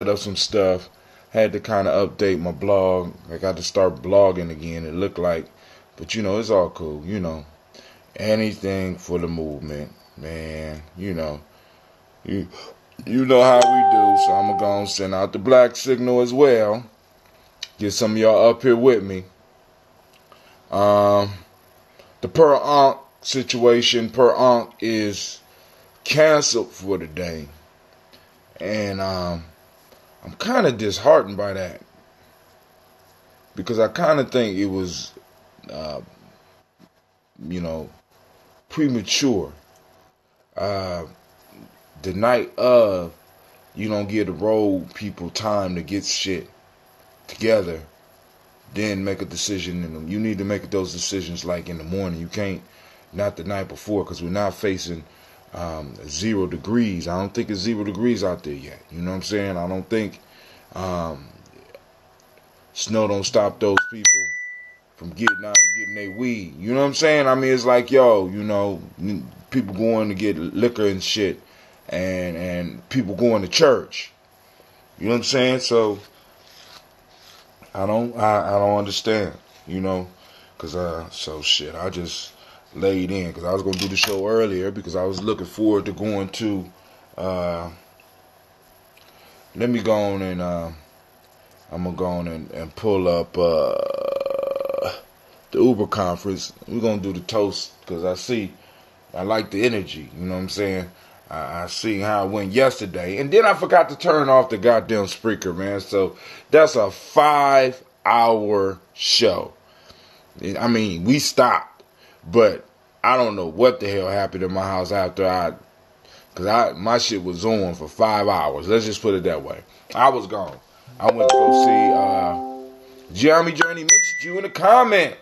up some stuff. Had to kind of update my blog. I got to start blogging again, it looked like. But, it's all cool, Anything for the movement, man. You know how we do. So I'm going to go and send out the black signal as well. Get some of y'all up here with me. The Per Ankh situation, Per Ankh is canceled for today. And I'm kind of disheartened by that. Because I kind of think it was, premature. The night of, you don't give the road people time to get shit together, then make a decision in them. You need to make those decisions like in the morning. You can't, not the night before, because we're not facing 0 degrees. I don't think it's 0 degrees out there yet. You know what I'm saying? I don't think snow don't stop those people from getting out and getting their weed. You know what I'm saying? I mean, it's like, people going to get liquor and shit, and people going to church. You know what I'm saying? So I don't understand, because I just laid in, because I was going to do the show earlier, because I was looking forward to going to, let me go on and, I'm going to go on and pull up, the Uber conference. We're going to do the toast, because I like the energy, you know what I'm saying? I see how it went yesterday. And then I forgot to turn off the goddamn speaker, man. So that's a 5-hour show. I mean, we stopped, but I don't know what the hell happened in my house after because my shit was on for 5 hours. Let's just put it that way. I was gone. I went to go see Jeremy Journey mentioned you in the comment.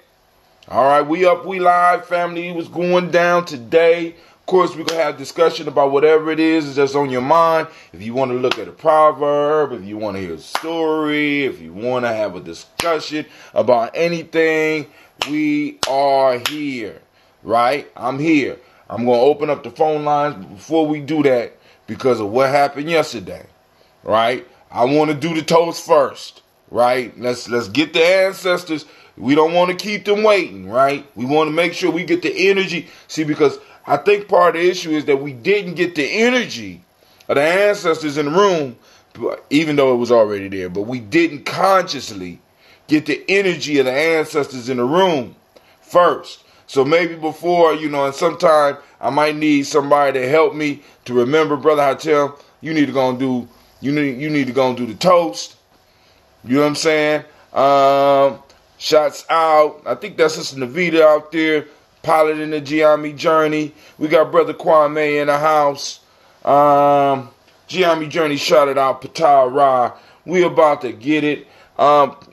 All right, we up, we live, family. It was going down today. Of course, we're going to have discussion about whatever it is that's on your mind. If you want to look at a proverb, if you want to hear a story, if you want to have a discussion about anything, we are here, right? I'm here. I'm going to open up the phone lines. But before we do that, because of what happened yesterday, right? I want to do the toast first, right? Let's get the ancestors. We don't want to keep them waiting, right? We want to make sure we get the energy. See, because I think part of the issue is that we didn't get the energy of the ancestors in the room, even though it was already there. But we didn't consciously get the energy of the ancestors in the room first. So maybe before, and sometime I might need somebody to help me to remember, Brother Hatem, you need to go and do, you need to go and do the toast. You know what I'm saying? Shots out. I think that's Sister Navita out there, piloting the Giami Journey. We got Brother Kwame in the house. Giami Journey shouted out Patal Ra. We about to get it.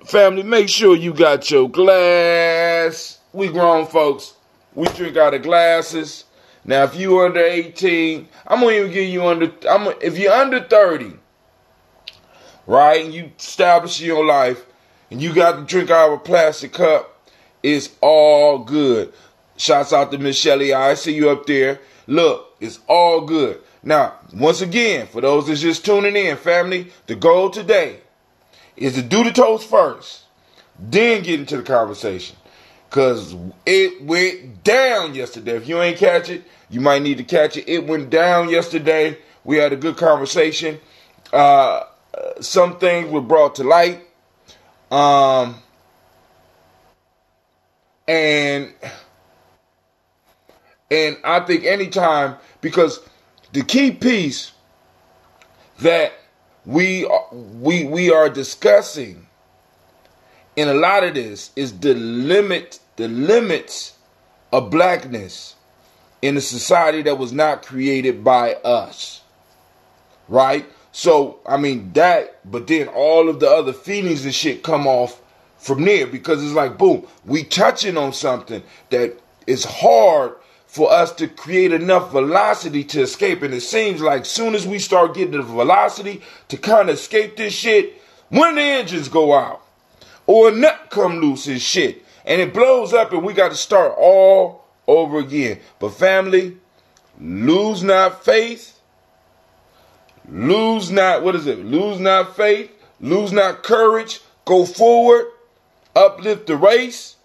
Family, make sure you got your glass. We grown folks. We drink out of glasses. Now, if you under 18, I'm gonna even give you if you're under 30, right, and you establish your life, and you got to drink out of a plastic cup, it's all good. Shouts out to Miss Shelly. I see you up there. Look, it's all good. Now, once again, for those that's just tuning in, family, the goal today is to do the toast first, then get into the conversation. Because it went down yesterday. If you ain't catch it, you might need to catch it. It went down yesterday. We had a good conversation. Some things were brought to light. And I think anytime, because the key piece that we are discussing in a lot of this is the limits of blackness in a society that was not created by us, right? So, I mean, but then all of the other feelings and shit come off from there, because it's like, boom, we touching on something that is hard for us to create enough velocity to escape. And it seems like soon as we start getting the velocity to kind of escape this shit, when the engines go out or a nut come loose and shit, and it blows up and we got to start all over again. But family, lose not faith, Lose not, what is it? Lose not faith, lose not courage, go forward, uplift the race.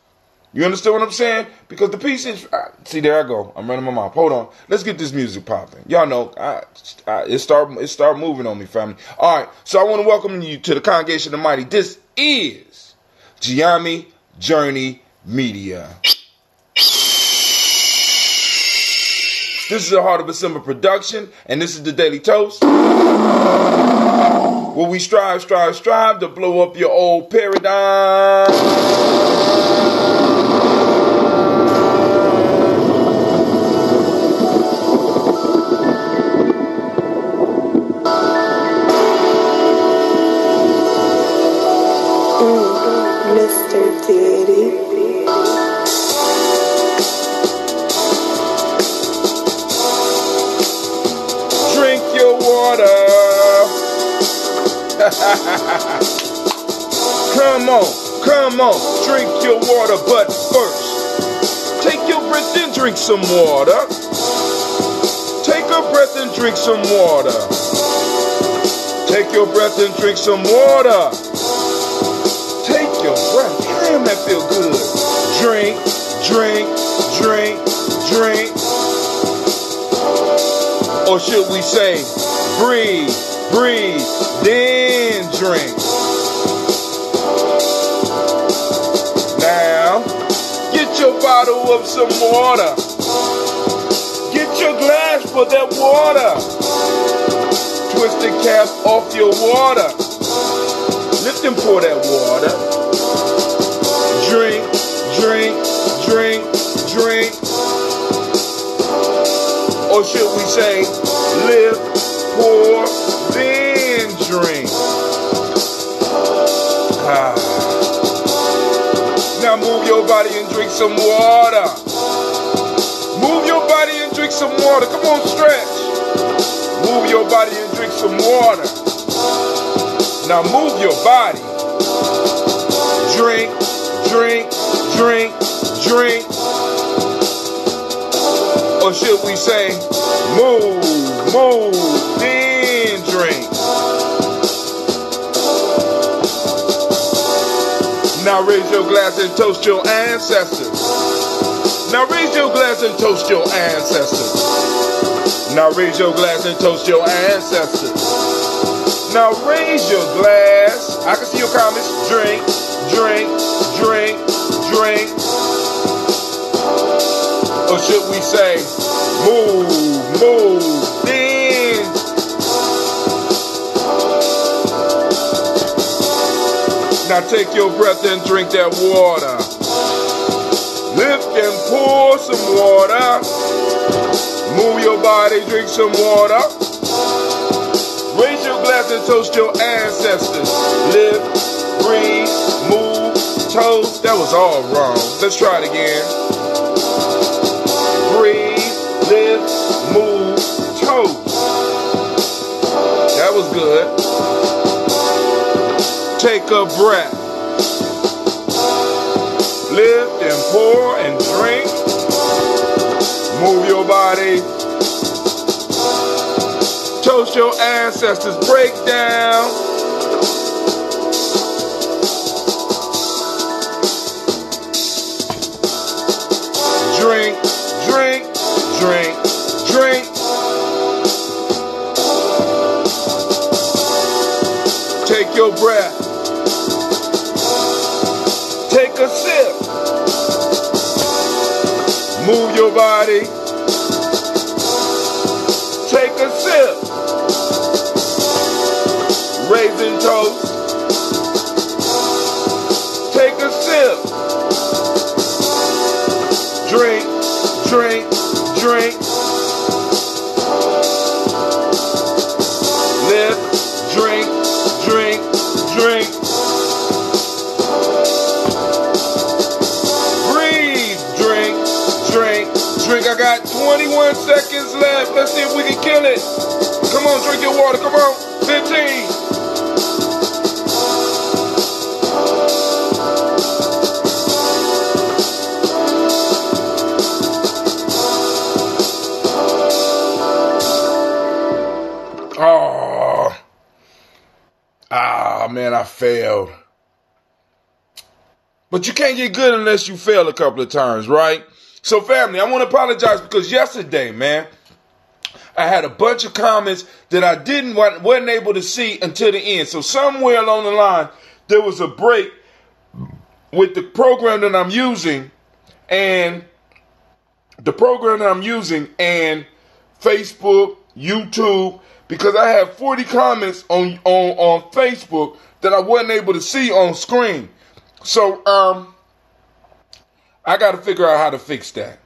You understand what I'm saying? Because the piece is, see, there I go. I'm running my mouth. Hold on. Let's get this music popping. Y'all know, it start moving on me, family. All right, so I want to welcome you to the Congregation of the Mighty. This is Giami Journey Media. This is a Heart of December production, and this is the Daily Toast, where we strive to blow up your old paradigm. Mr. Diddy. Drink your water. Come on, drink your water, but first, take your breath and drink some water. Take a breath and drink some water. Take your breath and drink some water. Take your breath. Damn, that feel good. Drink. Or should we say, breathe, then drink. Now, get your bottle of some water. Get your glass for that water. Twist the cap off your water. Lift and pour that water. Drink. Or should we say, lift, pour, then drink. Now move your body and drink some water. Move your body and drink some water. Come on, stretch. Move your body and drink some water. Now move your body. Drink. Or should we say, move, then drink. Now raise your glass and toast your ancestors. Now raise your glass and toast your ancestors. Now raise your glass and toast your ancestors. Now raise your glass. I can see your comments. Drink. Or should we say, move, then. Now take your breath and drink that water. Lift and pour some water. Move your body, drink some water. Raise your glass and toast your ancestors. Live, breathe, move, toast. That was all wrong. Let's try it again. Breathe, live, move, toast. That was good. Take a breath. Lift and pour and drink. Move your body. Toast your ancestors. Break down. Drink. Take your breath. Take a sip. Move your body. Take a sip. Raisin toast. Take a sip. Drink. Live, drink. Breathe, drink. I got 21 seconds left. Let's see if we can kill it. Come on, drink your water. Come on. 15. Oh. man, I failed. But you can't get good unless you fail a couple of times, right? So family, I want to apologize because yesterday, man, I had a bunch of comments that I wasn't able to see until the end. So somewhere along the line, there was a break with the program that I'm using and Facebook, YouTube, because I have 40 comments on Facebook that I wasn't able to see on screen. So I got to figure out how to fix that.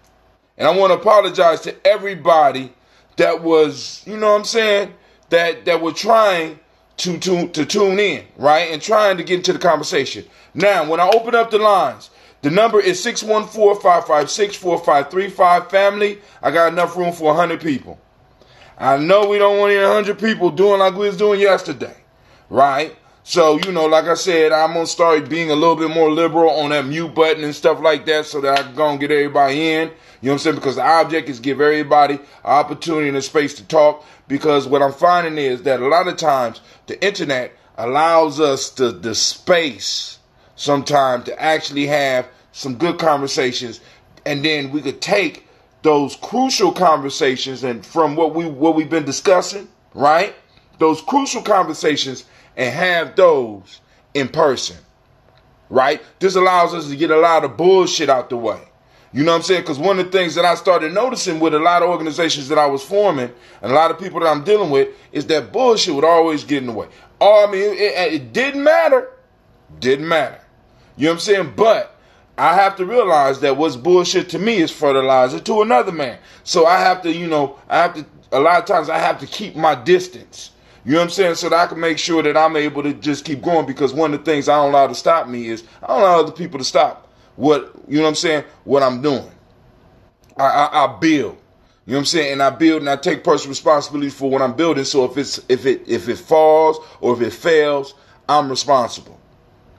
And I want to apologize to everybody that was, you know what I'm saying, that were trying to tune in, right, and trying to get into the conversation. Now, when I open up the lines, the number is 614-556-4535. Family, I got enough room for 100 people. I know we don't want 100 people doing like we was doing yesterday, right? So, you know, like I said, I'm going to start being a little bit more liberal on that mute button and stuff like that so that I can go and get everybody in. You know what I'm saying? Because the object is give everybody an opportunity and a space to talk. Because what I'm finding is that a lot of times the internet allows us the space sometimes to actually have some good conversations. And then we could take those crucial conversations and from what we've been discussing, right? Those crucial conversations and have those in person, right? This allows us to get a lot of bullshit out the way. You know what I'm saying? Because one of the things that I started noticing with a lot of organizations that I was forming and a lot of people that I'm dealing with is that bullshit would always get in the way. Oh, I mean, it didn't matter. Didn't matter. You know what I'm saying? But I have to realize that what's bullshit to me is fertilizer to another man. So I have to, a lot of times I have to keep my distance. You know what I'm saying? So that I can make sure that I'm able to just keep going, because one of the things I don't allow to stop me is I don't allow other people to stop what I'm doing. I build. You know what I'm saying? And I build and I take personal responsibility for what I'm building. So if it falls or if it fails, I'm responsible.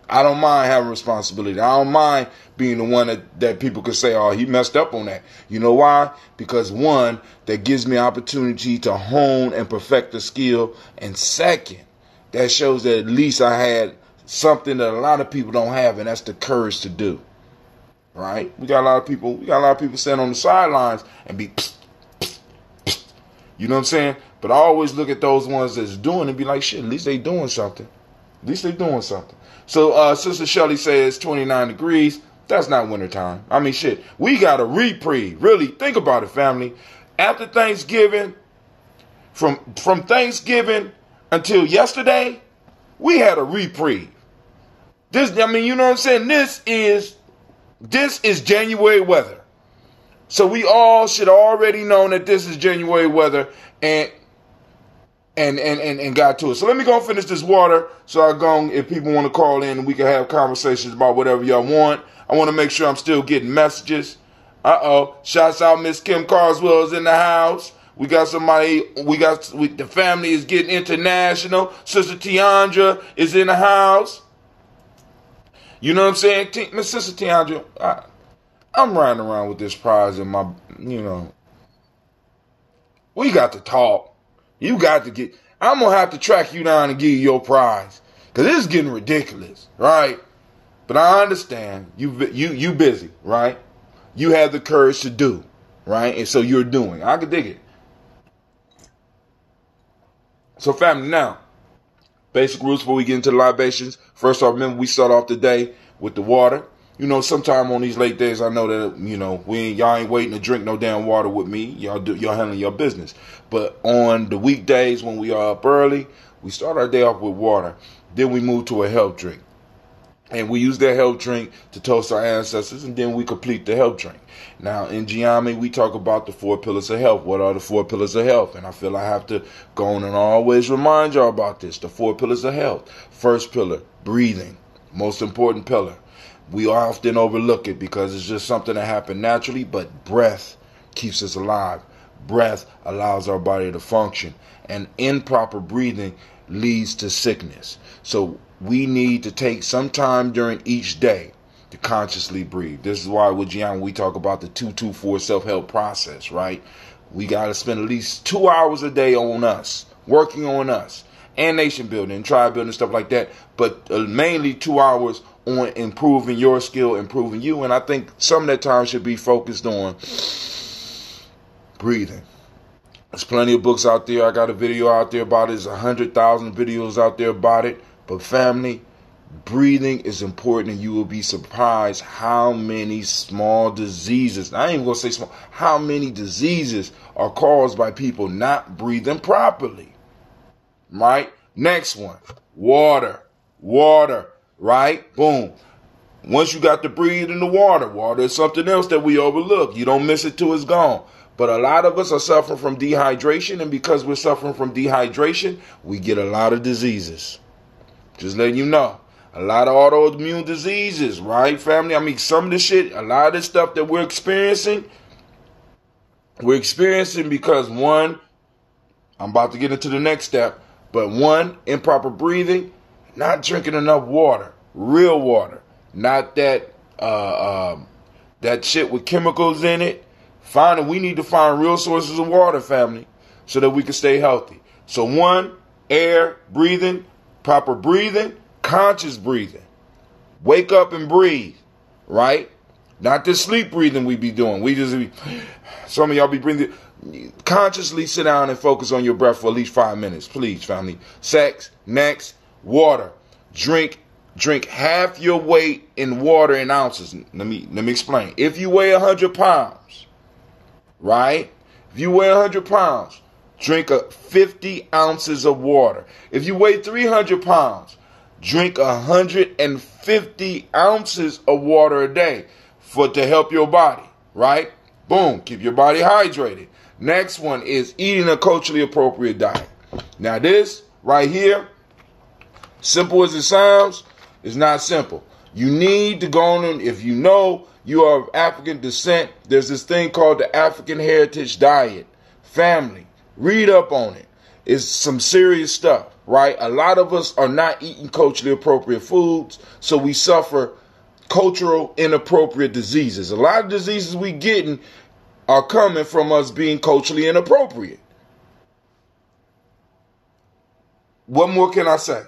I don't mind having responsibility. I don't mind being the one that people could say, oh, he messed up on that. You know why? Because one, that gives me opportunity to hone and perfect the skill. And second, that shows that at least I had something that a lot of people don't have, and that's the courage to do. Right? We got a lot of people standing on the sidelines and be psst, psst, psst. You know what I'm saying? But I always look at those ones that's doing and be like, shit, at least they doing something. At least they doing something. So Sister Shelley says 29 degrees. That's not wintertime. I mean, shit, we got a reprieve. Really, think about it, family. After Thanksgiving, from Thanksgiving until yesterday, we had a reprieve. You know what I'm saying? This is January weather. So we all should already know that this is January weather and got to it. So let me go and finish this water so I go, if people want to call in and we can have conversations about whatever y'all want. I want to make sure I'm still getting messages. Shouts out Miss Kim Carswell's in the house. We got somebody, the family is getting international. Sister Tiandra is in the house. You know what I'm saying? Miss Sister Tiandra, I'm riding around with this prize in my, we got to talk. You got to I'm going to have to track you down and give you your prize. Because this is getting ridiculous, right? But I understand. You busy, right? You have the courage to do, right? And so you're doing. I can dig it. So family, now, basic rules before we get into the libations. First off, remember we start off the day with the water. Sometime on these late days, I know that, y'all ain't waiting to drink no damn water with me. Y'all handling your business. But on the weekdays when we are up early, we start our day off with water. Then we move to a health drink. And we use that health drink to toast our ancestors, and then we complete the health drink. Now, in Giami, we talk about the 4 pillars of health. What are the 4 pillars of health? And I feel I have to go on and always remind y'all about this. The 4 pillars of health. First pillar, breathing. Most important pillar. We often overlook it because it's just something that happened naturally, but breath keeps us alive. Breath allows our body to function, and improper breathing leads to sickness. So we need to take some time during each day to consciously breathe. This is why with Gian we talk about the 2-2-4 self-help process, right? We got to spend at least 2 hours a day on us, working on us. and nation building and tribe building and stuff like that. But mainly 2 hours on improving your skill, improving you. And I think some of that time should be focused on breathing. There's plenty of books out there. I got a video out there about it. There's 100,000 videos out there about it. But family, breathing is important, and you will be surprised how many small diseases, I ain't even going to say small, how many diseases are caused by people not breathing properly. Right? Next one, water, right? Boom. Once you got to breathe in the water is something else that we overlook. You don't miss it till it's gone. But a lot of us are suffering from dehydration, and because we're suffering from dehydration, we get a lot of diseases. Just letting you know. A lot of autoimmune diseases, right, family? I mean, some of this shit, a lot of this stuff that we're experiencing because one, I'm about to get into the next step, but one, improper breathing, not drinking enough water, real water, not that that shit with chemicals in it. We need to find real sources of water, family, so that we can stay healthy. So one, air, breathing, proper breathing, conscious breathing. Wake up and breathe, right? Not this sleep breathing we be doing. Some of y'all be breathing. Consciously sit down and focus on your breath for at least 5 minutes, please, family. Sex, next, water. Drink half your weight in water in ounces. Let me explain. If you weigh 100 pounds, right? If you weigh 100 pounds, drink 50 ounces of water. If you weigh 300 pounds, drink 150 ounces of water a day to help your body, right? Boom, keep your body hydrated. Next one is eating a culturally appropriate diet. Now this right here, simple as it sounds, is not simple. You need to go on, if you know you are of African descent, there's this thing called the African Heritage Diet. Family, read up on it. It's some serious stuff, right? A lot of us are not eating culturally appropriate foods, so we suffer cultural inappropriate diseases. A lot of diseases we getting are coming from us being culturally inappropriate. What more can I say,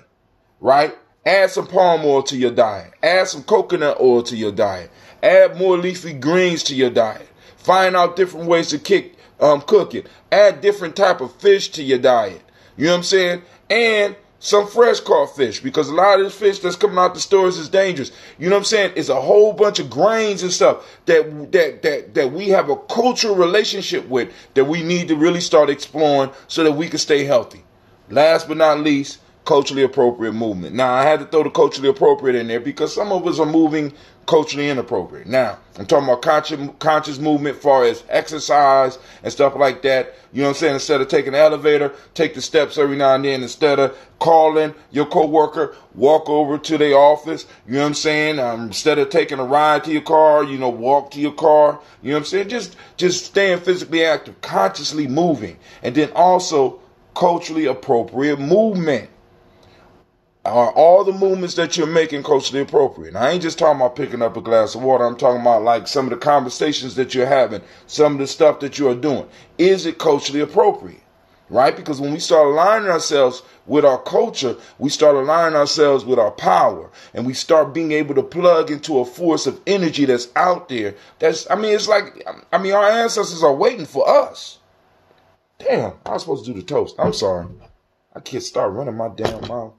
right? Add some palm oil to your diet. Add some coconut oil to your diet. Add more leafy greens to your diet. Find out different ways to cook it. Add different type of fish to your diet. You know what I'm saying? And some fresh caught fish, because a lot of this fish that's coming out the stores is dangerous. You know what I'm saying? It's a whole bunch of grains and stuff that we have a cultural relationship with that we need to really start exploring so that we can stay healthy. Last but not least, culturally appropriate movement. Now, I had to throw the culturally appropriate in there because some of us are moving culturally inappropriate. Now, I'm talking about conscious movement as far as exercise and stuff like that. You know what I'm saying? Instead of taking the elevator, take the steps every now and then. Instead of calling your coworker, walk over to their office. You know what I'm saying? Instead of taking a ride to your car, walk to your car. You know what I'm saying? Just staying physically active, consciously moving. And then also culturally appropriate movement. Are all the movements that you're making culturally appropriate? And I ain't just talking about picking up a glass of water. I'm talking about like some of the conversations that you're having, some of the stuff that you are doing. Is it culturally appropriate? Right? Because when we start aligning ourselves with our culture, we start aligning ourselves with our power, and we start being able to plug into a force of energy that's out there. Our ancestors are waiting for us. Damn, I was supposed to do the toast. I'm sorry. I can't start running my damn mouth.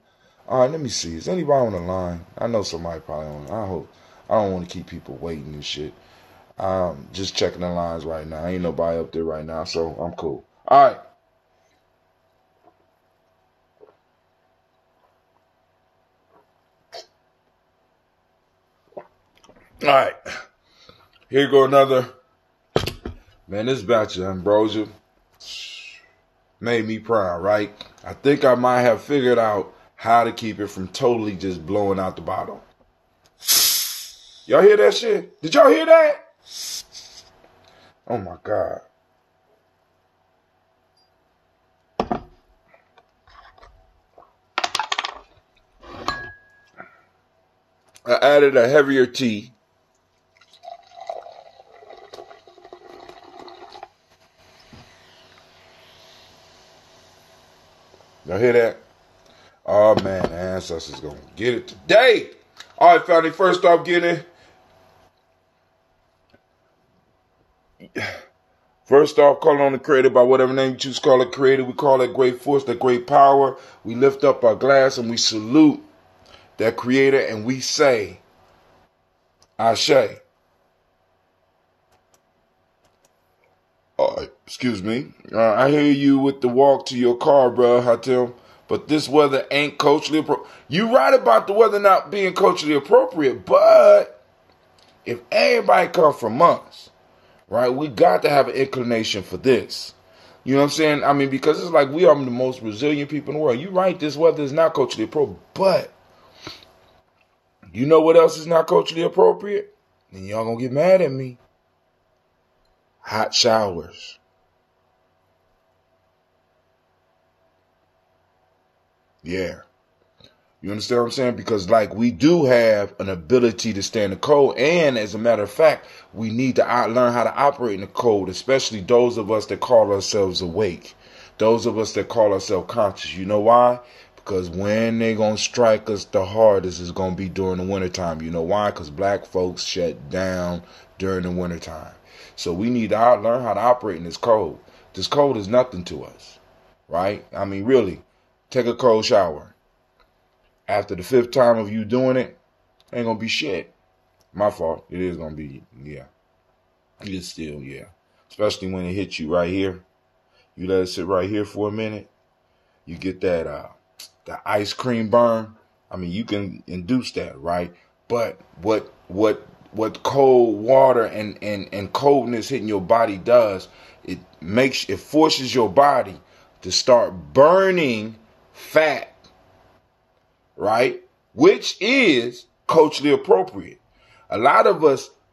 All right, let me see. Is anybody on the line? I know somebody probably on. I don't want to keep people waiting and shit. Just checking the lines right now. Ain't nobody up there right now, so I'm cool. All right. All right. Here go another. Man, this batch of ambrosia made me proud, right? I think I might have figured out how to keep it from totally just blowing out the bottle. Y'all hear that shit? Did y'all hear that? Oh my God. I added a heavier tea. Y'all hear that? Oh man, the ancestors gonna get it today. All right, family. First off, calling on the creator by whatever name you choose to call it creator. We call it great force, that great power. We lift up our glass and we salute that creator and we say, Ashe. Excuse me. I hear you with the walk to your car, bro, Hatim. But this weather ain't culturally appropriate. You right about the weather not being culturally appropriate, but if everybody come from us, right, we got to have an inclination for this. You know what I'm saying? I mean, because it's like we are the most resilient people in the world. You right, this weather is not culturally appropriate, but you know what else is not culturally appropriate? And y'all gonna get mad at me. Hot showers. Yeah. You understand what I'm saying? Because like we do have an ability to stand the cold. And as a matter of fact, we need to learn how to operate in the cold, especially those of us that call ourselves awake. Those of us that call ourselves conscious. You know why? Because when they're going to strike us the hardest is going to be during the wintertime. You know why? Because black folks shut down during the wintertime. So we need to learn how to operate in this cold. This cold is nothing to us, right? I mean, really, take a cold shower. After the 5th time of you doing it, ain't going to be shit. My fault. It is going to be, yeah. It's still, yeah. Especially when it hits you right here. You let it sit right here for a minute. You get that ice cream burn. I mean, you can induce that, right? But what cold water and coldness hitting your body does, it forces your body to start burning fat, right? Which is culturally appropriate. A lot of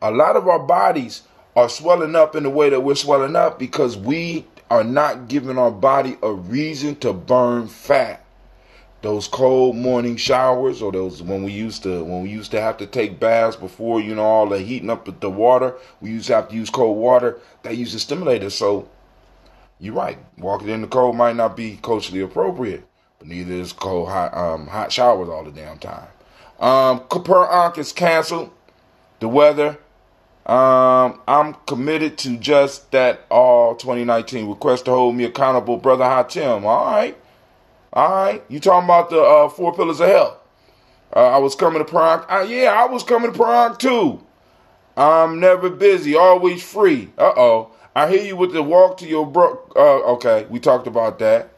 our bodies are swelling up in the way that we're swelling up because we are not giving our body a reason to burn fat. Those cold morning showers, or those when we used to have to take baths before, you know, all the heating up the water, we used to have to use cold water. That used to stimulate us. So you're right. Walking in the cold might not be culturally appropriate, but neither is hot showers all the damn time. Per Ankh is canceled. The weather. I'm committed to just that all 2019. Request to hold me accountable, Brother Hatim. All right. You talking about the 4 pillars of health. I was coming to Prague. I was coming to Prague too. I'm never busy, always free. I hear you with the walk to your okay, we talked about that.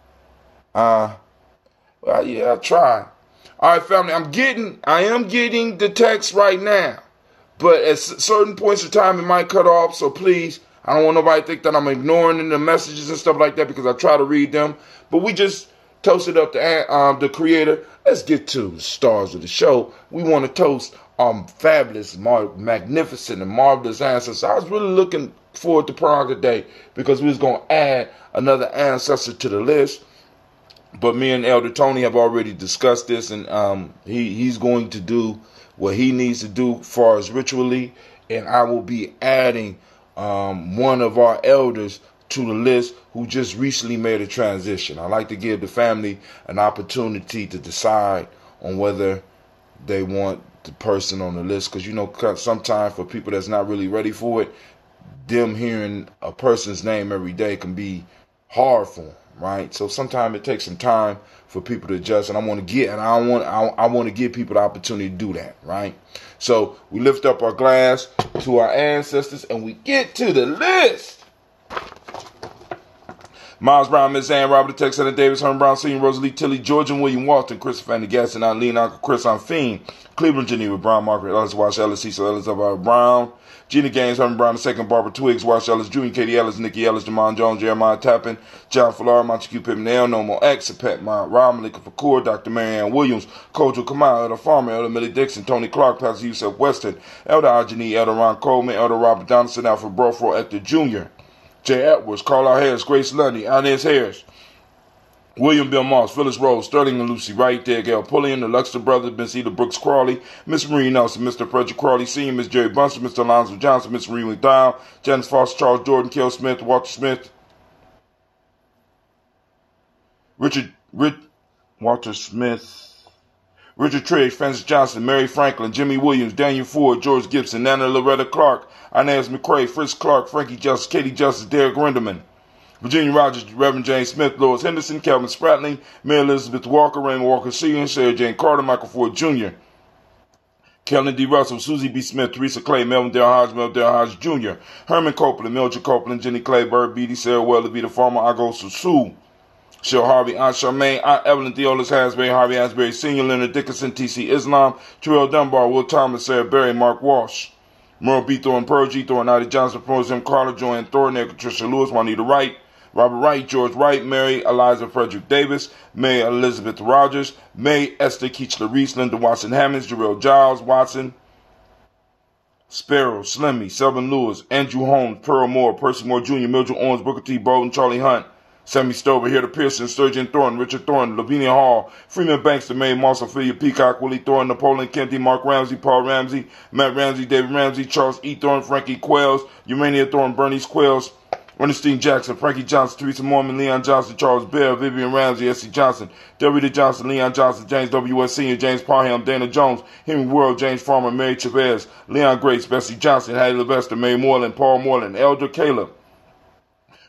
Well, yeah, I'll try. All right, family, I am getting the text right now. But at certain points of time, it might cut off. So please, I don't want nobody to think that I'm ignoring the messages and stuff like that because I try to read them. But we just toasted up the creator. Let's get to the stars of the show. We want to toast fabulous, magnificent, and marvelous ancestors. I was really looking forward to Prague today because we was going to add another ancestor to the list. But me and Elder Tony have already discussed this, and he's going to do what he needs to do as far as ritually, and I will be adding one of our elders to the list who just recently made a transition. I like to give the family an opportunity to decide on whether they want the person on the list, because you know sometimes for people that's not really ready for it, them hearing a person's name every day can be hard for them, right? So sometimes it takes some time for people to adjust, and I want to give people the opportunity to do that, right? So we lift up our glass to our ancestors and we get to the list. Miles Brown, Miss Ann, Robert Texas, Davis, Herman Brown, Senior, Rosalie Tilly, George and William Walton, Christopher Fanny Gaston, Lean, Uncle Chris, Fiend, Cleveland, Geneva, Brown, Margaret, Ellis, Wash, Ellis, Cecil, Ellis, Brown, Gina Gaines, Herman Brown II, Barbara Twiggs, Wash Ellis, Jr., Katie Ellis, Nikki Ellis, Jamon Jones, Jeremiah Tappan, John Fallar, Montague Pittman, No More X, Pet Mount, Rob Malika Fakur, Dr. Marianne Williams, Kojo Kamal, Elder Farmer, Elder Millie Dixon, Tony Clark, Pastor Yusef Weston, Elder Ajani, Elder Ron Coleman, Elder Robert Donaldson, Alfred Brofro, Hector Jr., Jay Edwards, Carlisle Harris, Grace Lundy, Inez Harris, William Bill Moss, Phyllis Rose, Sterling and Lucy Wright, there, Gail Pulliam, the Luxter brothers, Miss Eda Brooks Crawley, Miss Marie Nelson, Mr. Frederick Crawley Sr., Miss Jerry Bunsen, Mr. Alonzo Johnson, Miss Marie McDowell, Janice Foster, Charles Jordan, Kel Smith, Walter Smith, Richard Walter Smith, Richard Triggs, Francis Johnson, Mary Franklin, Jimmy Williams, Daniel Ford, George Gibson, Nana Loretta Clark, Inez McCrae, Fritz Clark, Frankie Justice, Katie Justice, Derek Renderman, Virginia Rogers, Reverend James Smith, Lois Henderson, Calvin Spratling, Mary Elizabeth Walker, Raymond Walker Sr., Sarah Jane Carter, Michael Ford Jr., Kellen D. Russell, Susie B. Smith, Teresa Clay, Melvin Dale Hodge Jr., Herman Copeland, Mildred Copeland, Jenny Clay, Bird Beatty, Sarah Weller, Vita Farmer, Ago Sue, Shell Harvey, Aunt Charmaine, Aunt Evelyn, Theolis Hasbury, Harvey Asbury Sr., Leonard Dickinson, T.C. Islam, Terrell Dunbar, Will Thomas, Sarah Berry, Mark Walsh, Merle B. Thorne, Pearl G. Thorne, Ida Johnson, Florence M. Carter, Joanne Thorne, Patricia Lewis, Juanita Wright, Robert Wright, George Wright, Mary Eliza Frederick Davis, May Elizabeth Rogers, May Esther Keechler Reese, Linda Watson Hammonds, Jarrell Giles Watson, Sparrow, Slimmy, Selvin Lewis, Andrew Holmes, Pearl Moore, Percy Moore Jr., Mildred Owens, Booker T. Bolden, Charlie Hunt, Sammy Stover, Hilda Pearson, Sturgeon Thornton, Richard Thornton, Lavinia Hall, Freeman Banks, Mary Moss, Ophelia Peacock, Willie Thornton, Napoleon Kennedy, Mark Ramsey, Paul Ramsey, Matt Ramsey, David Ramsey, Charles E. Thornton, Frankie Quells, Urania Thornton, Bernice Quells, Ernestine Jackson, Frankie Johnson, Teresa Mormon, Leon Johnson, Charles Bell, Vivian Ramsey, S.C. Johnson, W. Johnson, Leon Johnson, James W. S. Sr., James Parham, Dana Jones, Henry World, James Farmer, Mary Chavez, Leon Grace, Bessie Johnson, Hattie Levester, Mary Moreland, Paul Moreland, Elder Caleb,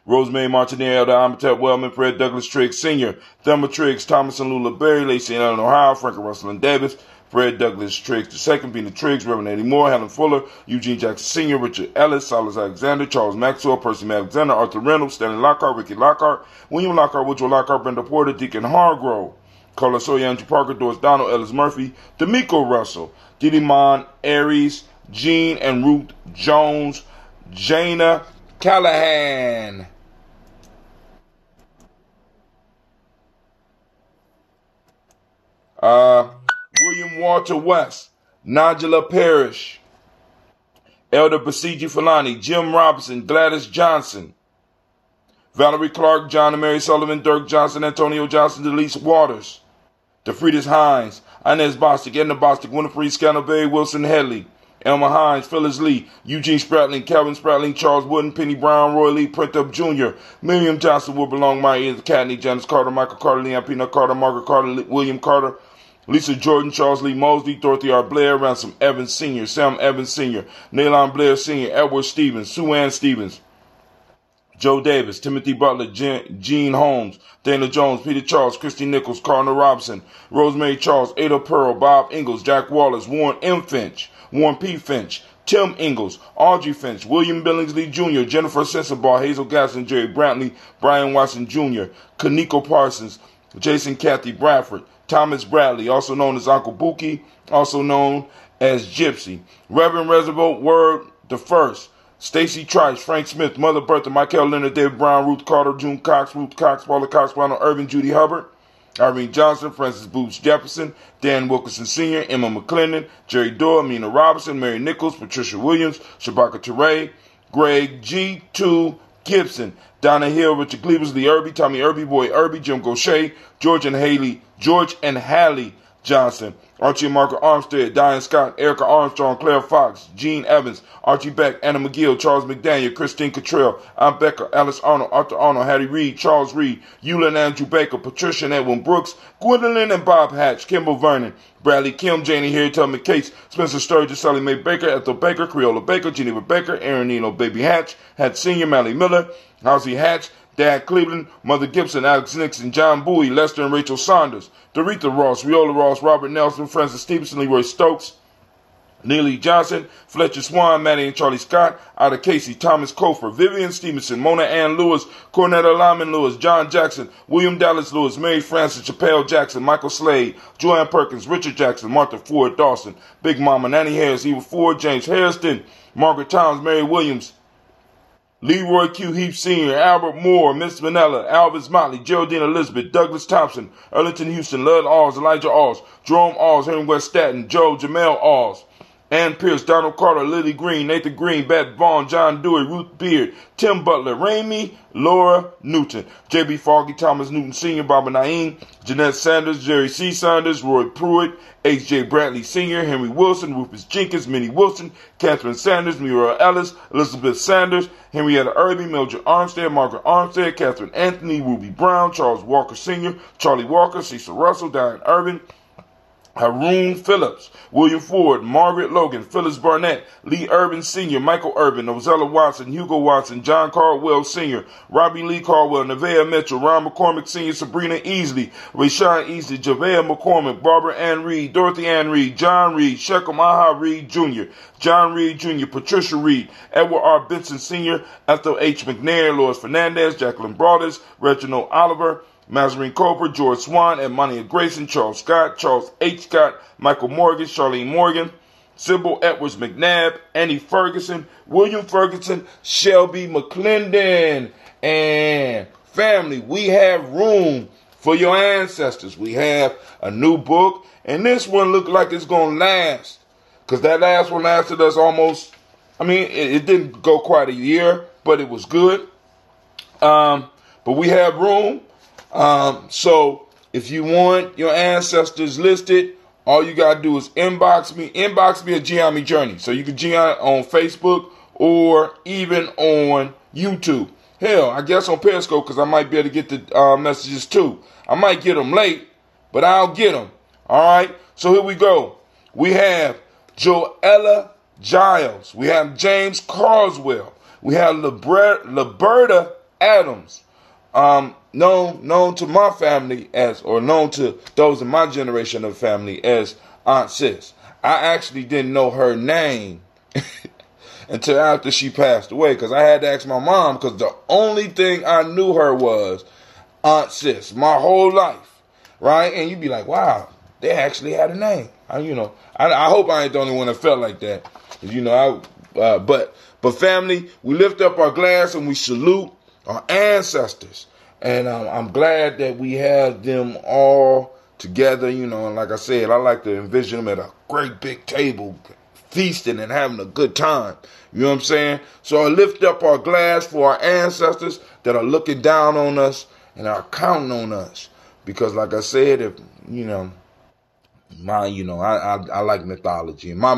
Rosemary Martineau, Elder Amitep Wellman, Fred Douglas Triggs Sr., Thelma Triggs, Thomas and Lula Berry, Lacey and Ellen Ohio, Frank and Russell and Davis, Fred Douglas Triggs II, Pina Triggs, Reverend Eddie Moore, Helen Fuller, Eugene Jackson Sr., Richard Ellis, Silas Alexander, Charles Maxwell, Percy Alexander, Arthur Reynolds, Stanley Lockhart, Ricky Lockhart, William Lockhart, Woodrow Lockhart, Brenda Porter, Deacon Hargrove, Carla Sawyer, Andrew Parker, Doris Donald, Ellis Murphy, D'Amico Russell, Didi Mon, Aries, Jean and Ruth Jones, Jana Callahan. William Walter West, Nigella Parrish, Elder Basiji Falani, Jim Robinson, Gladys Johnson, Valerie Clark, John and Mary Sullivan, Dirk Johnson, Antonio Johnson, Delise Waters, DeFriedis Hines, Inez Bostic, Edna Bostic, Winifred Scannell, Wilson Headley, Elmer Hines, Phyllis Lee, Eugene Spratling, Calvin Spratling, Charles Wooden, Penny Brown, Roy Lee, Printup Jr., Miriam Johnson, Will Belong, My Ears, Katney, Janice Carter, Michael Carter, Leon Peanut Carter, Margaret Carter, William Carter, Lisa Jordan, Charles Lee Mosley, Dorothy R. Blair, Ransom Evans Sr., Sam Evans Sr., Nalon Blair Sr., Edward Stevens, Sue Ann Stevens, Joe Davis, Timothy Butler, Gene Holmes, Dana Jones, Peter Charles, Christy Nichols, Cardinal Robinson, Rosemary Charles, Ada Pearl, Bob Ingalls, Jack Wallace, Warren M. Finch, Warren P. Finch, Tim Ingalls, Audrey Finch, William Billingsley Jr., Jennifer Sensabaugh, Hazel Gasson, Jerry Brantley, Brian Watson Jr., Kaniko Parsons, Jason Kathy Bradford, Thomas Bradley, also known as Uncle Buki, also known as Gypsy, Reverend Reservoir Word the First, Stacy Trice, Frank Smith, Mother Bertha, Michael Leonard, David Brown, Ruth Carter, June Cox, Ruth Cox, Paula Cox, Ronald Irvin, Judy Hubbard, Irene Johnson, Francis Boots Jefferson, Dan Wilkinson Sr., Emma McClendon, Jerry Dorr, Amina Robinson, Mary Nichols, Patricia Williams, Shabaka Teray, Greg G2 Gibson, Donna Hill, Richard Cleavers, Lee Irby, Tommy Irby, Boy Irby, Jim Gaucher, George and Hallie Johnson, Archie and Margaret Armstead, Diane Scott, Erica Armstrong, Claire Fox, Gene Evans, Archie Beck, Anna McGill, Charles McDaniel, Christine Cottrell, Aunt Becker, Alice Arnold, Arthur Arnold, Hattie Reed, Charles Reed, Eula and Andrew Baker, Patricia and Edwin Brooks, Gwendolyn and Bob Hatch, Kimball Vernon, Bradley Kim, Janie Harry Tubman Cates, Spencer Sturgis, Sally Mae Baker, Ethel Baker, Creola Baker, Geneva Baker, Aaron Nino Baby Hatch, Hatch Sr., Mally Miller, Housie Hatch, Dad Cleveland, Mother Gibson, Alex Nixon, John Bowie, Lester and Rachel Saunders, Doretha Ross, Riola Ross, Robert Nelson, Francis Stevenson, Leroy Stokes, Neely Johnson, Fletcher Swan, Maddie and Charlie Scott, Ida Casey, Thomas Cofer, Vivian Stevenson, Mona Ann Lewis, Cornetta Lyman Lewis, John Jackson, William Dallas Lewis, Mary Francis, Chappelle Jackson, Michael Slade, Joanne Perkins, Richard Jackson, Martha Ford Dawson, Big Mama, Nanny Harris, Eva Ford, James Harrison, Margaret Towns, Mary Williams, Leroy Q. Heap Sr., Albert Moore, Miss Vanilla, Alvis Motley, Geraldine Elizabeth, Douglas Thompson, Erlington Houston, Lud Alls, Elijah Alls, Jerome Alls, Henry West Staten, Joe Jamel Alls, Ann Pierce, Donald Carter, Lily Green, Nathan Green, Bat Vaughn, John Dewey, Ruth Beard, Tim Butler, Ramey, Laura Newton, J.B. Foggy, Thomas Newton Sr., Barbara Naeem, Jeanette Sanders, Jerry C. Sanders, Roy Pruitt, H.J. Bradley Sr., Henry Wilson, Rufus Jenkins, Minnie Wilson, Catherine Sanders, Muriel Ellis, Elizabeth Sanders, Henrietta Irby, Mildred Armstead, Margaret Armstead, Catherine Anthony, Ruby Brown, Charles Walker Sr., Charlie Walker, Cecil Russell, Diane Irvin, Haroon Phillips, William Ford, Margaret Logan, Phyllis Barnett, Lee Urban Sr., Michael Urban, Ozella Watson, Hugo Watson, John Caldwell Sr., Robbie Lee Caldwell, Nevaeh Mitchell, Ron McCormick Sr., Sabrina Easley, Rashawn Easley, Javea McCormick, Barbara Ann Reed, Dorothy Ann Reed, John Reed, Shechem Aha Reed Jr., John Reed Jr., Patricia Reed, Edward R. Benson Sr., Ethel H. McNair, Lois Fernandez, Jacqueline Broadus, Reginald Oliver, Mazarine Cooper, George Swan, Imani Grayson, Charles Scott, Charles H. Scott, Michael Morgan, Charlene Morgan, Sybil Edwards McNabb, Annie Ferguson, William Ferguson, Shelby McClendon, and family. We have room for your ancestors. We have a new book, and this one looked like it's going to last, because that last one lasted us almost, it didn't go quite a year, but it was good. But we have room. So if you want your ancestors listed, all you gotta do is inbox me a Giami Journey. So you can GI on Facebook or even on YouTube. Hell, I guess on Periscope, because I might be able to get the messages too. I might get them late, but I'll get them. All right. So here we go. We have Joella Giles. We have James Carswell. We have Liberta Adams. Known to my family as, or known to those in my generation of family as Aunt Sis. I actually didn't know her name until after she passed away, because I had to ask my mom, because the only thing I knew her was Aunt Sis my whole life, right? And you'd be like, wow, they actually had a name. I hope I ain't the only one that felt like that. But family, we lift up our glass and we salute our ancestors. And I'm glad that we have them all together, and like I said, I like to envision them at a great big table, feasting and having a good time. You know what I'm saying? So I lift up our glass for our ancestors that are looking down on us and are counting on us. Because like I said, if, I like mythology. In my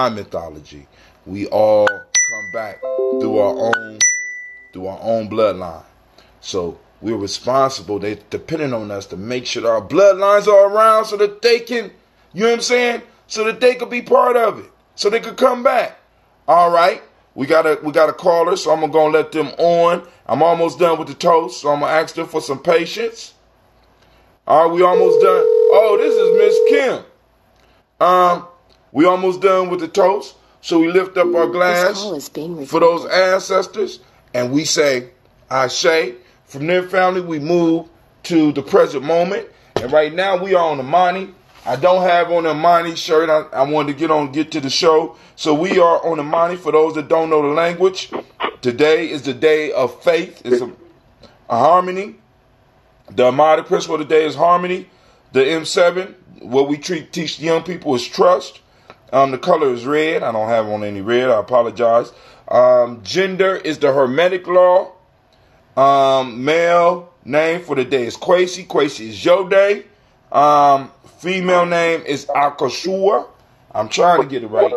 mythology, we all come back through our own bloodline. So we're responsible. They're depending on us to make sure that our bloodlines are around so that they can, you know what I'm saying? So that they could be part of it. So they could come back. All right. We got a caller, so I'm gonna let them on. I'm almost done with the toast, so I'm gonna ask them for some patience. All right, we almost done. Oh, this is Miss Kim. We almost done with the toast. So we lift up our glass for those ancestors and we say, Ashe. From their family, we move to the present moment. And right now, we are on Imani. I don't have on the Imani shirt. I wanted to get to the show. So we are on Imani. For those that don't know the language, today is the day of faith. It's a harmony. The Imani principle of the day is harmony. The M7, what we teach young people is trust. The color is red. I don't have on any red. I apologize. Gender is the Hermetic law. Male name for the day is Kwesi. Kwesi is your day. Female name is Akashua. I'm trying to get it right.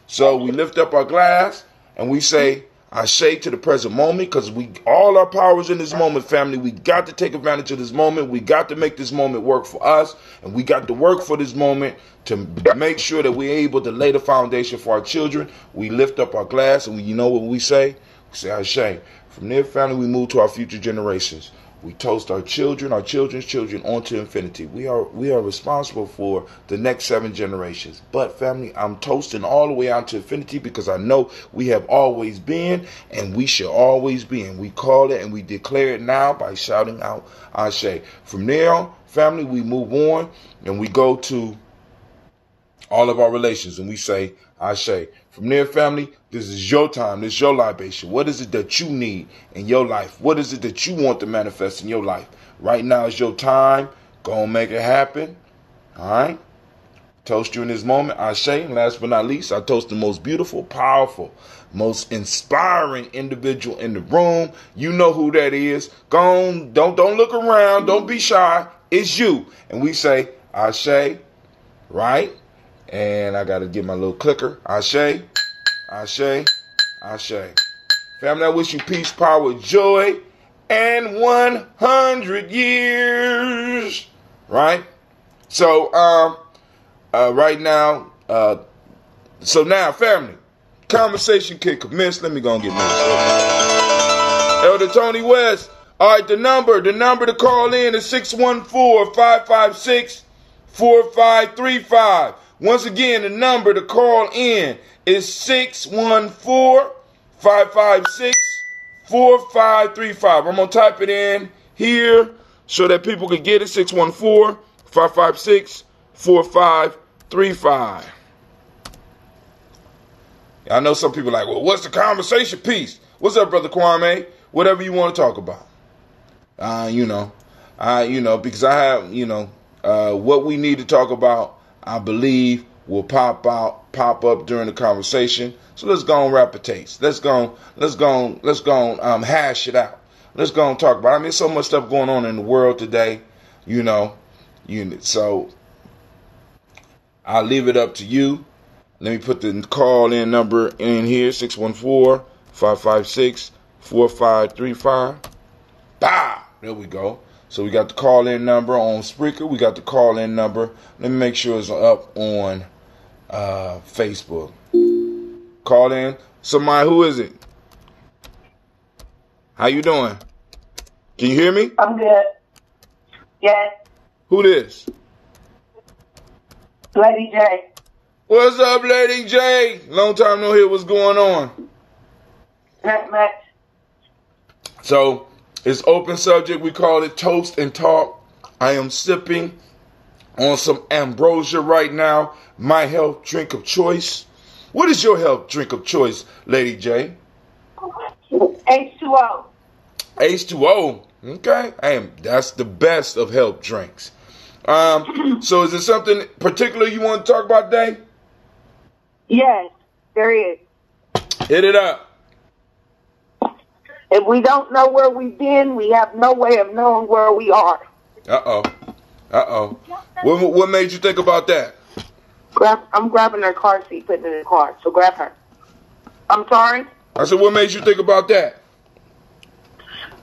So we lift up our glass and we say Ashe to the present moment, because all our powers in this moment, family. We got to take advantage of this moment. We got to make this moment work for us, and we got to work for this moment to make sure that we're able to lay the foundation for our children. We lift up our glass and you know what we say? We say Ashe. From their family, we move to our future generations. We toast our children, our children's children, onto infinity. We are responsible for the next 7 generations. But family, I'm toasting all the way out to infinity, because I know we have always been and we shall always be. And we call it and we declare it now by shouting out Ashe. From there on, family, we move on and we go to all of our relations and we say Ashe. From there, family, this is your time. This is your libation. What is it that you need in your life? What is it that you want to manifest in your life? Right now is your time. Go and make it happen. All right? Toast you in this moment, Ashe. And last but not least, I toast the most beautiful, powerful, most inspiring individual in the room. You know who that is. Go on, don't look around. Don't be shy. It's you. And we say, Ashe, right? And I got to get my little clicker. Ashe, Ashe, Ashe. Family, I wish you peace, power, joy, and 100 years. Right? So, right now, so now, family, conversation can commence. Let me go and get my Elder Tony West. All right, the number to call in is 614-556-4535. Once again, the number to call in is 614-556-4535. I'm going to type it in here so that people can get it. 614-556-4535. I know some people are like, well, what's the conversation piece? What's up, Brother Kwame? Whatever you want to talk about. Because I have, what we need to talk about, I believe will pop up during the conversation. So let's go and rapid taste. Let's go hash it out. Let's go and talk about it. I mean, there's so much stuff going on in the world today, so I'll leave it up to you. Let me put the call in number in here, 614-556-4535. Bah! There we go. So we got the call in number on Spreaker. We got the call in number. Let me make sure it's up on Facebook. Call in. Somebody, who is it? How you doing? Can you hear me? I'm good. Yes. Who this? Lady J. What's up, Lady J? Long time no hear. What's going on? Not much. So, it's open subject. We call it Toast and Talk. I am sipping on some ambrosia right now. My health drink of choice. What is your health drink of choice, Lady J? H2O. H2O. Okay. That's the best of health drinks. So is there something particular you want to talk about today? Yes, there is. Hit it up. If we don't know where we've been, we have no way of knowing where we are. Uh-oh. What made you think about that? I'm grabbing her car seat, putting it in the car, so grab her. I'm sorry? I said, what made you think about that?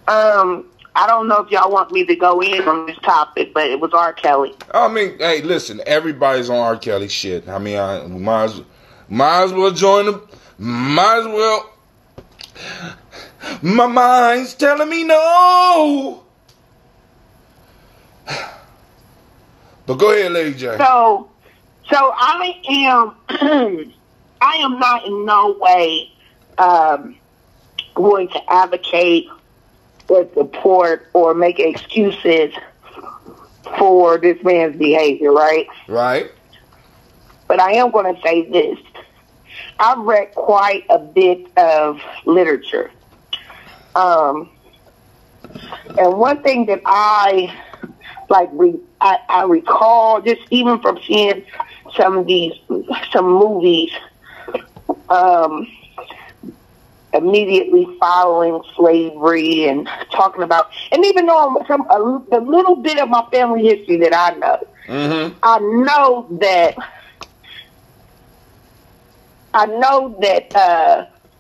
I don't know if y'all want me to go in on this topic, but it was R. Kelly. I mean, hey, listen, everybody's on R. Kelly shit. I mean, I might as well join them. Might as well. My mind's telling me no. But go ahead, Lady J. So I am not in no way going to advocate or support or make excuses for this man's behavior, right? Right. But I am going to say this. I've read quite a bit of literature. And one thing that I recall, just even from seeing some movies, immediately following slavery and talking about, and even though a little bit of my family history that I know, I know that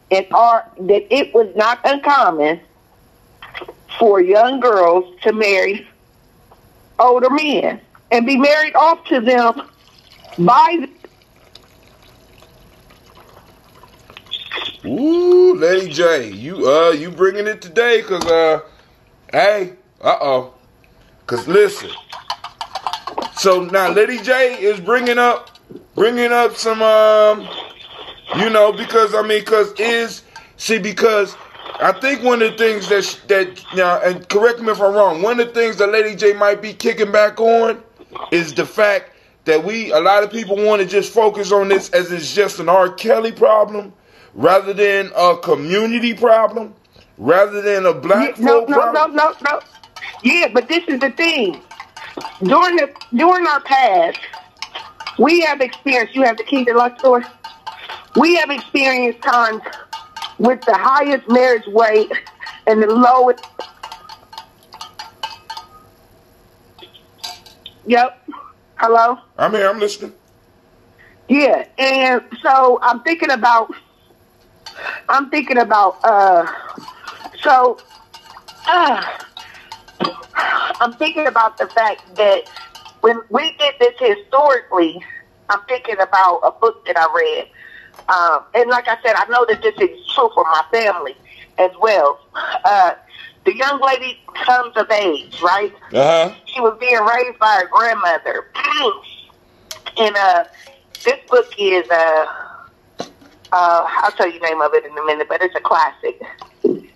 it was not uncommon for young girls to marry older men and be married off to them by. Ooh, Lady J, you bringing it today, cause cause listen. So now Lady J is bringing up some because I think one of the things that and correct me if I'm wrong, one of the things that Lady J might be kicking back on is the fact that a lot of people want to just focus on this as it's just an R. Kelly problem, rather than a community problem, rather than a black folk problem. No. Yeah, but this is the thing. During our past, We have experienced, you have the key to the lock door? We have experienced times with the highest marriage rate and the lowest. Yep. Hello? I'm here. I'm listening. Yeah. And so I'm thinking about, I'm thinking about the fact that when we did this historically, I'm thinking about a book that I read. And like I said, I know that this is true for my family as well. The young lady comes of age, right? Uh-huh. She was being raised by her grandmother. And this book is, I'll tell you the name of it in a minute, but it's a classic.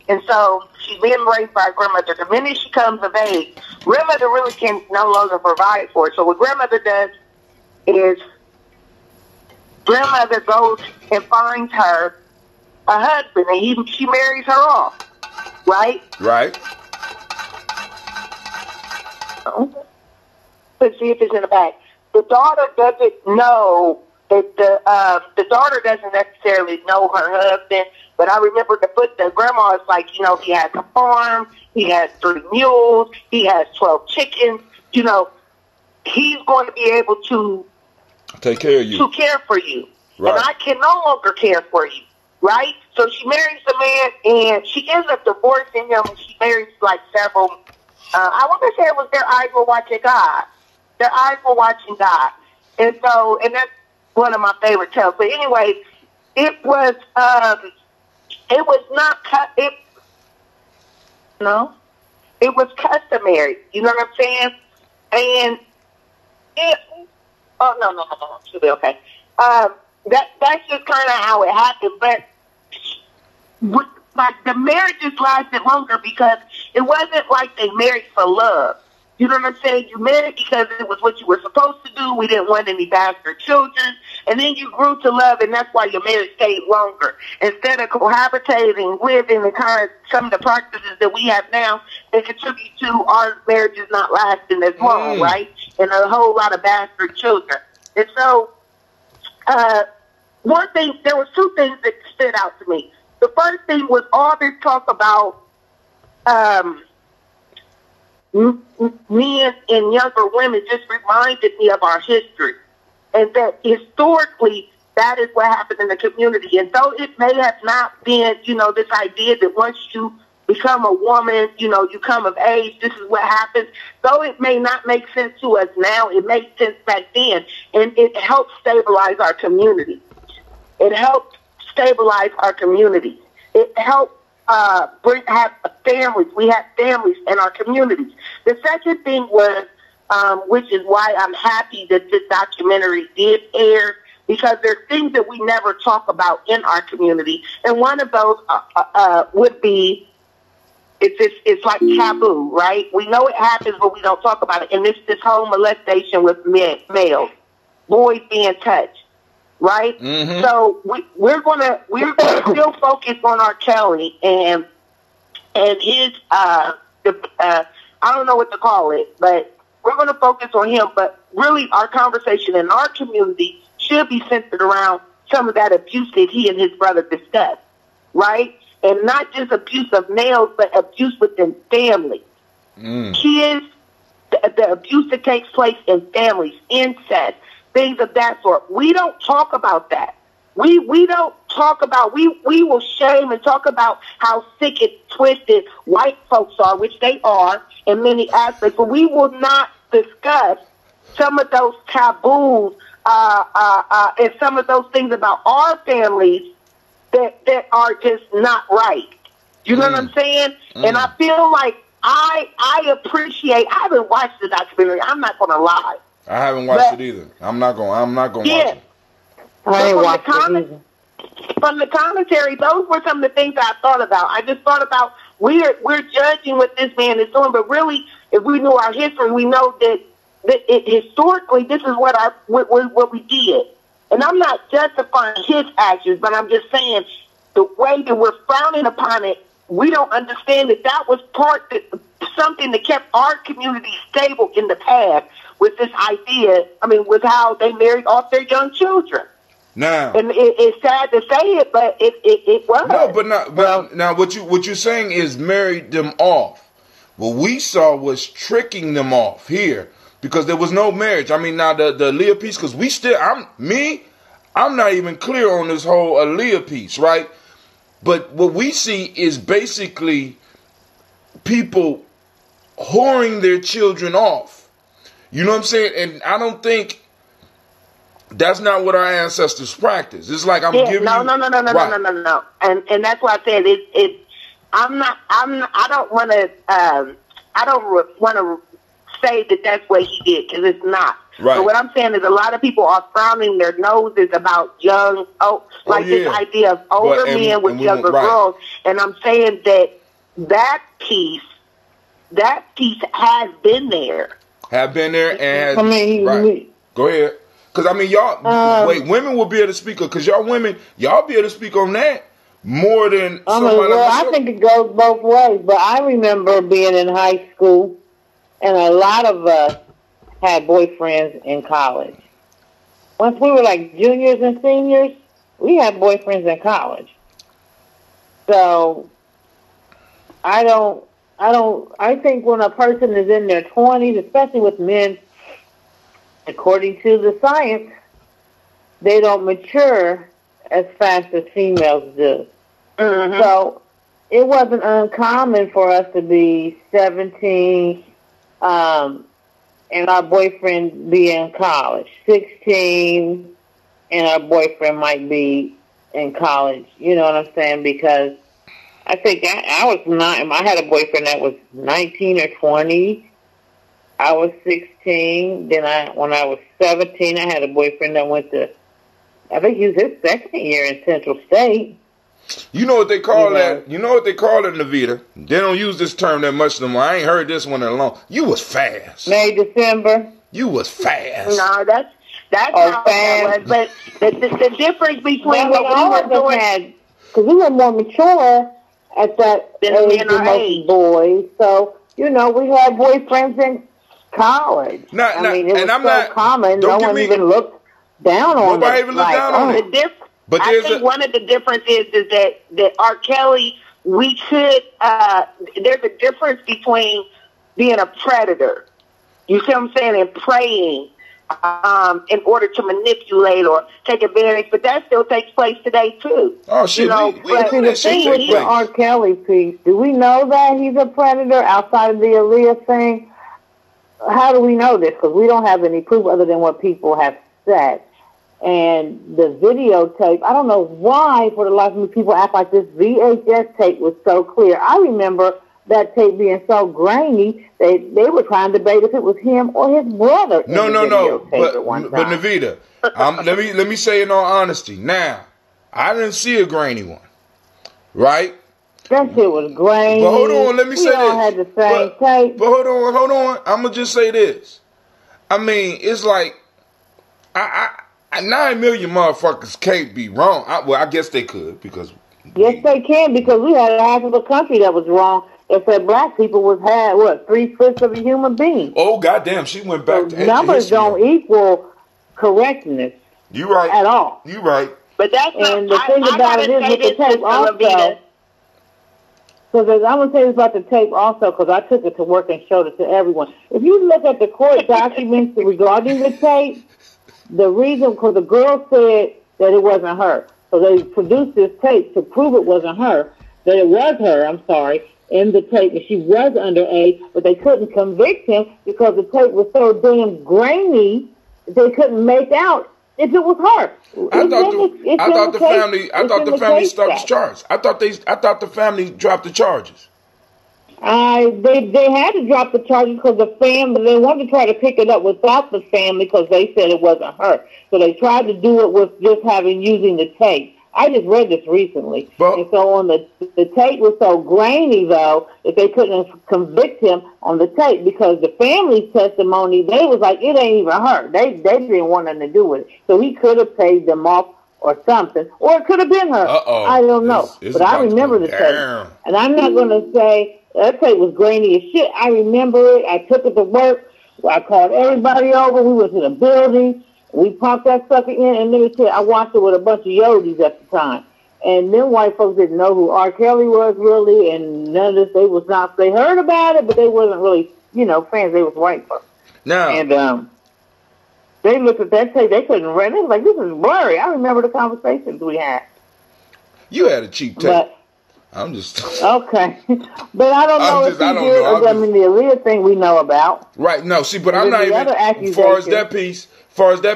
And so she's being raised by her grandmother. The minute she comes of age, grandmother really can no longer provide for her. So what grandmother does is grandmother goes and finds her a husband, and she marries her off, right? Right. Let's see if it's in the back. The daughter doesn't know that the daughter doesn't necessarily know her husband, but I remember the grandma is like, you know, he has a farm, he has 3 mules, he has 12 chickens, you know, he's going to be able to take care of you, to care for you. Right. And I can no longer care for you, right? So she marries the man, and she ends up divorcing him, and she marries like several, I want to say it was their eyes were watching God. Their eyes were watching God. And so, and that's one of my favorite tales. But anyway, it was not, it was customary. You know what I'm saying? And no, she'll be okay. That's just kind of how it happened. But like the marriages lasted longer because it wasn't like they married for love. You know what I'm saying? You married because it was what you were supposed to do. We didn't want any bastard children. And then you grew to love, and that's why your marriage stayed longer. Instead of cohabitating, living the kind of some of the practices that we have now that contribute to our marriages not lasting as long, right? And a whole lot of bastard children. And so, one thing, there were 2 things that stood out to me. The first thing was all this talk about men and younger women just reminded me of our history. And that historically, that is what happened in the community. And though it may have not been, you know, this idea that once you become a woman, you know, you come of age, this is what happens. Though it may not make sense to us now, it makes sense back then. And it helped stabilize our community. It helped stabilize our community. It helped have families. We had families in our communities. The second thing was, which is why I'm happy that this documentary did air, because there's things that we never talk about in our community. And one of those would be, it's like taboo, right? We know it happens, but we don't talk about it. And it's this whole molestation with males, boys being touched. Right? Mm-hmm. So we're gonna still focus on R. Kelly and his I don't know what to call it, but we're gonna focus on him. But really our conversation in our community should be centered around some of that abuse that he and his brother discussed, right? And not just abuse of males, but abuse within families. Kids, the abuse that takes place in families, incest, things of that sort. We don't talk about that. We don't talk about, we will shame and talk about how sick and twisted white folks are, which they are in many aspects, but we will not discuss some of those taboos and some of those things about our families that are just not right. You know what I'm saying? And I feel like I appreciate, I haven't watched the documentary, I'm not going to lie. I haven't watched it either. I'm not going to watch it. I ain't watched it either. From the commentary, those were some of the things I thought about. I just thought about we're judging what this man is doing, but really, if we knew our history, we know that historically this is what we did. And I'm not justifying his actions, but I'm just saying the way that we're frowning upon it, we don't understand that was something that kept our community stable in the past. with this idea. I mean, with how they married off their young children. Now, and it's sad to say it, but it was. No, but not. But now, what you're saying is married them off. What we saw was tricking them off here because there was no marriage. I mean, now the Aaliyah piece, because I'm not even clear on this whole Aaliyah piece, right? But what we see is basically people whoring their children off. You know what I'm saying? And I don't think that's not what our ancestors practice. It's like giving you... No. And that's why I said I don't want to say that that's what he did, because it's not. Right. But what I'm saying is a lot of people are frowning their noses about this idea of older men with younger girls. And I'm saying that piece has been there. Have been there and has... Right. Go ahead. Because, I mean, y'all... women will be able to speak... Because y'all women, y'all be able to speak on that more than somebody else. I think it goes both ways. But I remember being in high school, and a lot of us had boyfriends in college. Once we were like juniors and seniors, we had boyfriends in college. So I think when a person is in their 20s, especially with men, according to the science, they don't mature as fast as females do. Mm-hmm. So it wasn't uncommon for us to be 17, and our boyfriend be in college, 16, and our boyfriend might be in college. You know what I'm saying? Because I think I was not. I had a boyfriend that was 19 or 20. I was 16. Then when I was 17, I had a boyfriend that went to, I think he was his second year in Central State. You know what they call that? You know what they call it, Navita? They don't use this term that much no more. I ain't heard this one in a long. You was fast. May, December. You was fast. No, that's how fast. But the difference between what we were doing, because we were more mature at that age than most boys. So we had boyfriends in college. It was common. No one even looked down on it. Nobody even looked down on it. But I think one of the differences is that R. Kelly, we could, there's a difference between being a predator, you see what I'm saying, and preying in order to manipulate or take advantage, but that still takes place today too. Oh, shit, we know the thing with the R. Kelly piece, do we know that he's a predator outside of the Aaliyah thing? How do we know this? Because we don't have any proof other than what people have said. And the videotape, I don't know why, for the life of me, people act like this VHS tape was so clear. I remember that tape being so grainy, they were trying to debate if it was him or his brother. No. But Navita, let me say in all honesty. Now, I didn't see a grainy one, right? That shit was grainy. But hold on, let me say this. We all had the same tape. But hold on. I'm gonna just say this. I mean, it's like 9 million motherfuckers can't be wrong. I guess they could because... Yes, they can, because we had half of the country that was wrong. If that black people had 3/5 of a human being. Oh, goddamn, she went back to numbers don't equal correctness. You right. At all. You right. But that's and the thing about it is with the tape also... Because I'm going to say this about the tape also, because I took it to work and showed it to everyone. If you look at the court documents regarding the tape, the reason, because the girl said that it wasn't her. So they produced this tape to prove it wasn't her, that it was her, in the tape, and she was underage, but they couldn't convict him because the tape was so damn grainy that they couldn't make out if it was her. I thought the family stopped the charge. I thought the family dropped the charges. They had to drop the charges because the family, they wanted to try to pick it up without the family because they said it wasn't her. So they tried to do it with just using the tape. I just read this recently. And so on the tape was so grainy, though, that they couldn't convict him on the tape because the family's testimony, they was like, it ain't even her. They didn't want nothing to do with it. So he could have paid them off or something. Or it could have been her. I don't know. But I remember the tape. And I'm not going to say... That tape was grainy as shit. I remember it. I took it to work. I called everybody over. We went to the building. We popped that sucker in, and let me tell you, I watched it with a bunch of yodis at the time. And them white folks didn't know who R. Kelly was really, and none of this. They heard about it, but they wasn't really, fans. They was white folks. Now, and they looked at that tape. They couldn't run. They was like, "This is blurry." I remember the conversations we had. you had a cheap tape. But I'm just okay, but I don't know if he did. I mean, the Aaliyah thing we know about. Right. No. See, but I'm not even. As far as that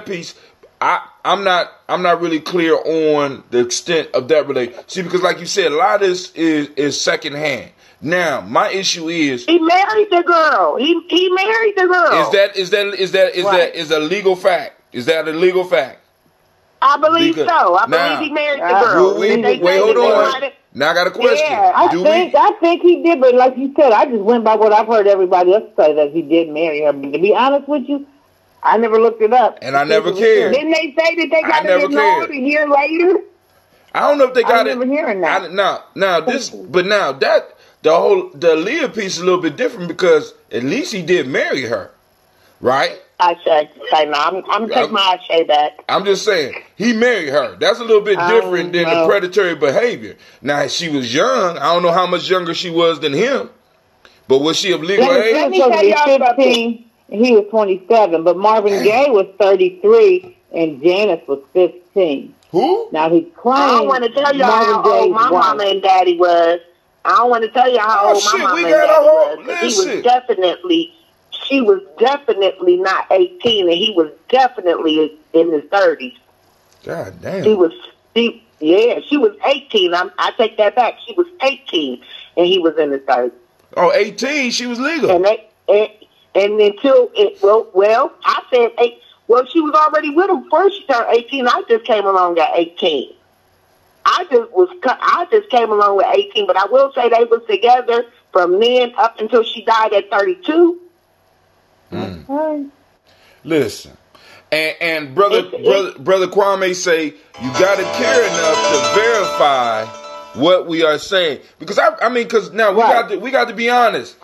piece, I'm not really clear on the extent of that relation. See, because like you said, a lot of this is secondhand. Now, my issue is he married the girl. He married the girl. Is a legal fact? Is that a legal fact? I believe so. I believe he married the girl. Wait, hold on. Now I got a question. Yeah, I think he did, but like you said, I just went by what I've heard everybody else say that he did marry her. But to be honest with you, I never looked it up. And I never cared. Didn't they say that they got it ignored a year later? I don't know if they got it. I remember hearing that. The Leah piece is a little bit different because at least he did marry her, right? I say no. I'm taking my say back. I'm just saying he married her. That's a little bit different than the predatory behavior. Now she was young. I don't know how much younger she was than him, but was she of legal age? Let me tell y'all 15. He was 27, but Marvin Gaye was 33 and Janice was 15. Who? Now he claimed I don't want to tell y'all how old my mama and daddy was. I don't want to tell you how old my mama and daddy was. She was definitely not 18, and he was definitely in his 30s. God damn. She was 18. I take that back. She was 18, and he was in his 30s. Oh, 18? She was legal. And until I said 8. Well, she was already with him first. She turned 18. I just came along at 18. I just came along with 18, but I will say they was together from then up until she died at 32. Listen, and brother Kwame say you got to care enough to verify what we are saying, because because now we got to be honest.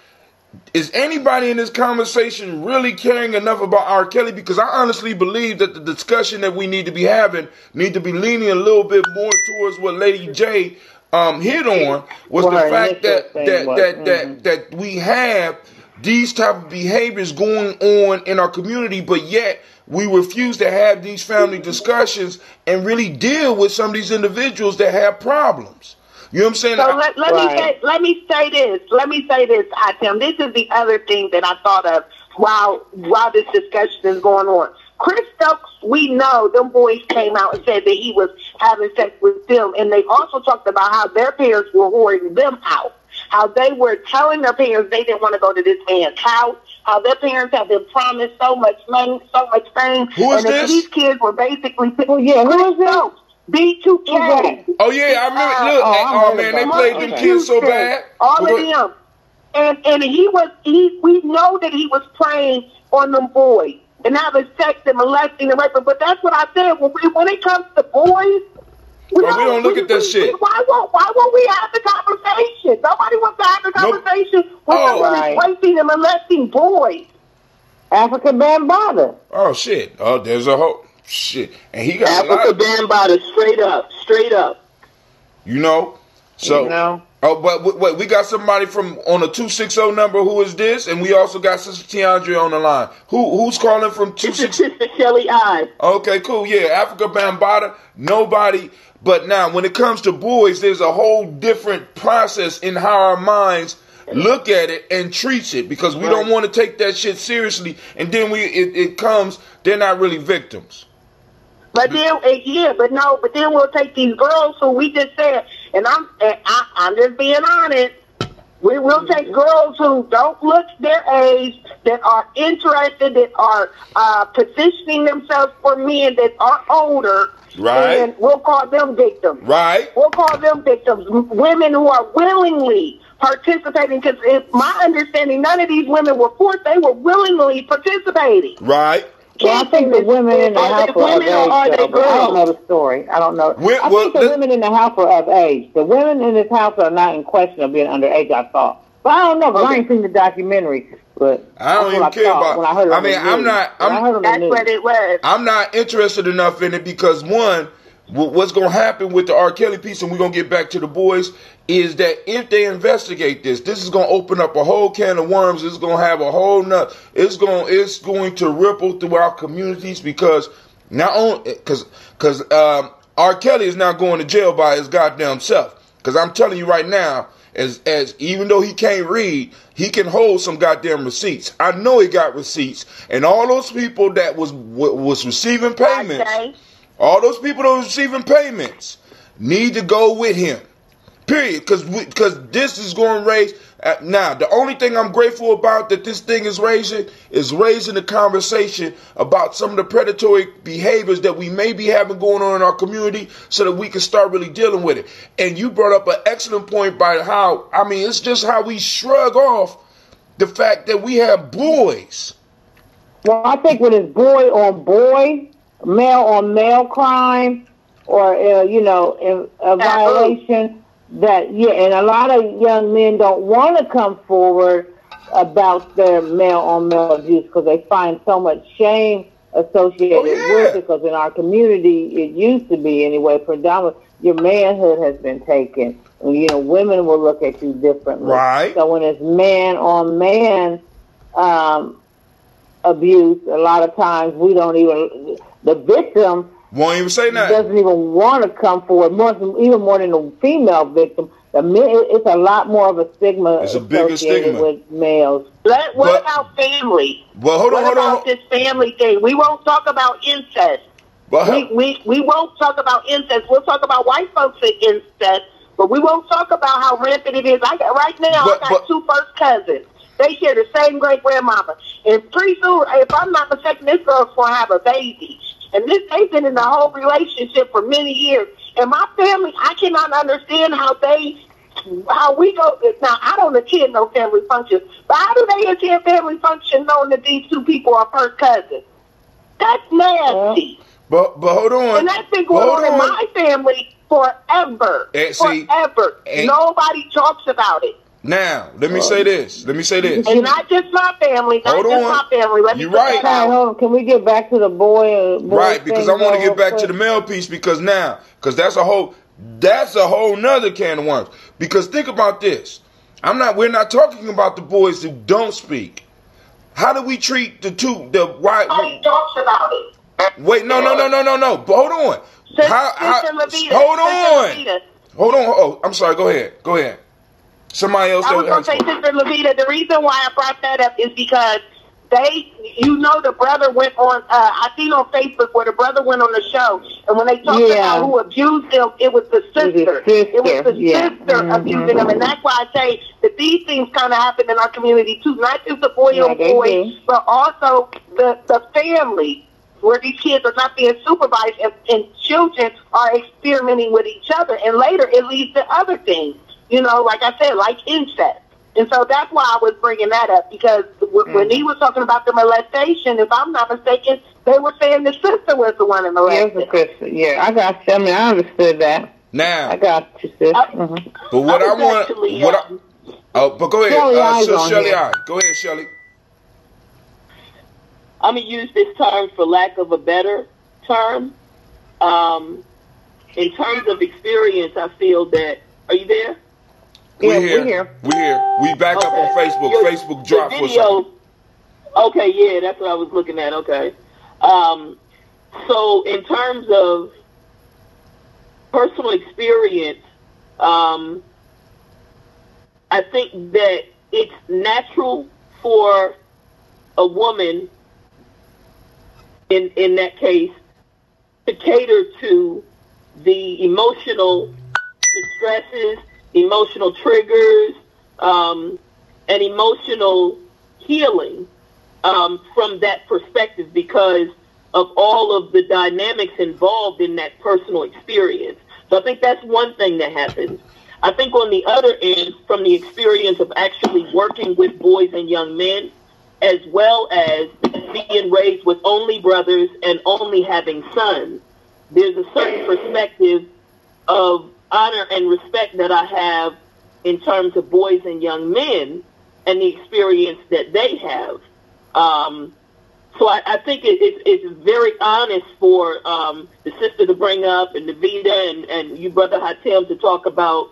Is anybody in this conversation really caring enough about R. Kelly? Because I honestly believe that the discussion that we need to be having need to be leaning a little bit more towards what Lady J hit on was the fact that we have these type of behaviors going on in our community, but yet we refuse to have these family discussions and really deal with some of these individuals that have problems. You know what I'm saying? So let me say this, Tim. This is the other thing that I thought of while this discussion is going on. Chris Stokes, we know them boys came out and said that he was having sex with them, and they also talked about how their parents were whoring them out. How they were telling their parents they didn't want to go to this man's house. How their parents have been promised so much money, so much fame. Who is this? These kids were basically who is this? B2K. Oh yeah, I remember. They played them kids so bad. All of them. And we know that he was preying on them boys and having sex and molesting and raping. But that's what I said. When it comes to boys, we don't look at that shit. Why won't we have the conversation? Nobody wants to have the conversation when someone is raping and molesting boys. Africa Bambaataa. Oh shit. Oh, there's a whole shit. And he got Africa Bambaataa straight up. So oh, but wait, we got somebody on a 260 number. Who is this? And we also got Sister Tiandre on the line. Who's calling from 260? Sister Shelly I. Okay, cool. Yeah, Africa Bambaataa. Nobody. But now, when it comes to boys, there's a whole different process in how our minds look at it and treats it, because we don't want to take that shit seriously. And then it comes, they're not really victims. But then, but then we'll take these girls who we just said, and I'm just being honest. We will take girls who don't look their age, that are interested, that are positioning themselves for men that are older. Right. And we'll call them victims. Right. We'll call them victims. Women who are willingly participating, because my understanding, none of these women were forced. They were willingly participating. Right. Well, I think the women in the house were of age. I don't know the story. I don't know. I think the women in the house were of age. The women in this house are not in question of being underage, I thought. But I don't know, because I ain't seen the documentary. But I don't even care about. When I heard it on the I'm news. not. That's what it was. I'm not interested enough in it because one, what's going to happen with the R. Kelly piece, and we're going to get back to the boys, is that if they investigate this is going to open up a whole can of worms. It's going to have a whole nut. It's going to ripple throughout communities because not only because R. Kelly is now going to jail by his goddamn self. Because I'm telling you right now, as even though he can't read, he can hold some goddamn receipts. I know he got receipts, and all those people that was receiving payments, all those people that was receiving payments, need to go with him. Period. Because this is going to raise. Now, the only thing I'm grateful about that this thing is raising the conversation about some of the predatory behaviors that we may be having going on in our community so that we can start really dealing with it. And you brought up an excellent point by how, it's just how we shrug off the fact that we have boys. Well, I think when it's boy on boy, male on male crime, or, a violation, and a lot of young men don't want to come forward about their male-on-male abuse because they find so much shame associated with it. Because in our community, it used to be anyway, predominantly, your manhood has been taken. Women will look at you differently. Right. So when it's man-on-man abuse, a lot of times the victim won't even say nothing. Doesn't even want to come forward, even more than the female victim. It's a lot more of a stigma. It's a bigger stigma with males. What about family? Well, hold on. What about this family thing? We won't talk about incest. We won't talk about incest. We'll talk about white folks and incest, but we won't talk about how rampant it is. I got two first cousins. They share the same great grandmama, and pretty soon, if I'm not mistaken, this girl's gonna have a baby. And they've been in a whole relationship for many years. And my family, I cannot understand how we go. Now, I don't attend no family functions, but how do they attend family functions knowing that these two people are first cousins? That's nasty. But hold on. And that's been going on in my family forever. Forever. Nobody talks about it. Now, let me say this. And not just my family. You're right. Hold on. Can we get back to the boy right, because I want to get back to the male piece because that's a whole nother can of worms. Because think about this. We're not talking about the boys who don't speak. How do we treat the white? Nobody talks about it. Wait, no. But hold on. Hold on. Oh, I'm sorry. Go ahead. Somebody else. I was going to say, Sister Levita, the reason why I brought that up is because the brother went on, I seen on Facebook where the brother went on the show, and when they talked about who abused him, it was the sister. It was the sister abusing him, and that's why I say that these things kind of happen in our community too, not just the boy on boy, but also the family, where these kids are not being supervised, and children are experimenting with each other, and later it leads to other things. Like I said, like incest. And so that's why I was bringing that up, because when he was talking about the molestation, if I'm not mistaken, they were saying the sister was the one in molested. Yeah, I got you. I understood that. Now. I got you, sis. But what I want... but go ahead, Shelly. Go ahead, Shelly. I'm going to use this term for lack of a better term. In terms of experience, I feel that... Are you there? We're here. We back up on Facebook. Facebook dropped for a second. Okay, yeah, that's what I was looking at. Okay. So in terms of personal experience, I think that it's natural for a woman in that case to cater to the emotional distresses, emotional triggers, and emotional healing from that perspective because of all of the dynamics involved in that personal experience. So I think that's one thing that happens. I think on the other end, from the experience of actually working with boys and young men, as well as being raised with only brothers and only having sons, there's a certain perspective of honor and respect that I have in terms of boys and young men and the experience that they have. So I think it's very honest for the sister to bring up, and Navita and you, Brother Hatem, to talk about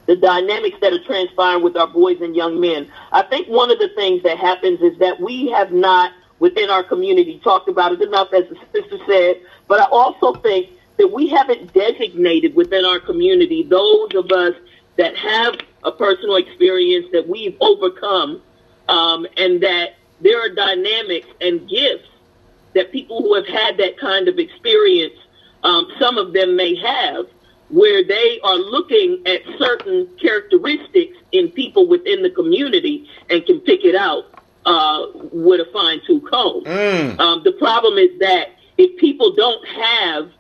the dynamics that are transpiring with our boys and young men. I think one of the things that happens is that we have not, within our community, talked about it enough, as the sister said, but I also think that we haven't designated within our community those of us that have a personal experience that we've overcome, and that there are dynamics and gifts that people who have had that kind of experience, some of them may have, where they are looking at certain characteristics in people within the community and can pick it out with a fine-tooth comb. The problem is that if people don't have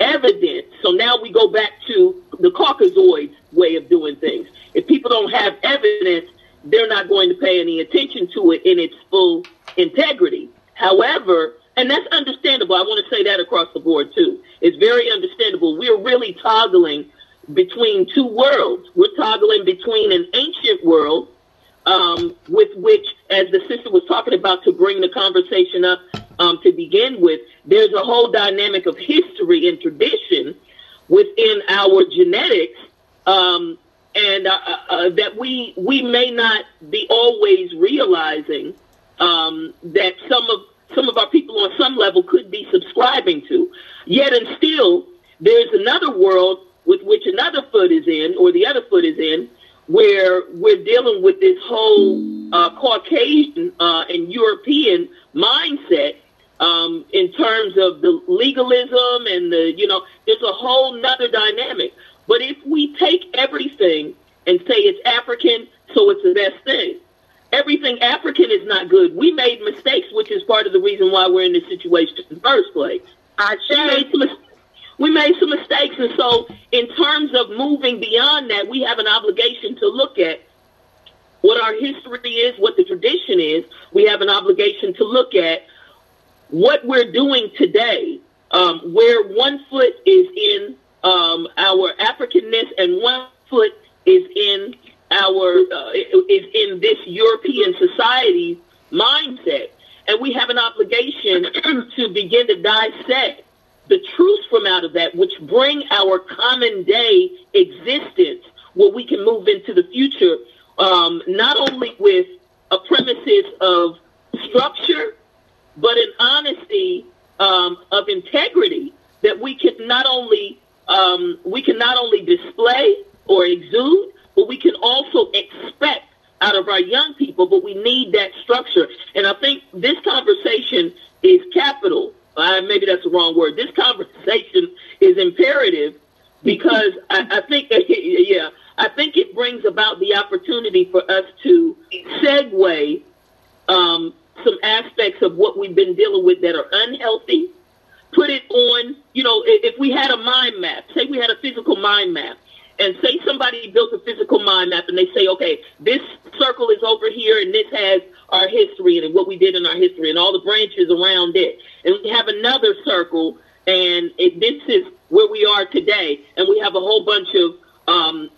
evidence, so now we go back to the Caucasoids way of doing things. If people don't have evidence, they're not going to pay any attention to it in its full integrity. However, and that's understandable. I want to say that across the board, too. It's very understandable. We're really toggling between two worlds. We're toggling between an ancient world, with which, as the sister was talking about to bring the conversation up to begin with, there's a whole dynamic of history and tradition within our genetics, and that we may not be always realizing that some of our people on some level could be subscribing to. Yet and still, there's another world with which another foot is in, or the other foot is in, where we're dealing with this whole Caucasian and European mindset in terms of the legalism and there's a whole nother dynamic. But if we take everything and say it's African, so it's the best thing, everything African is not good. We made mistakes, which is part of the reason why we're in this situation in the first place. We made some mistakes, and so in terms of moving beyond that, we have an obligation to look at what our history is, what the tradition is. We have an obligation to look at what we're doing today, where one foot is in our Africanness and one foot is in in this European society mindset, and we have an obligation to begin to dissect the truths from out of that, which bring our common day existence, where we can move into the future, not only with a premises of structure, but an honesty of integrity that we can not only display or exude, but we can also expect out of our young people. But we need that structure, and I think this conversation is capital. Maybe that's the wrong word. This conversation is imperative because I think it brings about the opportunity for us to segue some aspects of what we've been dealing with that are unhealthy. Put it on, if we had a mind map, say we had a physical mind map, and say somebody built a physical mind map and they say, okay, this circle is over here and this has our history and what we did in our history and all the branches around it. And we have another circle and this is where we are today. And we have a whole bunch of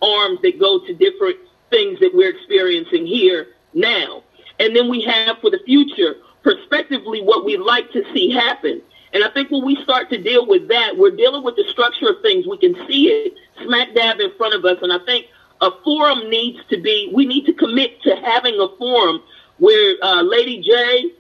arms that go to different things that we're experiencing here now. And then we have for the future, prospectively, what we'd like to see happen. And I think when we start to deal with that, we're dealing with the structure of things. We can see it smack dab in front of us. And I think a forum we need to commit to having a forum where Lady J,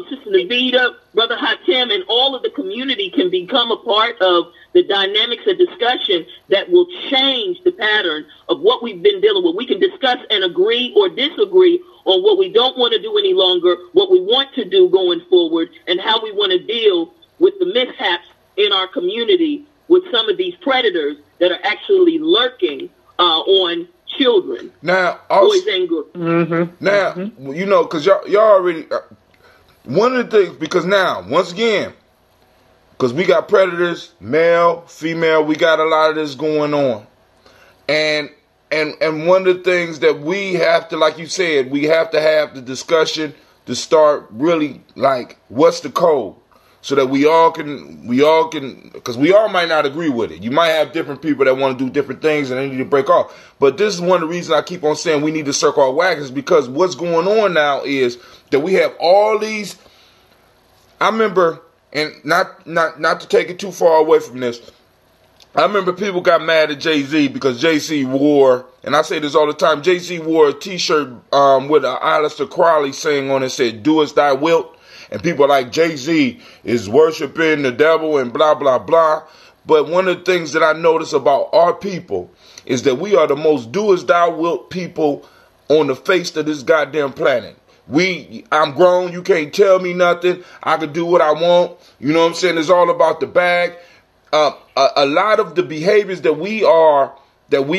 Sister Navita, Brother Hatem, and all of the community can become a part of the dynamics of discussion that will change the pattern of what we've been dealing with. We can discuss and agree or disagree on what we don't want to do any longer, what we want to do going forward, and how we want to deal with the mishaps in our community with some of these predators that are actually lurking on children. Now, also, boys and girls. Mm-hmm. Now, because y'all already, one of the things, because now, once again, because we got predators, male, female, we got a lot of this going on. And one of the things that we have to, like you said, we have to have the discussion to start really, like, what's the code? so that we all can, because we all might not agree with it. You might have different people that want to do different things and they need to break off. But this is one of the reasons I keep on saying we need to circle our wagons, because what's going on now is that we have all these. I remember, and not to take it too far away from this, I remember people got mad at Jay-Z because Jay-Z wore, and I say this all the time, Jay-Z wore a t-shirt with an Aleister Crowley saying on it, said, "Do as thou wilt." And people like Jay-Z is worshiping the devil and blah, blah, blah. But one of the things that I notice about our people is that we are the most do as thou wilt people on the face of this goddamn planet. I'm grown, you can't tell me nothing. I can do what I want. You know what I'm saying? It's all about the bag. A lot of the behaviors that we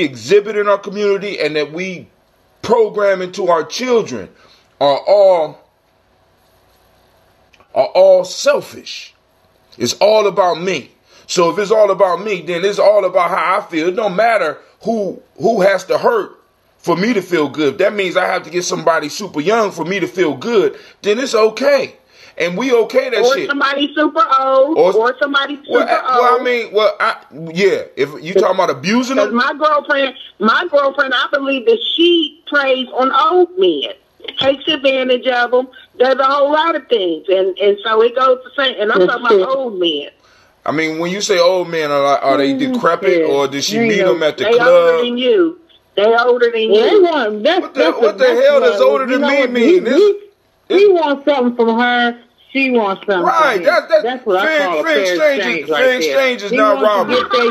exhibit in our community and that we program into our children are all selfish. It's all about me. So if it's all about me, then it's all about how I feel. It don't matter who has to hurt for me to feel good. That means I have to get somebody super young for me to feel good. Then it's okay. And we okay that shit. Or somebody super old. Or somebody super old. Well, I mean, yeah. If you talking about abusing them. Because my girlfriend, I believe that she preys on old men, takes advantage of them, does a whole lot of things, and so it goes the same. And I'm talking about old men. I mean, when you say old men, are they decrepit, or did she meet them at the club? They older than you. They older than you. What the hell does older than me mean? He wants something from her. She wants something. Right, that's what I call a fair exchange. Fair exchange is not robbery. He wants to get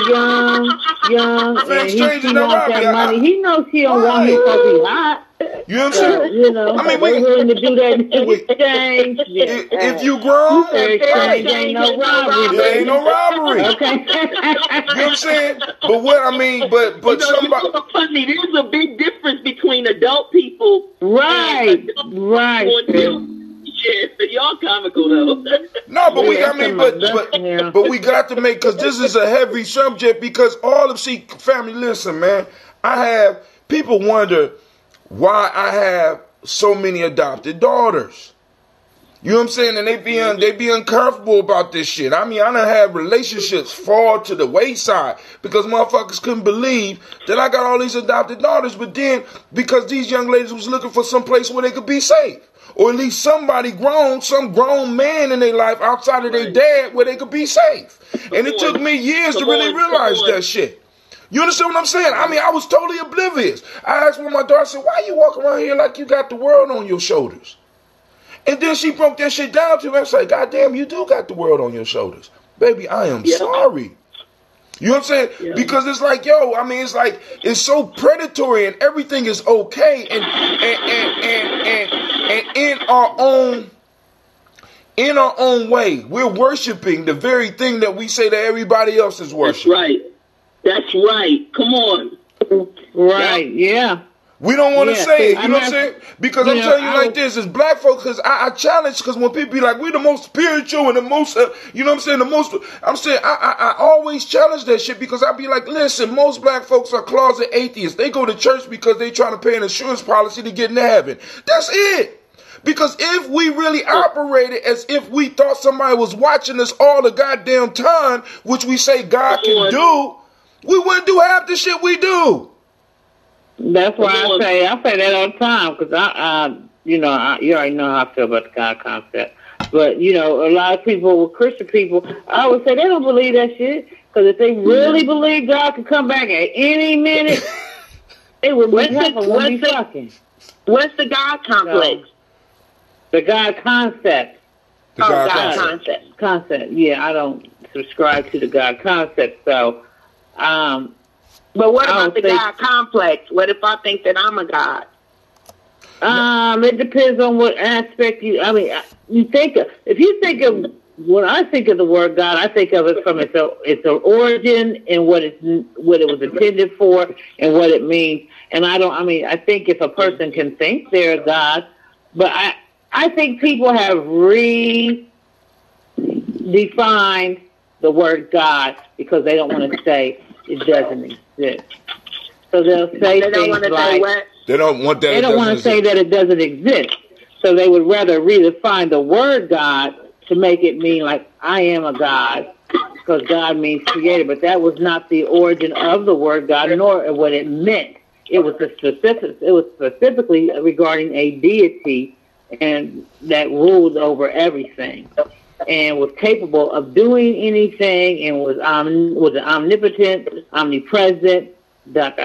there young, fair and exchange he is not wants robbery. that money. He knows she don't want him because he's hot. You know what I'm saying? You know, I mean, we're willing to do that in exchange. If you grown, fair exchange ain't no robbery. There ain't no robbery. Okay. You know what I'm saying? But what I mean, but somebody. Funny, there's a big difference between adult people. Right. Yeah, y'all comical though. No, but but we got to make, because this is a heavy subject, because family, listen, man, people wonder why I have so many adopted daughters. You know what I'm saying? And they be uncomfortable about this shit. I mean, I done had relationships fall to the wayside because motherfuckers couldn't believe that I got all these adopted daughters, but then because these young ladies was looking for some place where they could be safe. Or at least some grown man in their life outside of their dad where they could be safe. And it took me years to really realize that shit. You understand what I'm saying? I mean, I was totally oblivious. I asked one of my daughters, I said, "Why you walking around here like you got the world on your shoulders?" And then she broke that shit down to me. I was like, "God damn, you do got the world on your shoulders. Baby, I am sorry." You know what I'm saying? Yeah. Because it's like, I mean, it's like, it's so predatory and everything is okay. And in our own way, we're worshiping the very thing that we say that everybody else is worshiping. That's right. Come on. Right. Yeah. We don't want to say it, you know what I'm saying? Because I'm telling you like this, as black folks, because I challenge, because when people be like, we the most spiritual and the most, you know what I'm saying, I always challenge that shit, because I be like, listen, most black folks are closet atheists. They go to church because they trying to pay an insurance policy to get into heaven. That's it. Because if we really operated as if we thought somebody was watching us all the goddamn time, which we say God can do, we wouldn't do half the shit we do. That's why I say that all the time, because you already know how I feel about the God concept. But, a lot of people, Christian people, I always say they don't believe that shit, because if they really believe God could come back at any minute, they would be careful when we fucking. What's the God complex? The God concept. The God concept. Yeah, I don't subscribe to the God concept, so, but what about the God complex? What if I think that I'm a God? It depends on what aspect you think of. If you think of, when I think of the word God, I think of it from its origin and what it was intended for and what it means. And I think if a person can think they're a God, but I think people have redefined the word God because they don't want to say it doesn't exist. So they'll say things like they don't want that. They don't want to say that it doesn't exist. So they would rather redefine the word God to make it mean like I am a God, because God means creator. But that was not the origin of the word God, nor what it meant. It was specifically regarding a deity and that ruled over everything and was capable of doing anything and was omnipotent, omnipresent, ... That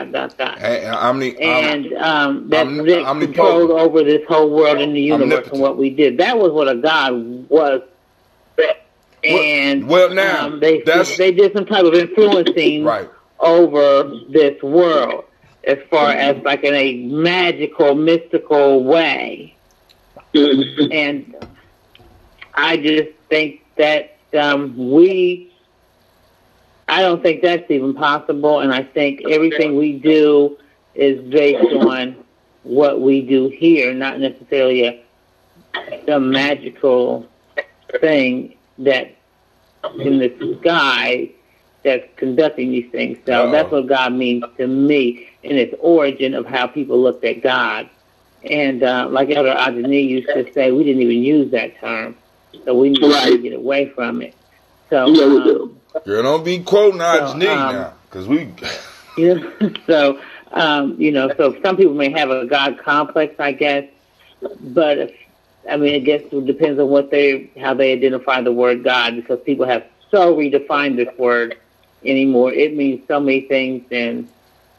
controlled over this whole world and the universe and what we did. That was what a God was. And they did some type of influencing over this world as far as like in a magical, mystical way. And I just think that I don't think that's even possible, and I think everything we do is based on what we do here, not necessarily a magical thing that in the sky that's conducting these things. So that's what God means to me in its origin of how people looked at God. And like Elder Ajani used to say, we didn't even use that term, so we need to get away from it. So, girl, don't be quoting Ajani now, because we. So some people may have a God complex, I guess, but I guess it depends on how they identify the word God, because people have so redefined this word anymore. It means so many things than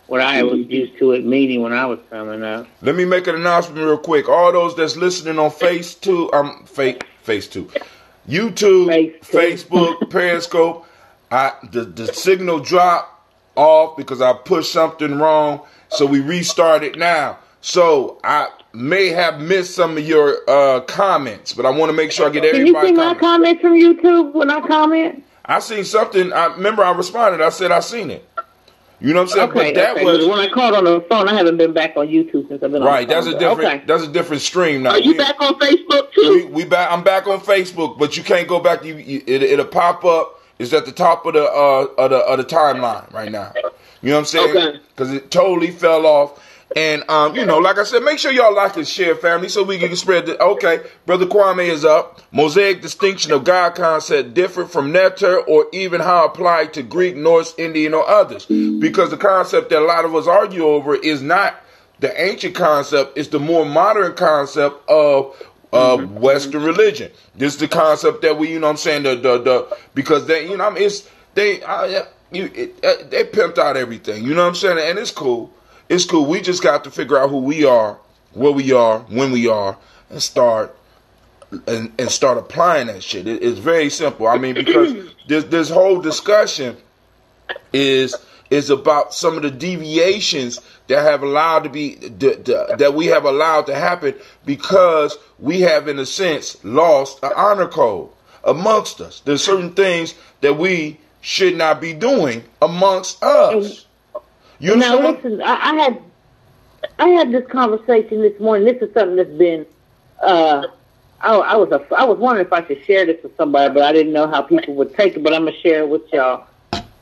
what I was used to it meaning when I was coming up. Let me make an announcement real quick. All those that's listening on YouTube, Facebook, Periscope, the signal dropped off because I pushed something wrong, so we restarted now. So I may have missed some of your comments, but I want to make sure I get everybody. Can you see my comments from YouTube when I comment? I seen something. I remember I responded. I said I seen it. You know what I'm saying? Okay, but that was when I called on the phone. I haven't been back on YouTube since I've been on the phone. That's a different stream now. Are you back on Facebook too? We back. I'm back on Facebook, but you can't go back. It'll pop up. It's at the top of the timeline right now. You know what I'm saying? Because it totally fell off. And like I said, make sure y'all like and share, family, so we can spread the. Okay, Brother Kwame is up. Mosaic distinction of God concept different from Neter or even how applied to Greek, Norse, Indian, or others. Because the concept that a lot of us argue over is not the ancient concept; it's the more modern concept of Western religion. This is the concept that we, you know what I'm saying, because they, they pimped out everything, you know what I'm saying, and it's cool. It's cool. We just got to figure out who we are, where we are, when we are, and start applying that shit. It's very simple. Because this whole discussion is about some of the deviations that have allowed that we have allowed to happen because we have, in a sense, lost an honor code amongst us. There's certain things that we should not be doing amongst us. Listen, I had this conversation this morning. This is something that's been. I was wondering if I should share this with somebody, but I didn't know how people would take it. But I'm gonna share it with y'all.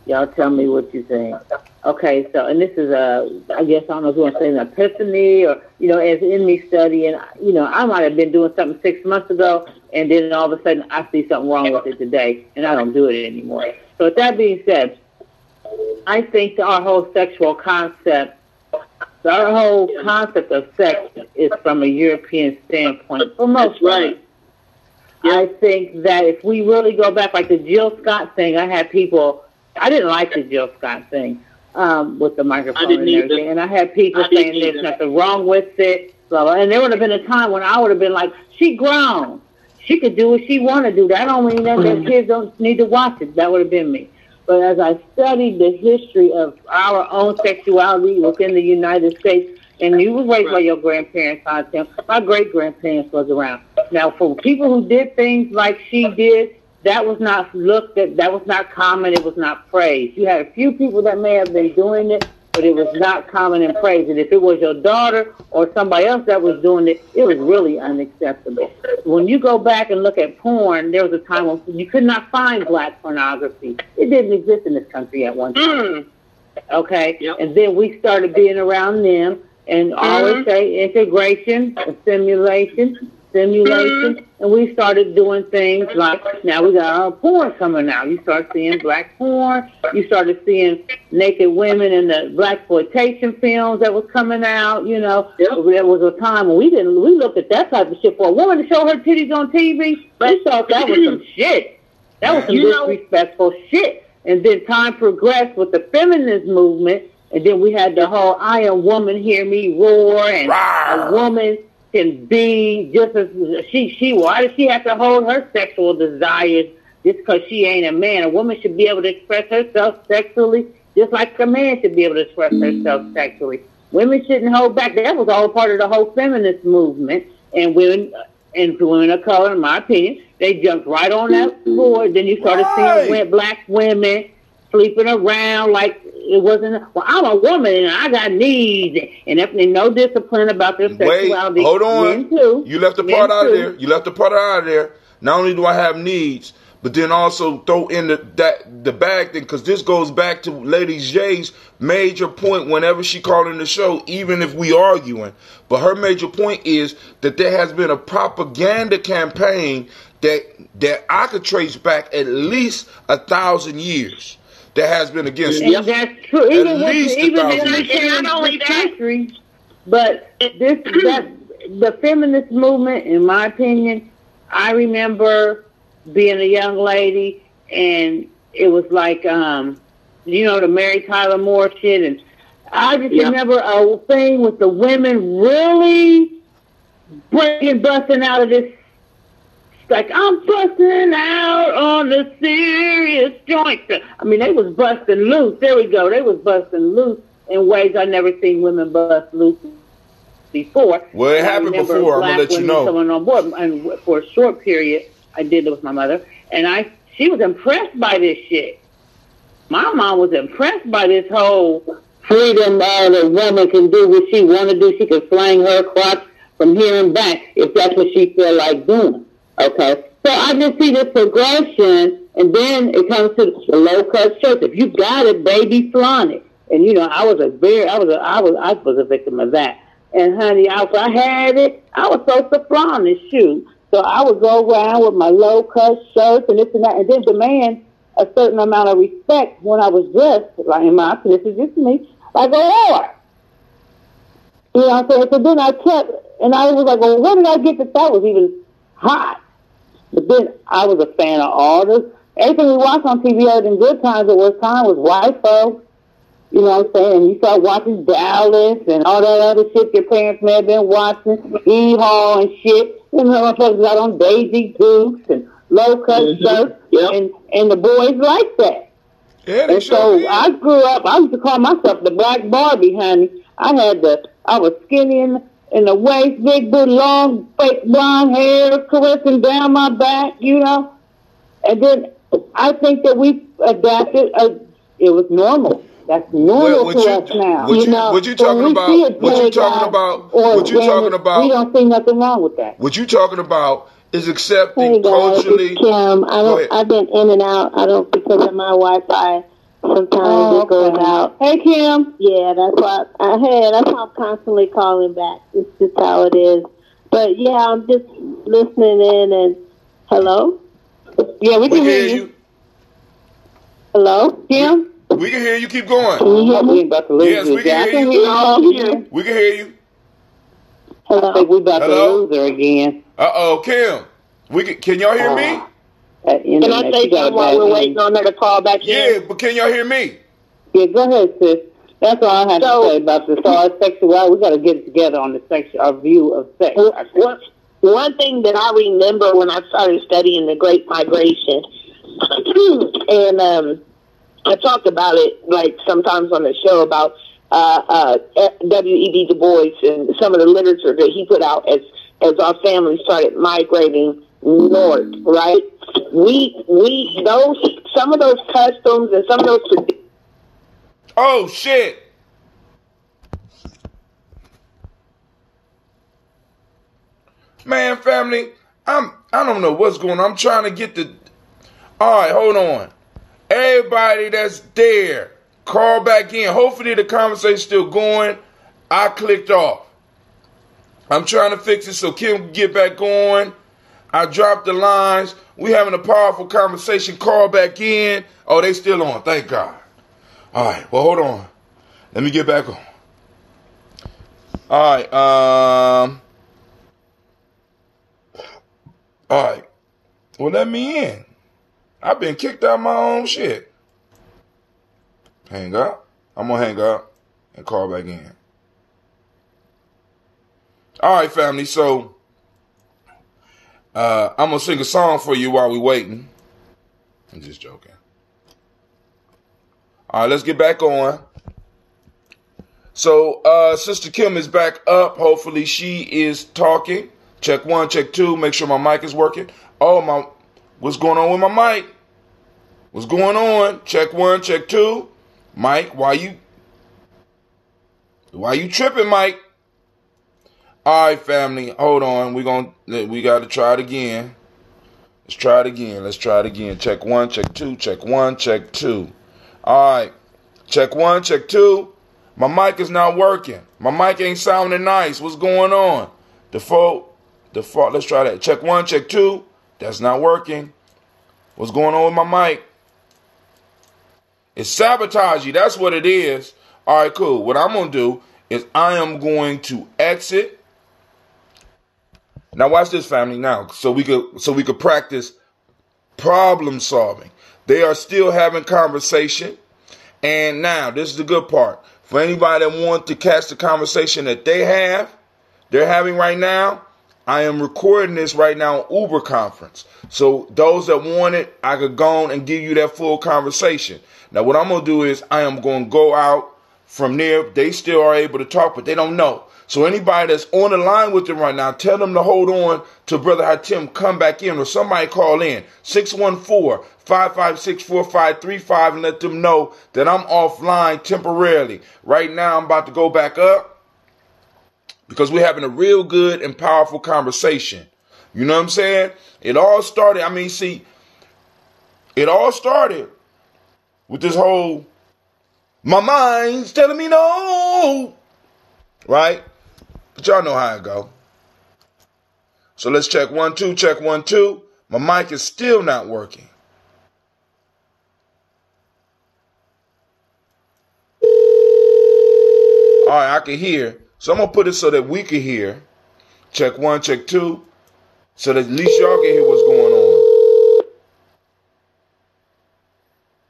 Y'all tell me what you think. Okay, so and this is I guess I don't know if you want to say an epiphany or as in me studying. I might have been doing something 6 months ago, and then all of a sudden I see something wrong with it today, and I don't do it anymore. So with that being said, I think our whole sexual concept, our whole concept of sex is from a European standpoint for most of us. Yeah. I think that if we really go back, like the Jill Scott thing, I didn't like the Jill Scott thing with the microphone and everything. And I had people saying there's nothing wrong with it, blah, blah. And there would have been a time when I would have been like, she grown. She could do what she want to do. That don't mean that their kids don't need to watch it. That would have been me. But as I studied the history of our own sexuality within the United States, and you was raised by your grandparents, my great-grandparents was around. Now, for people who did things like she did, that was not looked at, that was not common, it was not praised. You had a few people that may have been doing it, but it was not common and praised. And if it was your daughter or somebody else that was doing it, it was really unacceptable. When you go back and look at porn, there was a time when you could not find black pornography. It didn't exist in this country at one time. Okay? Yep. And then we started being around them and always say integration, assimilation, stimulation, and we started doing things like, now we got our porn coming out. You start seeing black porn. You started seeing naked women in the blaxploitation films that was coming out. You know, there was a time when we looked at that type of shit. For a woman to show her titties on TV, we thought that was some shit. That was some disrespectful shit. And then time progressed with the feminist movement, and then we had the whole "I am woman, hear me roar," and a woman can be just as she. Why does she have to hold her sexual desires just because she ain't a man? A woman should be able to express herself sexually, just like a man should be able to express herself sexually. Women shouldn't hold back. That was all part of the whole feminist movement, and women of color, in my opinion, they jumped right on that board. Then you started seeing black women sleeping around like it wasn't. Well, I'm a woman and I got needs, and no discipline about their sexuality. Wait, hold on. You left the part out of there. You left the part out of there. Not only do I have needs, but then also throw in the bag thing, because this goes back to Lady J's major point whenever she called in the show, even if we arguing. But her major point is that there has been a propaganda campaign that I could trace back at least 1,000 years. That has been against me. That's true. Even not only that, but the feminist movement, in my opinion, I remember being a young lady, and it was like, the Mary Tyler Moore shit, and I just remember a thing with the women really busting out of this, like, I'm busting out on the serious joint. I mean, they was busting loose. There we go. They was busting loose in ways I never seen women bust loose before. Well, it happened before. I'm going to let you know. Coming on board, and for a short period, I did it with my mother, and she was impressed by this shit. My mom was impressed by this whole freedom that a woman can do what she want to do. She can flang her crotch from here and back if that's what she feel like doing. Okay, so I just see this progression, and then it comes to the low cut shirts. If you got it, baby, flaunt it. And I was a victim of that. And honey, if I had it, I was supposed to flaunt this shoe. So I would go around with my low cut shirts and this and that, and then demand a certain amount of respect when I was dressed. Like, in my opinion, this is just me, like a whore. You know what I'm saying? So then I kept, and I was like, well, where did I get that was even hot? But then I was a fan of all this. Everything we watched on TV other than Good Times at one time was white folks. You know what I'm saying? And you start watching Dallas and all that other shit your parents may have been watching, E-Hall and shit. You know, motherfuckers got on Daisy Dukes and low-cut shirts, and the boys like that. Yeah, and so I grew up, I used to call myself the Black Barbie, honey. I was skinny in the waist, big booty, long, fake blonde hair, caressing down my back, And then I think that we adapted, it was normal. That's normal to us now. What you talking about? We don't see nothing wrong with that. What you talking about is accepting culturally. It's Kim. I've been in and out. I don't, because of my Wi-Fi. Sometimes it goes out. Hey, Kim. Yeah, that's why I'm constantly calling back. It's just how it is. But yeah, I'm just listening in and hello? Yeah, we can hear you. Hello, Kim? We can hear you. Keep going. Can you hear me? We about to lose yes, we can hear you. We can hear you. Hello? I think we about to lose her again. Kim. Can y'all hear me? Can I say something while we're waiting on her to call back in? Yeah, but can y'all hear me? Yeah, go ahead, sis. That's all I have to say about this. So our sexuality, we got to get it together on our view of sex. One thing that I remember when I started studying the Great Migration, and I talked about it like sometimes on the show about W.E.B. Du Bois and some of the literature that he put out as our family started migrating north, right? Some of those customs and some of those traditions. Oh shit! Man, family, I don't know what's going on. I'm trying to get the. All right, hold on. Everybody that's there, call back in. Hopefully the conversation's still going. I clicked off. I'm trying to fix it so Kim can get back on. I dropped the lines. We having a powerful conversation. Call back in. Oh, they still on. Thank God. All right. Well, hold on. Let me get back on. All right. All right. Well, let me in. I've been kicked out of my own shit. Hang up. I'm going to hang up and call back in. All right, family. So, I'm going to sing a song for you while we waiting. I'm just joking. All right, let's get back on. So, Sister Kim is back up. Hopefully she is talking. Check 1, check 2. Make sure my mic is working. Oh, what's going on with my mic? What's going on? Check 1, check 2. Mike, why you tripping, Mike? All right, family, hold on. We got to try it again. Let's try it again. Check 1, check 2. Check 1, check 2. All right. Check 1, check 2. My mic is not working. My mic ain't sounding nice. What's going on? Default. Let's try that. Check 1, check 2. That's not working. What's going on with my mic? It's sabotaging. That's what it is. All right, cool. What I'm going to do is I am going to exit. Now watch this, family. Now, so we could practice problem solving. They are still having conversation. And now, this is the good part. For anybody that wants to catch the conversation that they're having right now, I am recording this right now on Uber conference. So those that want it, I could go on and give you that full conversation. Now, what I'm going to do is I am going to go out from there. They still are able to talk, but they don't know. So anybody that's on the line with them right now, tell them to hold on to Brother Hatim, come back in, or somebody call in 614-556-4535 and let them know that I'm offline temporarily. Right now, I'm about to go back up because we're having a real good and powerful conversation. You know what I'm saying? It all started with this whole, my mind's telling me no, right? But y'all know how it go. So let's check 1, 2, check 1, 2. My mic is still not working. All right, I can hear. So I'm going to put it so that we can hear. Check 1, check 2. So that at least y'all can hear what's going on.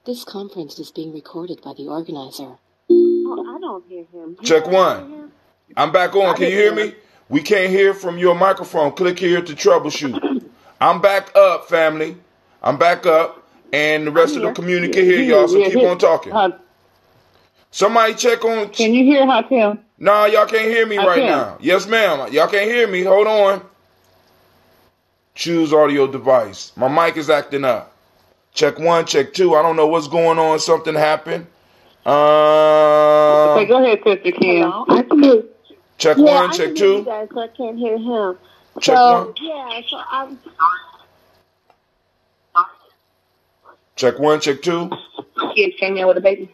This conference is being recorded by the organizer. Oh, I don't hear him. Check 1. I'm back on. Can you hear me? We can't hear from your microphone. Click here to troubleshoot. I'm back up, family. I'm back up. And the rest of the community can hear y'all, so keep on talking. Somebody check on. Can you hear Hatim? No, y'all can't hear me right now. Yes, ma'am. Y'all can't hear me. Hold on. Choose audio device. My mic is acting up. Check 1, check 2. I don't know what's going on. Something happened. Okay, go ahead, Sister Kim. I can. Check Yeah, 1, I check can 2. hear you guys, so I can't hear him. Check So 1. yeah, so I'm. Check 1, check 2. Kids came in with a baby.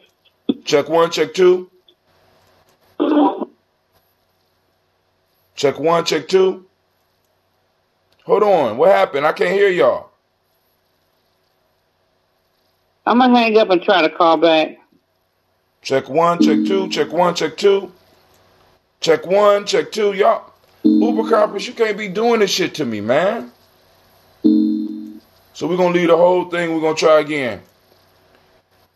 Check 1, check 2. Check 1, check 2. Hold on. What happened? I can't hear y'all. I'm going to hang up and try to call back. Check 1, check 2. Check 1, check 2. Check 1, check 2. Y'all, Uber conference, you can't be doing this shit to me, man. So we're going to leave the whole thing. We're going to try again.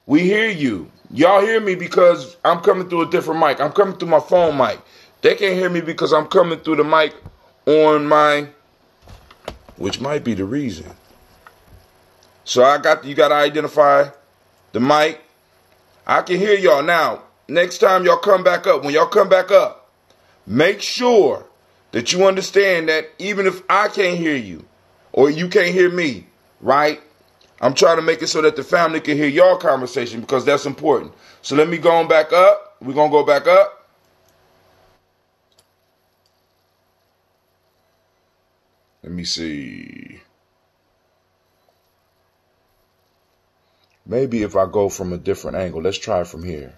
We hear you. Y'all hear me because I'm coming through a different mic. I'm coming through my phone mic. They can't hear me because I'm coming through the mic on my, which might be the reason. So you got to identify the mic. I can hear y'all now. Next time y'all come back up, when y'all come back up, make sure that you understand that even if I can't hear you or you can't hear me, right? I'm trying to make it so that the family can hear your conversation because that's important. So let me go on back up. We're going to go back up. Let me see. Maybe if I go from a different angle, let's try from here.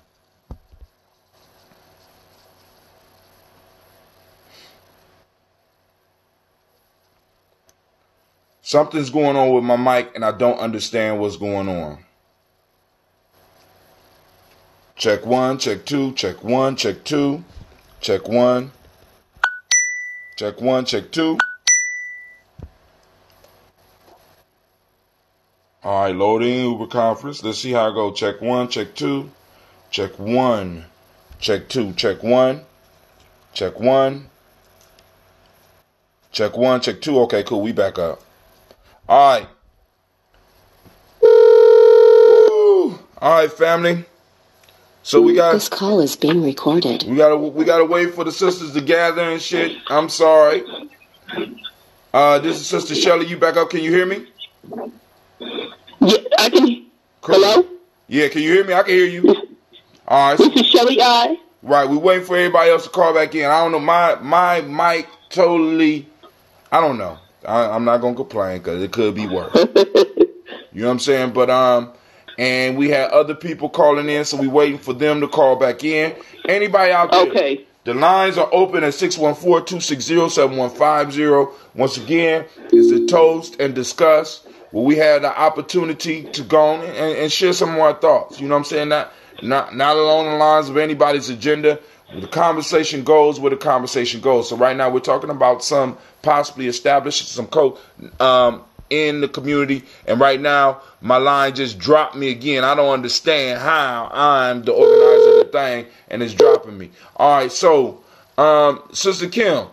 Something's going on with my mic, and I don't understand what's going on. Check 1, check 2, check 1, check 2, check 1, check 1, check 2. All right, loading Uber conference. Let's see how I go. Check 1, check 2, check 1, check 2, check 1, check 1, check 1, check 2. Okay, cool. We back up. All right. Woo. All right, family. So we got this call is being recorded. We gotta wait for the sisters to gather and shit. I'm sorry. This is Sister Shelly. You back up? Can you hear me? Yeah, I can. Cool. Hello? Yeah, can you hear me? I can hear you. All right. This is Shelly I. Right, we waiting for everybody else to call back in. I don't know. My mic totally. I don't know. I'm not gonna complain because it could be worse. You know what I'm saying? But and we had other people calling in, so we waiting for them to call back in. Anybody out there? Okay. The lines are open at 614-260-7150. Once again, it's a toast and discuss where we had the opportunity to go on and share some more thoughts. You know what I'm saying? Not along the lines of anybody's agenda. The conversation goes where the conversation goes. So right now we're talking about some possibly establishing some code in the community. And right now my line just dropped me again. I don't understand how I'm the organizer of the thing and it's dropping me. All right, so Sister Kim.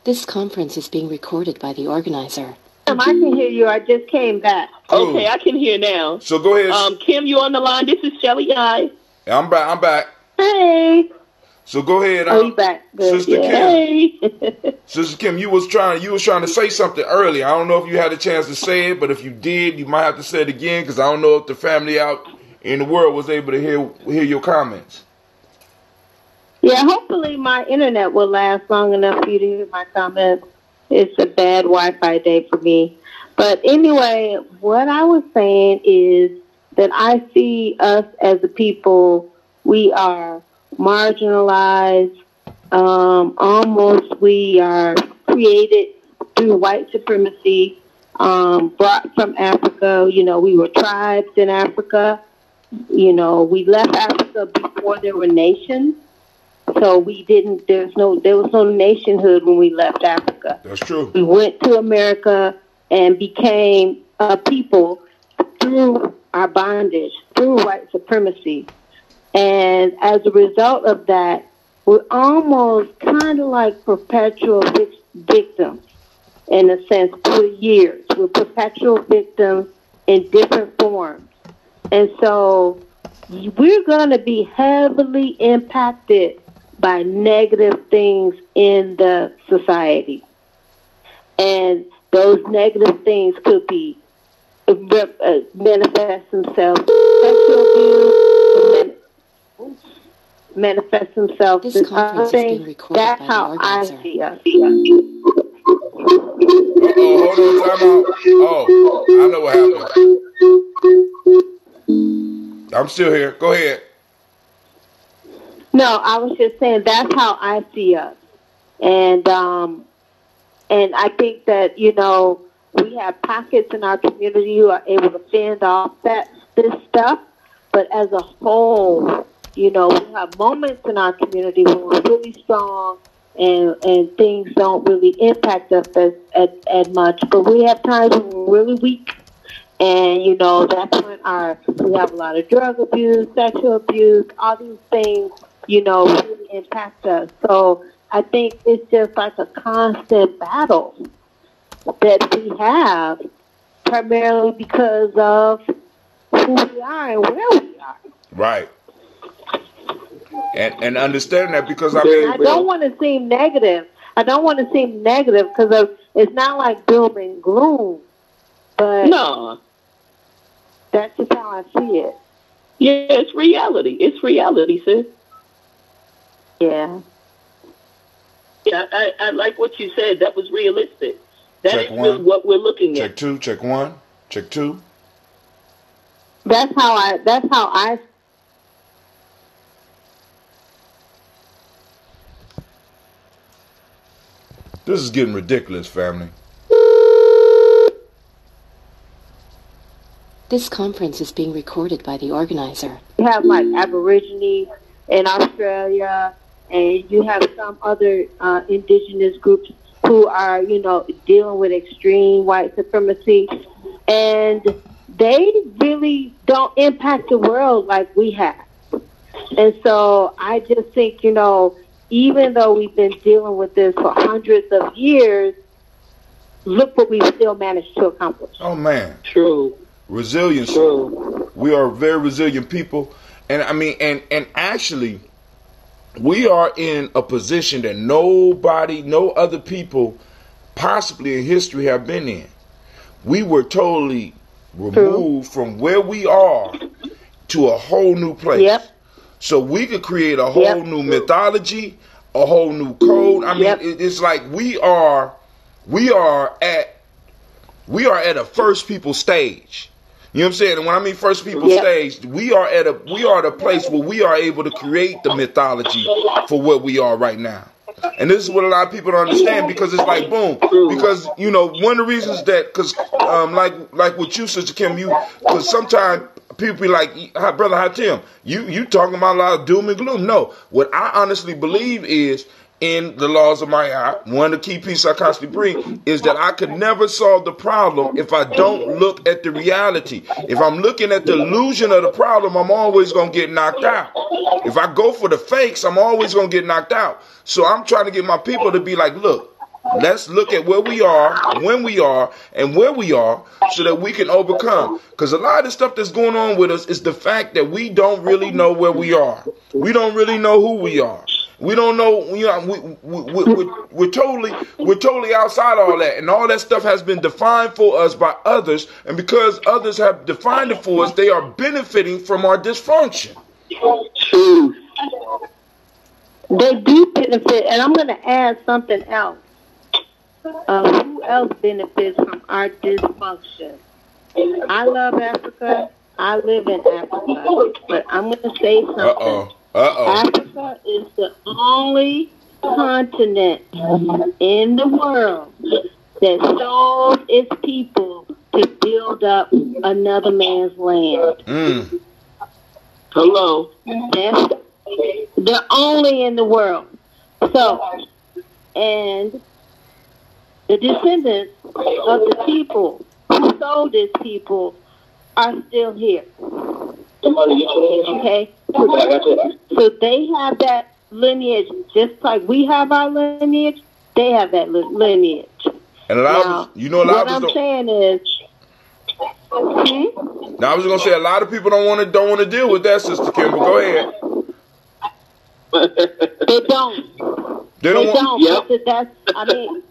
This conference is being recorded by the organizer. I can hear you. I just came back. Cool. Okay, I can hear now. So go ahead. Kim, you on the line? This is Shelly I. I'm back. Hey. So go ahead. You back? Good. Sister Kim. Hey. Sister Kim, you was trying to say something earlier. I don't know if you had a chance to say it, but if you did, you might have to say it again because I don't know if the family out in the world was able to hear your comments. Yeah, hopefully my internet will last long enough for you to hear my comments. It's a bad Wi-Fi day for me. But anyway, what I was saying is that I see us as a people, we are marginalized, almost we are created through white supremacy, brought from Africa. You know, we were tribes in Africa. You know, we left Africa before there were nations. So there was no nationhood when we left Africa. That's true. We went to America and became a people through our bondage, through white supremacy. And as a result of that, we're almost kind of like perpetual victims in a sense for years. We're perpetual victims in different forms. And so we're going to be heavily impacted by negative things in the society. And those negative things could be manifest themselves sexual abuse, manifest themselves This in conference other is being things. recorded That's by the how I organizer. see us. Hold on, time out. Oh, I know what happened. I'm still here. Go ahead. No, I was just saying that's how I see us. And I think that, you know, we have pockets in our community who are able to fend off this stuff. But as a whole, you know, we have moments in our community when we're really strong and things don't really impact us as much. But we have times when we're really weak. And, you know, that's when we have a lot of drug abuse, sexual abuse, all these things, you know, really impact us. So I think it's just like a constant battle that we have, primarily because of who we are and where we are. Right. And understanding that because I don't want to seem negative. Because it's not like doom and gloom. But no, that's just how I see it. Yeah, it's reality. It's reality, sis. Yeah. Yeah, I like what you said. That was realistic. That check is one. really what we're looking check at. Check 2, check 1, check 2. That's how I This is getting ridiculous, family. This conference is being recorded by the organizer. You have like Aborigines in Australia, and you have some other indigenous groups who are, dealing with extreme white supremacy, and they really don't impact the world like we have. And so I just think, even though we've been dealing with this for hundreds of years, look what we've still managed to accomplish. Oh, man. True. Resilience. True. We are very resilient people. And I mean, and actually, we are in a position that no other people possibly in history have been in. We were totally removed from where we are to a whole new place. Yep. So we could create a whole new mythology, a whole new code. I mean, it's like we are at a first people stage. You know what I'm saying? And when I mean first people stage, we are at a place where we are able to create the mythology for what we are right now. And this is what a lot of people don't understand, because it's like, boom, because, one of the reasons that, because like with you, Sister Kim, because sometimes people be like, Brother Hatim, you talking about a lot of doom and gloom. No, what I honestly believe is, in the laws of Maya, one of the key pieces I constantly bring is that I could never solve the problem if I don't look at the reality. If I'm looking at the illusion of the problem, I'm always going to get knocked out. If I go for the fakes, I'm always going to get knocked out. So I'm trying to get my people to be like, look, let's look at where we are, when we are, and where we are, so that we can overcome. Because a lot of the stuff that's going on with us is the fact that we don't really know where we are. We don't really know who we are. We don't know, we're totally outside all that. And all that stuff has been defined for us by others. And because others have defined it for us, they are benefiting from our dysfunction. True. They do benefit. And I'm going to add something else. Who else benefits from our dysfunction? I love Africa. I live in Africa. But I'm going to say something. Africa is the only continent in the world that sold its people to build up another man's land. Hello. That's the only in the world. So, and the descendants of the people who sold its people are still here. Okay? So they have that lineage, just like we have our lineage, they have that lineage. And a lot of us, a lot what of us I'm saying is, now I was gonna say a lot of people don't want to deal with that, Sister Kim, but go ahead. They don't. They don't. Yep. That's,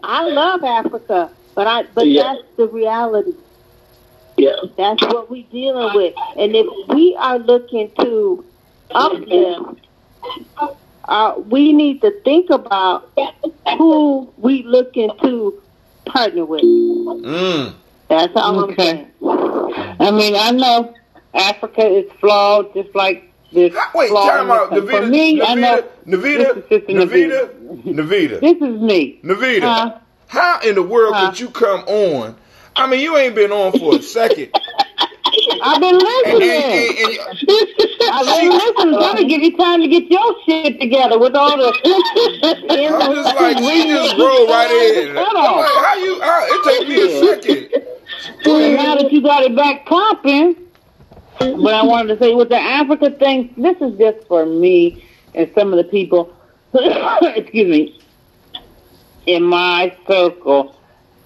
I love Africa, but that's the reality. Yeah. That's what we're dealing with. And if we are looking to uplift, we need to think about who we looking to partner with. That's all I'm saying. I know Africa is flawed, just like this. Wait, time out. For me, I know. Navita. This is me. Navita, how in the world could you come on? You ain't been on for a second. I've been listening. I've been listening. Trying to give you time to get your shit together with all the. I'm just like, we just roll right in. I'm like, it takes me a second. Now that you got it back popping, but I wanted to say with the Africa thing, this is just for me and some of the people, excuse me, in my circle.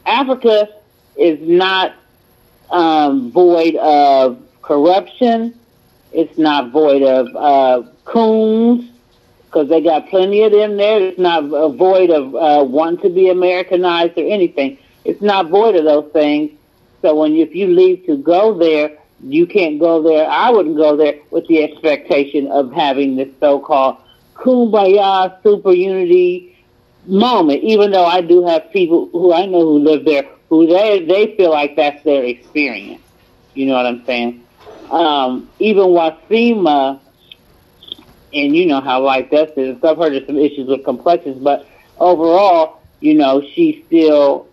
Africa is not void of corruption. It's not void of coons, because they got plenty of them there. It's not void of wanting to be Americanized or anything. It's not void of those things. So if you leave to go there, you can't go there. I wouldn't go there with the expectation of having this so-called kumbaya super unity moment, even though I do have people who I know who live there who they feel like that's their experience. You know what I'm saying? Even Wasima, and you know how like that is. I've heard of some issues with complexions, but overall, she still,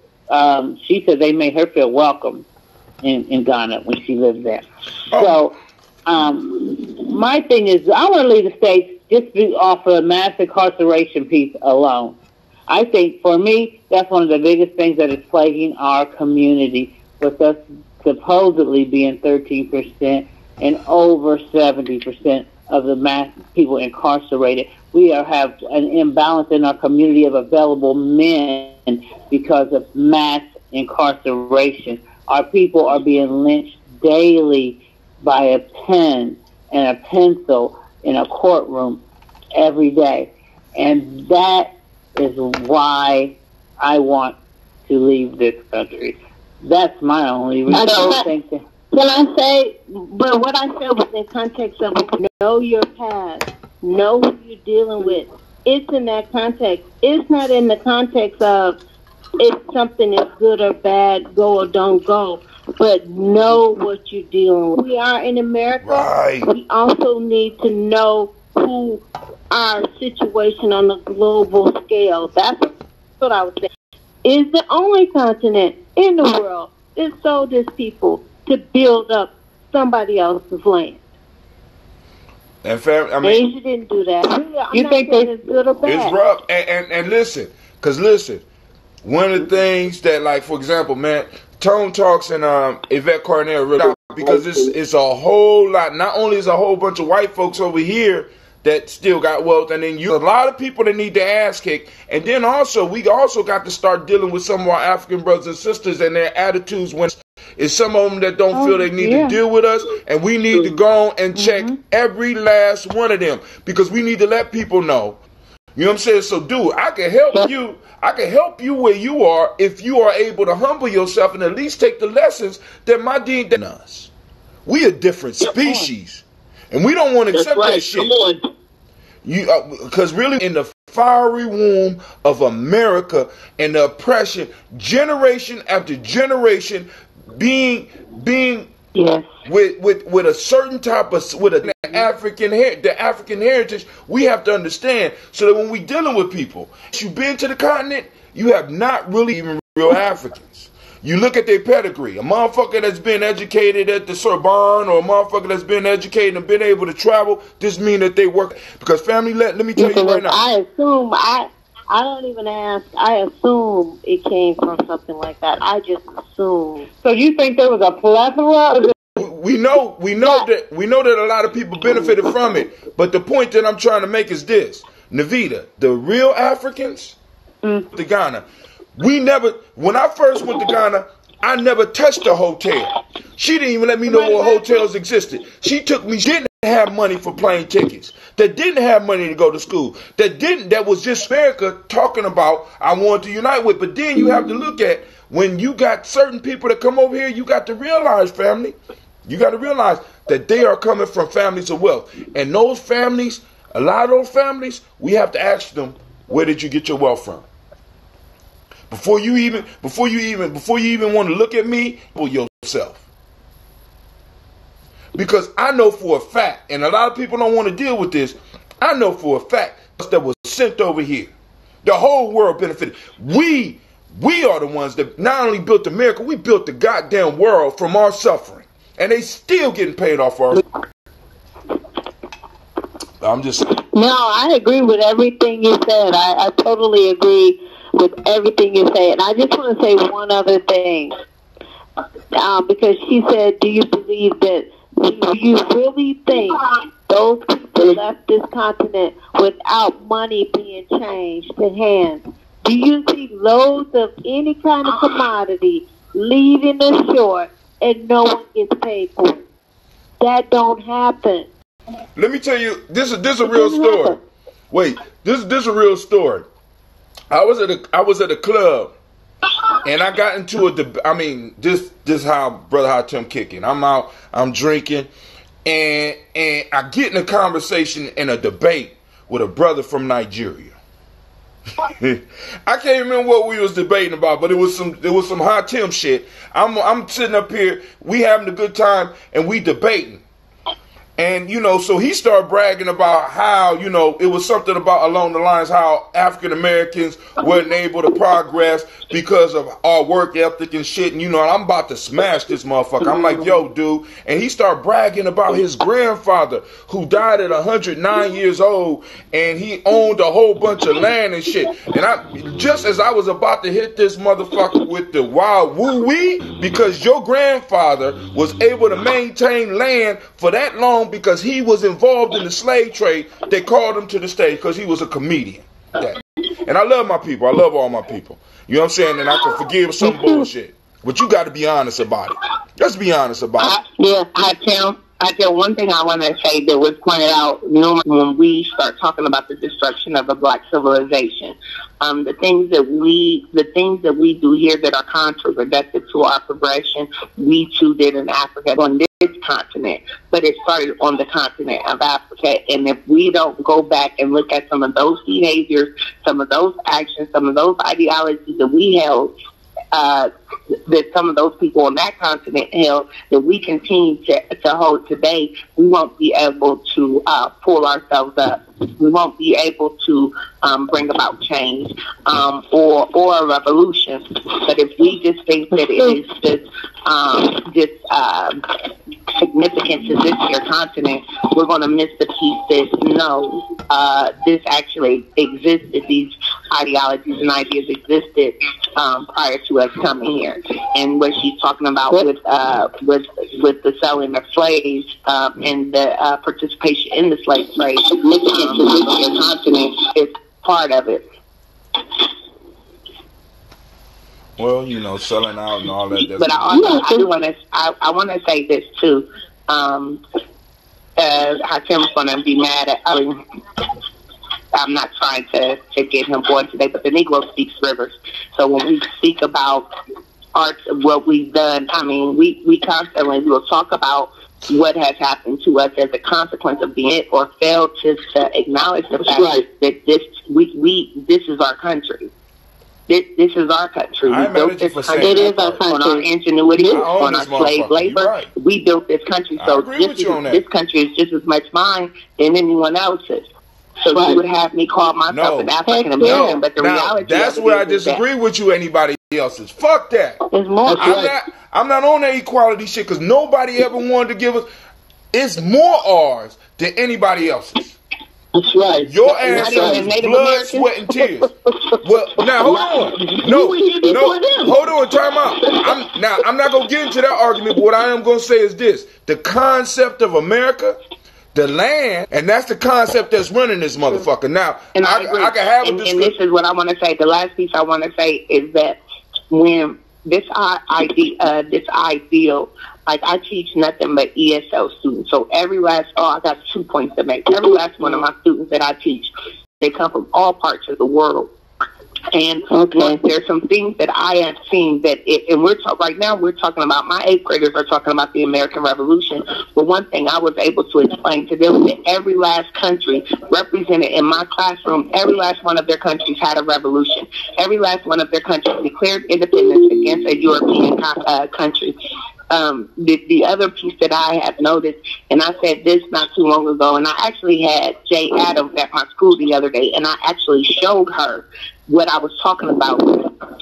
she said they made her feel welcome. in Ghana when she lived there. Oh. So, my thing is, I want to leave the States just off of the mass incarceration piece alone. I think, for me, that's one of the biggest things that is plaguing our community, with us supposedly being 13% and over 70% of the mass people incarcerated. We have an imbalance in our community of available men because of mass incarceration. Our people are being lynched daily by a pen and a pencil in a courtroom every day. And that is why I want to leave this country. That's my only reason. Can I say, but what I said was in context of know your past, know who you're dealing with. It's in that context. It's not in the context of if something is good or bad, go or don't go, but know what you're dealing with. We are in America. Right. We also need to know who our situation on a global scale. That's what I would say. Is the only continent in the world that sold its people to build up somebody else's land. And Asia didn't do that. You think it's good or bad? It's rough. And listen, one of the things that, like, for example, man, Tone Talks and Yvette Cornell really, because it's a whole lot. Not only is a whole bunch of white folks over here that still got wealth, and then a lot of people that need their ass kicked, and then also we also got to start dealing with some of our African brothers and sisters and their attitudes when it's some of them that don't feel they need to deal with us, and we need to go on and check every last one of them, because we need to let people know. You know what I'm saying? So, dude, I can help you. I can help you where you are if you are able to humble yourself and at least take the lessons that my dean does us. We a different species, and we don't want to accept that shit. Come on. Because really, in the fiery womb of America and the oppression, generation after generation, being yes, with a certain type of the African heritage, we have to understand, so that when we dealing with people, if you've been to the continent, you have not really even real Africans. You look at their pedigree. A motherfucker that's been educated at the Sorbonne, or a motherfucker that's been educated and been able to travel, this mean that they work. Because family, let me tell you right now. I assume, I don't even ask. I assume it came from something like that. I just assume. So you think there was a plethora? We know that a lot of people benefited from it. But the point that I'm trying to make is this. Navita, the real Africans, to Ghana, when I first went to Ghana, I never touched a hotel. She didn't even let me know what hotels existed. She didn't have money for plane tickets, that didn't have money to go to school, that was just America talking about, I want to unite with. But then you have to look at, when you got certain people that come over here, you got to realize, family, you got to realize that they are coming from families of wealth. And those families, a lot of those families, we have to ask them, where did you get your wealth from? Before you even want to look at me, for yourself. Because I know for a fact, and a lot of people don't want to deal with this, I know for a fact that was sent over here. The whole world benefited. We are the ones that not only built America, we built the goddamn world from our suffering. And they still getting paid off our... I'm just... No, I agree with everything you said. I totally agree with everything you say. And I just want to say one other thing. Because she said, do you believe that, do you really think those people left this continent without money being changed to hands? Do you see loads of any kind of commodity leaving the shore and no one gets paid for it? That don't happen. Let me tell you, this is a real story. Wait, this is a real story. I was at a club, and I got into a debate. I mean, this how Brother Hot Tim kicking. I'm out, I'm drinking, and I get in a conversation and a debate with a brother from Nigeria. I can't remember what we was debating about, but it was some Hot Tim shit. I'm sitting up here, we having a good time, and we debating. And, you know, so he started bragging about how, you know, it was something about along the lines how African Americans weren't able to progress because of our work ethic and shit. And, you know, I'm about to smash this motherfucker. I'm like, yo, dude. And he started bragging about his grandfather who died at 109 years old, and he owned a whole bunch of land and shit. And just as I was about to hit this motherfucker with the wild woo-wee, because your grandfather was able to maintain land for that long because he was involved in the slave trade, they called him to the stage because he was a comedian. And I love my people. I love all my people. You know what I'm saying? And I can forgive some bullshit. But you got to be honest about it. Let's be honest about it. I tell one thing I want to say that was pointed out when we start talking about the destruction of a black civilization. The things that we do here that are counterproductive to our progression, we too did in Africa on this continent, but it started on the continent of Africa. And if we don't go back and look at some of those behaviors, some of those actions, some of those ideologies that we held, that some of those people on that continent held, that we continue to hold today, we won't be able to pull ourselves up. We won't be able to bring about change or a revolution. But if we just think that it is just significant to this here continent, we're going to miss the piece that no, this actually existed. These ideologies and ideas existed prior to us coming here. And what she's talking about with the selling of slaves and the participation in the slave trade, significant to this here continent is part of it. Well, you know, selling out and all that. But I want to say this too. Hakim's going to be mad at. I mean, I'm not trying to get him going today, but the Negro speaks rivers. So when we speak about arts, what we've done, I mean, we constantly will talk about what has happened to us as a consequence of being it, or fail to acknowledge the fact that this is our country. This is our country. We built this country. It is our country. On our ingenuity, on our slave labor. Right. We built this country. So this country is just as much mine than anyone else's. So you would have me call myself an African American, but the reality that's where I disagree with you. Anybody else's? Fuck that. I'm not on that equality shit because nobody ever wanted to give us. It's more ours than anybody else's. That's right. Your ancestors, blood, sweat, and tears. Well, now hold on. No, hold on. Time out. I'm not gonna get into that argument. But what I am gonna say is this: the concept of America, the land, and that's the concept that's running this motherfucker. Now, and I can have a discussion. And this is what I want to say. The last piece I want to say is that when this ideal. Like, I teach nothing but ESL students. So I got 2 points to make. Every last one of my students that I teach, they come from all parts of the world. And there's some things that I have seen that, right now we're talking about, my 8th graders are talking about the American Revolution. But one thing I was able to explain to them that every last country represented in my classroom, every last one of their countries had a revolution. Every last one of their countries declared independence against a European country. The other piece that I have noticed, and I said this not too long ago, and I actually had Jay Adams at my school the other day, and I actually showed her what I was talking about.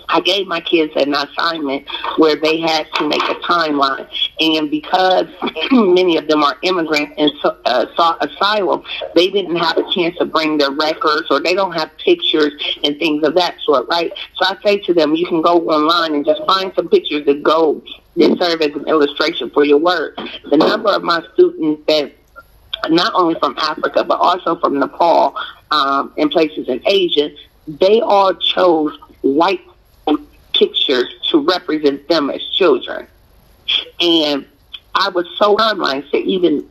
I gave my kids an assignment where they had to make a timeline, and because many of them are immigrants and sought asylum, they didn't have a chance to bring their records, or they don't have pictures and things of that sort, right? So I say to them, you can go online and just find some pictures that serve as an illustration for your work. The number of my students that, not only from Africa, but also from Nepal and places in Asia, they all chose white pictures to represent them as children. And I was so online to even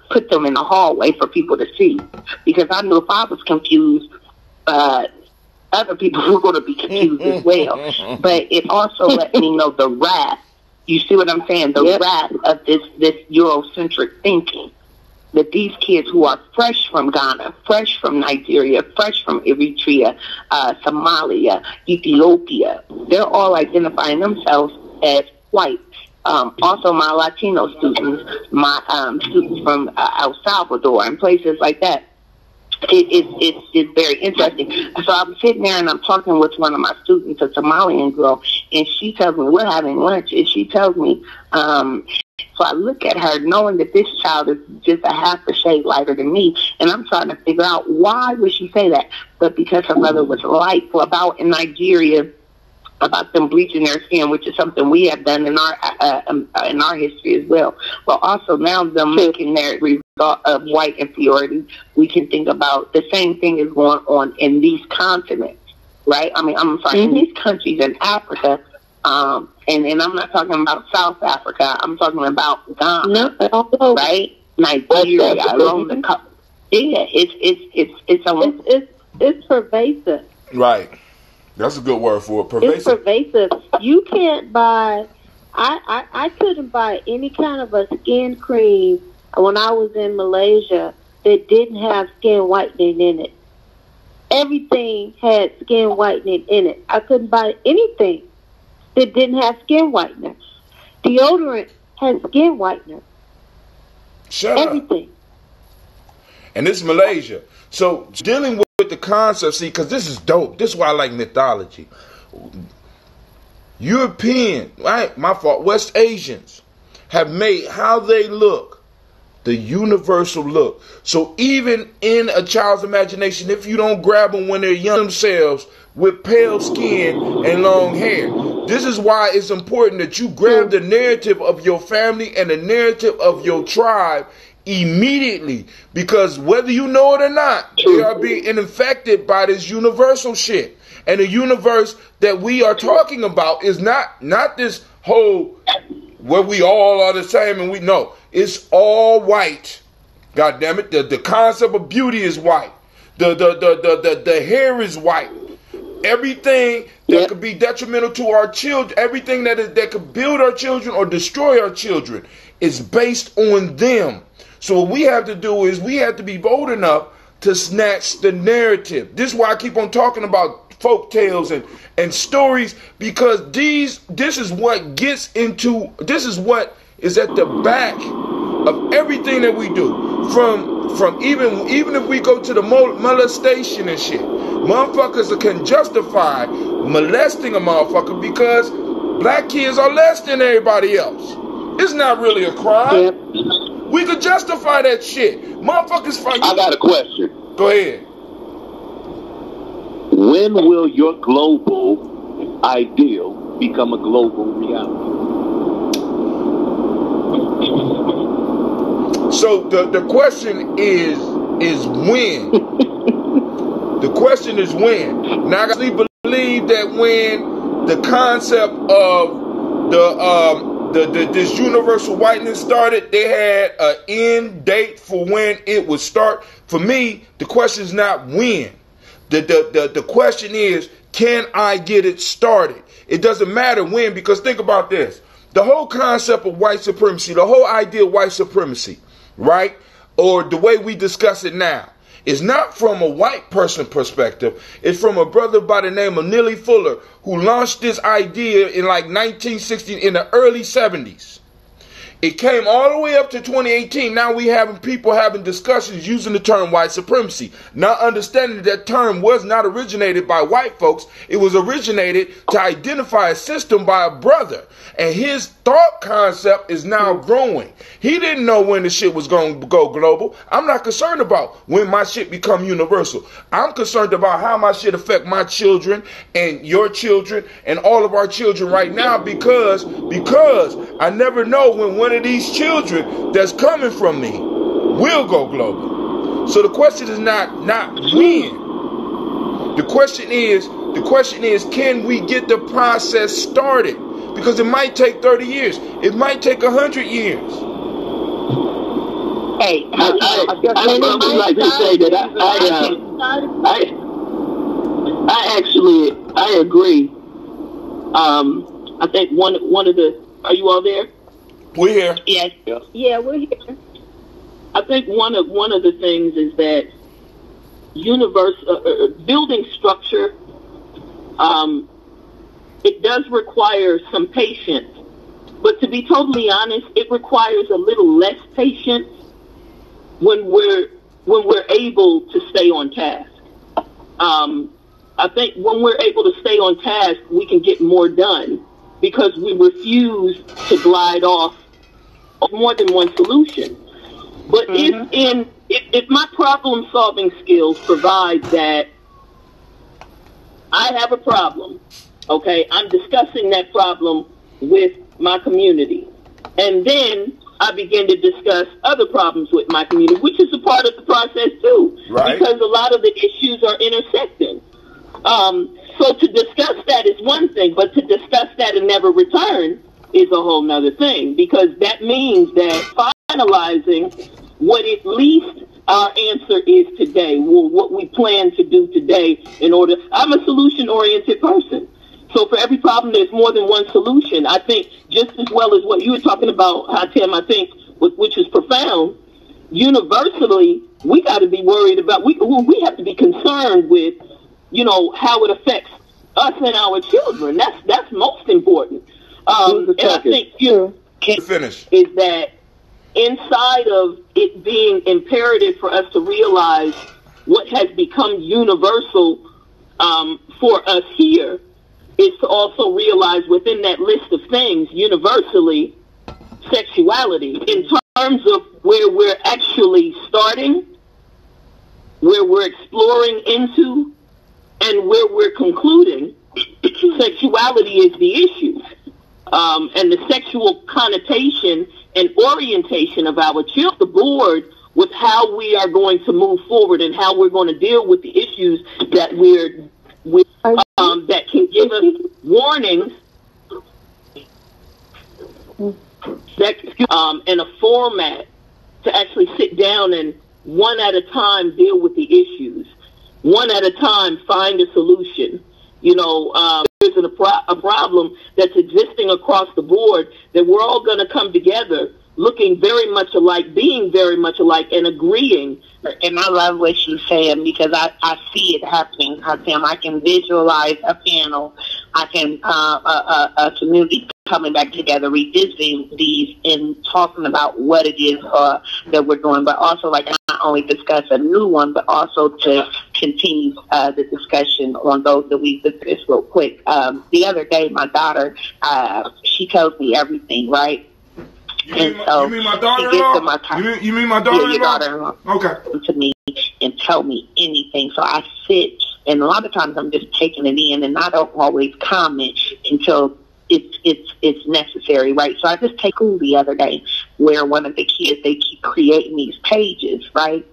put them in the hallway for people to see, because I knew if I was confused, other people were going to be confused as well. But it also let me know the wrath. You see what I'm saying? The wrath of this Eurocentric thinking. That these kids who are fresh from Ghana, fresh from Nigeria, fresh from Eritrea, Somalia, Ethiopia, they're all identifying themselves as white. also my Latino students, my students from El Salvador and places like that. It's very interesting. So I'm sitting there and I'm talking with one of my students, a Somalian girl, and she tells me, we're having lunch, and she tells me, so I look at her knowing that this child is just a half a shade lighter than me, and I'm trying to figure out why would she say that. But because her mother was light, for about in Nigeria, about them bleaching their skin, which is something we have done in our history as well. But also now them making their result of white inferiority, we can think about the same thing is going on in these continents, right? I mean, I'm sorry, in these countries in Africa, and I'm not talking about South Africa. I'm talking about Ghana, right? Nigeria, along the coast. Yeah, it's pervasive. Right. That's a good word for it. Pervasive. It's pervasive. You can't buy. I couldn't buy any kind of a skin cream when I was in Malaysia that didn't have skin whitening in it. Everything had skin whitening in it. I couldn't buy anything that didn't have skin whitener. Deodorant has skin whitener. Shut up. Everything. And this is Malaysia. So dealing with the concept, see, because this is dope. This is why I like mythology. European, right? My fault. West Asians have made how they look the universal look. So even in a child's imagination, if you don't grab them when they're young themselves with pale skin and long hair, this is why it's important that you grab the narrative of your family and the narrative of your tribe immediately, because whether you know it or not, they are being infected by this universal shit. And the universe that we are talking about is not this whole where we all are the same and we know it's all white. God damn it, the concept of beauty is white. The hair is white. Everything that could be detrimental to our children, everything that could build our children or destroy our children is based on them. So what we have to do is we have to be bold enough to snatch the narrative. This is why I keep on talking about folk tales and stories, because this is what gets into, this is what is at the back of everything that we do. From even if we go to the molestation and shit, motherfuckers can justify molesting a motherfucker because black kids are less than everybody else. It's not really a crime. We could justify that shit. Motherfuckers fight. I got a question. Go ahead. When will your global ideal become a global reality? So the question is when. The question is when. Now I actually believe that when the concept of this universal whiteness started, they had an end date for when it would start. For me, the question is not when. The question is, can I get it started? It doesn't matter when, because think about this. The whole concept of white supremacy, the whole idea of white supremacy, right? Or the way we discuss it now, is not from a white person perspective. It's from a brother by the name of Neely Fuller, who launched this idea in like 1960, in the early 70s. It came all the way up to 2018. Now we having people having discussions using the term white supremacy, not understanding that term was not originated by white folks. It was originated to identify a system by a brother. And his thought concept is now growing. He didn't know when the shit was going to go global. I'm not concerned about when my shit become universal. I'm concerned about how my shit affect my children and your children and all of our children right now, because I never know when one of these children that's coming from me will go global. So the question is not when. The question is, can we get the process started? Because it might take 30 years. It might take 100 years. Hey, I like to say that I agree. I think one of the, are you all there? We're here. Yes. Yeah, we're here. I think one of the things is that building structure, it does require some patience But to be totally honest, it requires a little less patience when we're able to stay on task. I think when we're able to stay on task, we can get more done because we refuse to glide off more than one solution. But if my problem solving skills provide that I have a problem, okay, I'm discussing that problem with my community, and then I begin to discuss other problems with my community, which is a part of the process too, right? Because a lot of the issues are intersecting. So to discuss that is one thing, but to discuss that and never return is a whole nother thing, because that means that finalizing what at least our answer is today, well, what we plan to do today in order. I'm a solution-oriented person. So for every problem, there's more than one solution. I think just as well as what you were talking about, Hatem, I think, which is profound, universally, we got to be worried about, we have to be concerned with, how it affects us and our children. That's most important. And I think, finish is that inside of it being imperative for us to realize what has become universal for us here, is to also realize within that list of things, universally, sexuality, in terms of where we're actually starting, where we're exploring into, and where we're concluding, sexuality is the issue. And the sexual connotation and orientation of our children, the board with how we are going to move forward and how we're going to deal with the issues that that can give us warnings and a format to actually sit down and one at a time deal with the issues. One at a time find a solution. There's a problem that's existing across the board that we're all going to come together looking very much alike, being very much alike, and agreeing. And I love what you're saying, because I see it happening. I can visualize a panel. I can a community coming back together, revisiting these and talking about what it is that we're doing, but also like not only discuss a new one, but also to continue the discussion on those that we discussed real quick. The other day, my daughter, she tells me everything, right? You mean my daughter-in-law? You mean my daughter-in-law? Yeah, your daughter-in-law. Okay. To me and tell me anything. So I sit, and a lot of times I'm just taking it in, and I don't always comment until it's necessary, right? So I just take school the other day where one of the kids, they keep creating these pages, right?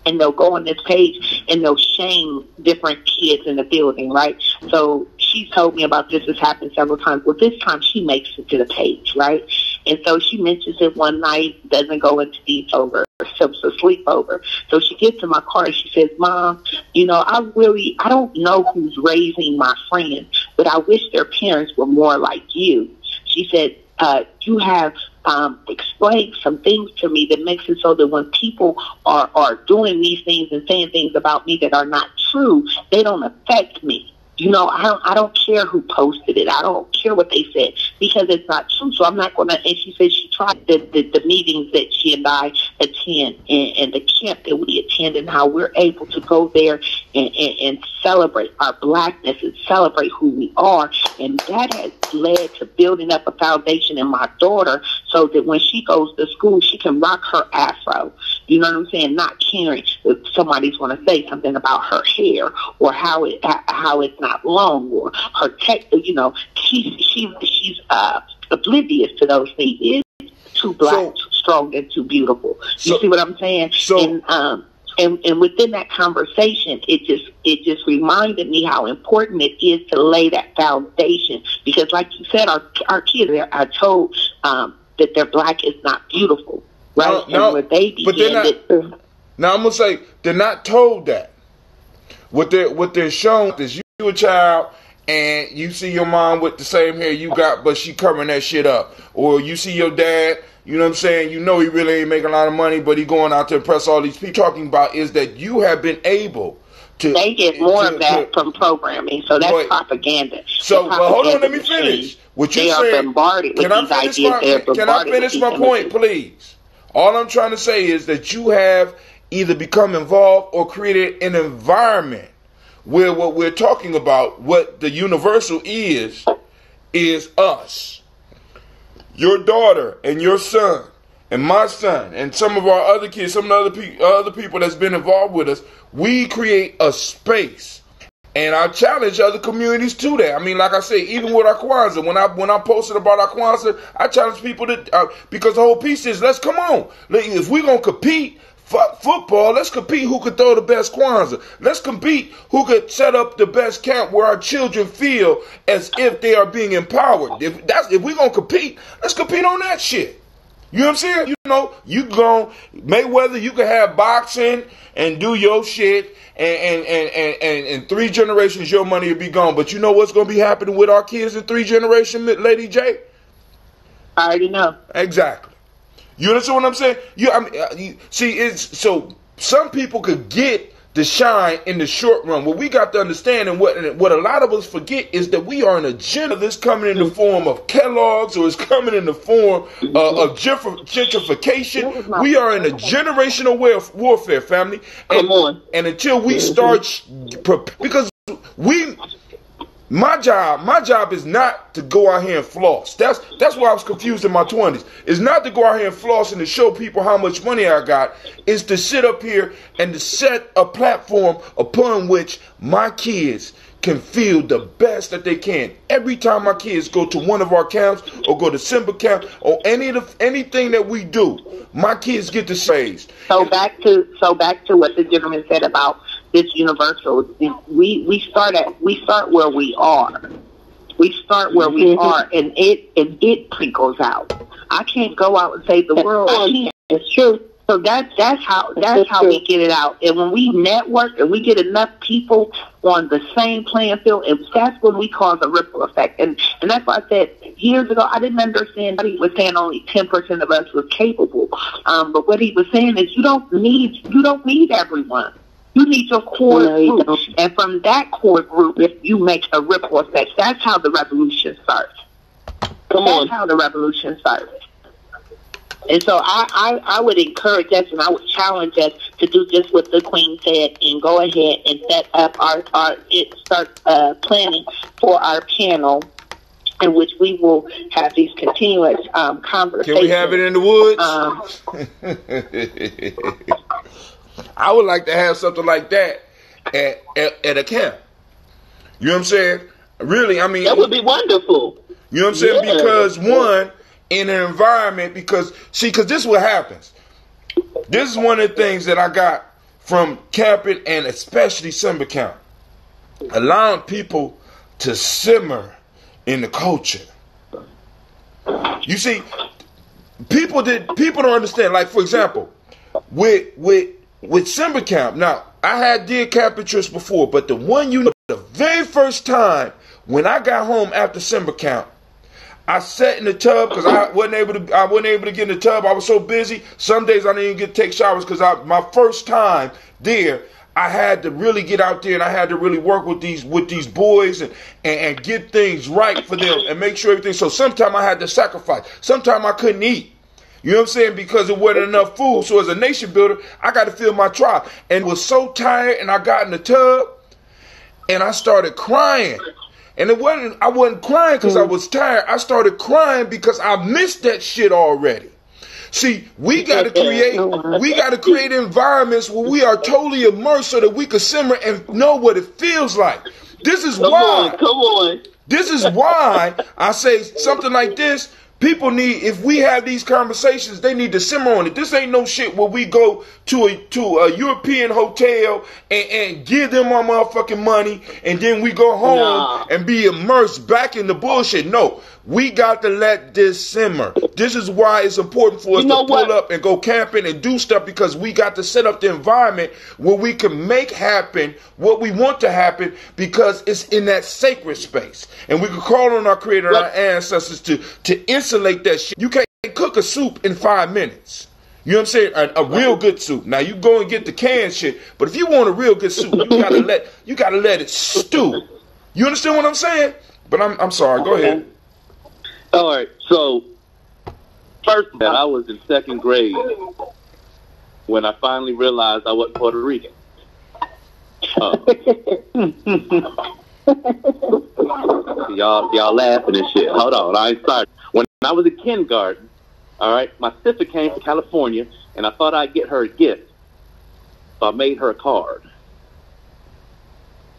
And they'll go on this page and they'll shame different kids in the building, right? So she's told me about this. Has happened several times. Well, this time she makes it to the page, right? And so she mentions it one night, doesn't go into detail over, so it's a sleepover. So she gets in my car and she says, Mom, I don't know who's raising my friends, but I wish their parents were more like you. She said, you have explained some things to me that makes it so that when people are doing these things and saying things about me that are not true, they don't affect me. I don't care who posted it. I don't care what they said, because it's not true. So I'm not going to. And she said she tried the meetings that she and I attend and the camp that we attend, and how we're able to go there and celebrate our blackness and celebrate who we are. And that has led to building up a foundation in my daughter, so that when she goes to school, she can rock her afro. You know what I'm saying? Not caring if somebody's going to say something about her hair or how it's not long, or her tech. She's oblivious to those things. It's too black, too strong, and too beautiful. You see what I'm saying? And within that conversation, it just reminded me how important it is to lay that foundation, because, like you said, our kids are told that their black is not beautiful, right? No, but they're not. Now I'm gonna say they're not told that. What they're shown is you a child and you see your mom with the same hair you got, but she covering that shit up. Or you see your dad, you know what I'm saying, he really ain't making a lot of money, but he going out to impress all these people. Talking about is that you have been able to... They get more of that from programming, so that's propaganda. So, well, hold on, let me finish. What you They are saying? bombarded with these ideas. Can I finish my point, please? All I'm trying to say is that you have either become involved or created an environment where what we're talking about, what the universal is us. Your daughter and your son and my son and some of our other kids, some of the other people that's been involved with us, we create a space. And I challenge other communities to that. I mean, like I say, even with our Kwanzaa, when I posted about our Kwanzaa, I challenge people to, because the whole piece is, let's come on. If we're going to compete, fuck football, let's compete who could throw the best Kwanzaa. Let's compete who could set up the best camp where our children feel as if they are being empowered. If we're going to compete, let's compete on that shit. You know what I'm saying? You know, you go Mayweather, you can have boxing and do your shit, and in 3 generations your money will be gone. But you know what's going to be happening with our kids in 3 generations, Lady J? I already know. Exactly. You understand what I'm saying? It's so some people could get the shine in the short run. What we got to understand, and what a lot of us forget, is that we are an agenda that's coming in the form of Kellogg's, or it's coming in the form of gentrification. We are in a generational warfare, family. Come on. And until we start, because my job is not to go out here and floss. That's why I was confused in my 20s. It's not to go out here and floss and to show people how much money I got. It's to sit up here and to set a platform upon which my kids can feel the best that they can. Every time my kids go to one of our camps or go to Simba camp or anything that we do, my kids get to say. So back to what the gentleman said about this universal. We start where we are. We start where we are, and it trickles out. I can't go out and save the world. I can't. It's true. So that's how we get it out. And when we network and we get enough people on the same playing field, and that's when we cause a ripple effect. And that's why I said years ago, I didn't understand. He was saying only 10% of us were capable. But what he was saying is you don't need everyone. You need your core group. And from that core group, if you make a ripple effect, that's how the revolution starts. That's how the revolution starts. And so I would encourage us, and I would challenge us to do just what the Queen said, and go ahead and set up start planning for our panel, in which we will have these continuous conversations. Can we have it in the woods? I would like to have something like that at a camp. You know what I'm saying? Really, I mean, that would be wonderful. You know what I'm saying? Yeah. Because one, in an environment, because this is what happens. This is one of the things that I got from camping, and especially Simba camp. Allowing people to simmer in the culture. You see, people don't understand. Like, for example, with Simba camp. Now, I did camping trips before, but the one the very first time when I got home after Simba camp, I sat in the tub because I wasn't able to get in the tub. I was so busy. Some days I didn't even get to take showers because my first time there, I had to really get out there and I had to really work with these boys and get things right for them and make sure everything. So sometimes I had to sacrifice. Sometimes I couldn't eat. You know what I'm saying? Because there wasn't enough food. So as a nation builder, I got to fill my tribe. And was so tired, and I got in the tub and I started crying. And I wasn't crying because I was tired. I started crying because I missed that shit already. See, we got to create environments where we are totally immersed so that we can simmer and know what it feels like. This is why. Come on. This is why I say something like this. People need, if we have these conversations, they need to simmer on it. This ain't no shit where we go to a European hotel and give them our motherfucking money and then we go home and be immersed back in the bullshit. No, we got to let this simmer. This is why it's important for us to pull up and go camping and do stuff, because we got to set up the environment where we can make happen what we want to happen, because it's in that sacred space. And we can call on our Creator and our ancestors to insulate that shit. You can't cook a soup in 5 minutes. You know what I'm saying? A real good soup. Now you go and get the canned shit, but if you want a real good soup, you gotta let it stew. You understand what I'm saying? But I'm sorry. Go ahead. All right. So first, that I was in second grade when I finally realized I wasn't Puerto Rican. Y'all laughing and shit. Hold on, I ain't started. When I was in kindergarten, all right, my sister came from California, and I thought I'd get her a gift, so I made her a card.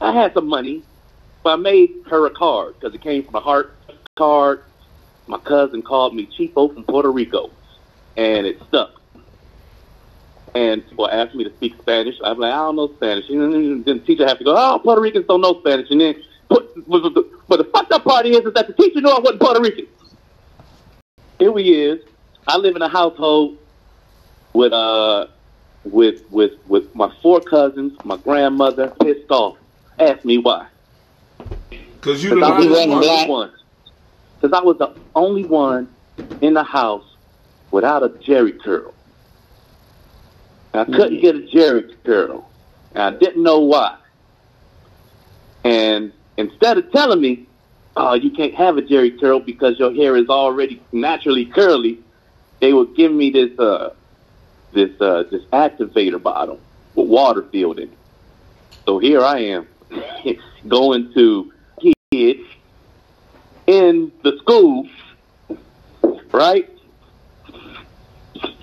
I had some money, so I made her a card because it came from a heart card. My cousin called me Chico from Puerto Rico, and it stuck. And people asked me to speak Spanish. I'm like, I don't know Spanish. And then the teacher had to go, oh, Puerto Ricans don't know Spanish. And then, but the fucked up part is that the teacher knew I wasn't Puerto Rican. Here we is. I live in a household with my 4 cousins, my grandmother, pissed off. Ask me why. Because you the last one. Because I was the only one in the house without a Jerry curl. I couldn't get a Jerry curl. And I didn't know why. And instead of telling me, oh, you can't have a Jerry curl because your hair is already naturally curly, they would give me this activator bottle with water filled in it. So here I am going to kids in the school, right?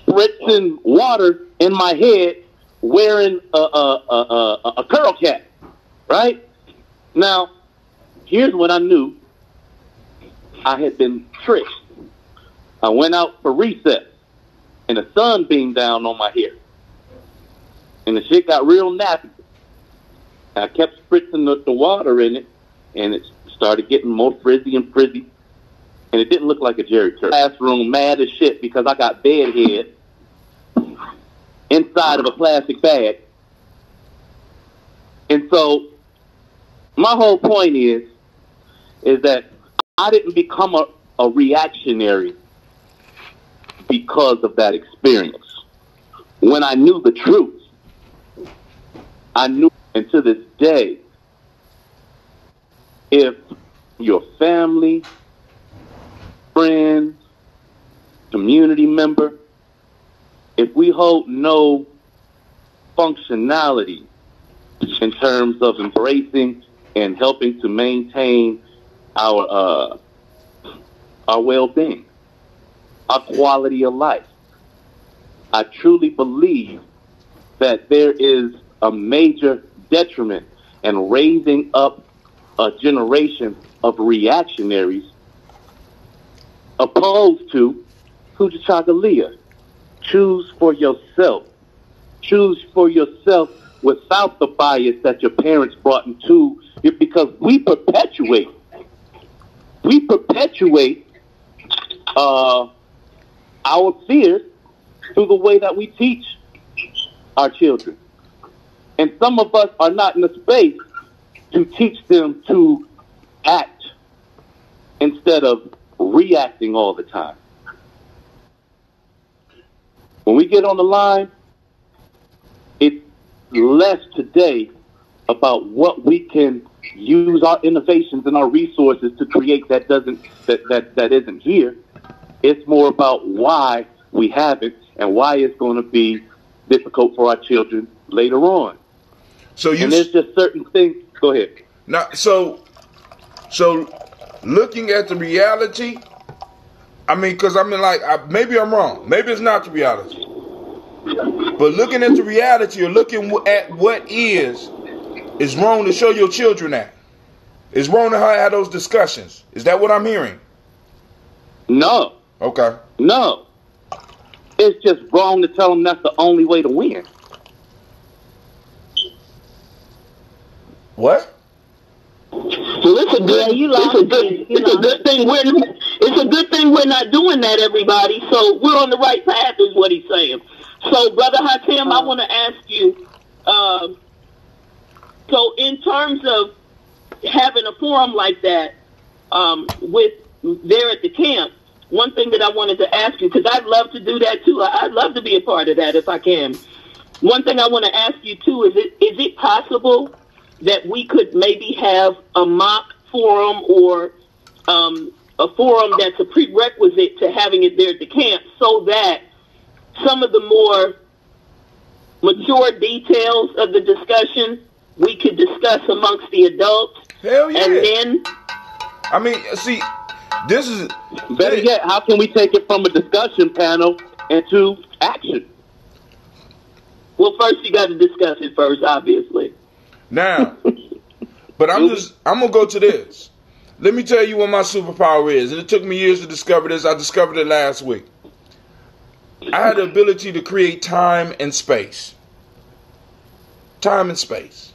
Spritzing water in my head, wearing a curl cap, right? Now, here's what I knew. I had been tricked. I went out for recess, and the sun beamed down on my hair. And the shit got real nappy. I kept spritzing the water in it, and it started getting more frizzy and frizzy. And it didn't look like a Jerry curl. Classroom mad as shit because I got bedhead inside of a plastic bag. And so my whole point is that I didn't become a reactionary because of that experience. When I knew the truth, I knew, and to this day, if your family, friends, community member, if we hold no functionality in terms of embracing and helping to maintain our well-being, our quality of life, I truly believe that there is a major detriment in raising up a generation of reactionaries opposed to Kujichagulia. Choose for yourself. Choose for yourself without the bias that your parents brought into it, because we perpetuate our fears through the way that we teach our children. And some of us are not in the space to teach them to act instead of reacting all the time. When we get on the line, it's less today about what we can use our innovations and our resources to create that isn't here. It's more about why we have it and why it's going to be difficult for our children later on. And there's just certain things. Go ahead. Now, so looking at the reality, I mean, because maybe I'm wrong. Maybe it's not the reality. But looking at the reality or looking at what is wrong to show your children that. It's wrong to have those discussions. Is that what I'm hearing? No. Okay. No. It's just wrong to tell them that's the only way to win. What? Well, it's a good thing we're not doing that, everybody. So we're on the right path, is what he's saying. So, Brother Hatem, I want to ask you. So, in terms of having a forum like that, with there at the camp, one thing that I wanted to ask you, because I'd love to do that too. I'd love to be a part of that if I can. One thing I want to ask you too is it possible that we could maybe have a mock forum or a forum that's a prerequisite to having it there at the camp, so that some of the more mature details of the discussion we could discuss amongst the adults. Hell yeah. And then, I mean, see, this is better yet. How can we take it from a discussion panel into action? Well, first you got to discuss it first, obviously. Now, but I'm gonna go to this. Let me tell you what my superpower is, and it took me years to discover this. I discovered it last week. I had the ability to create time and space. Time and space.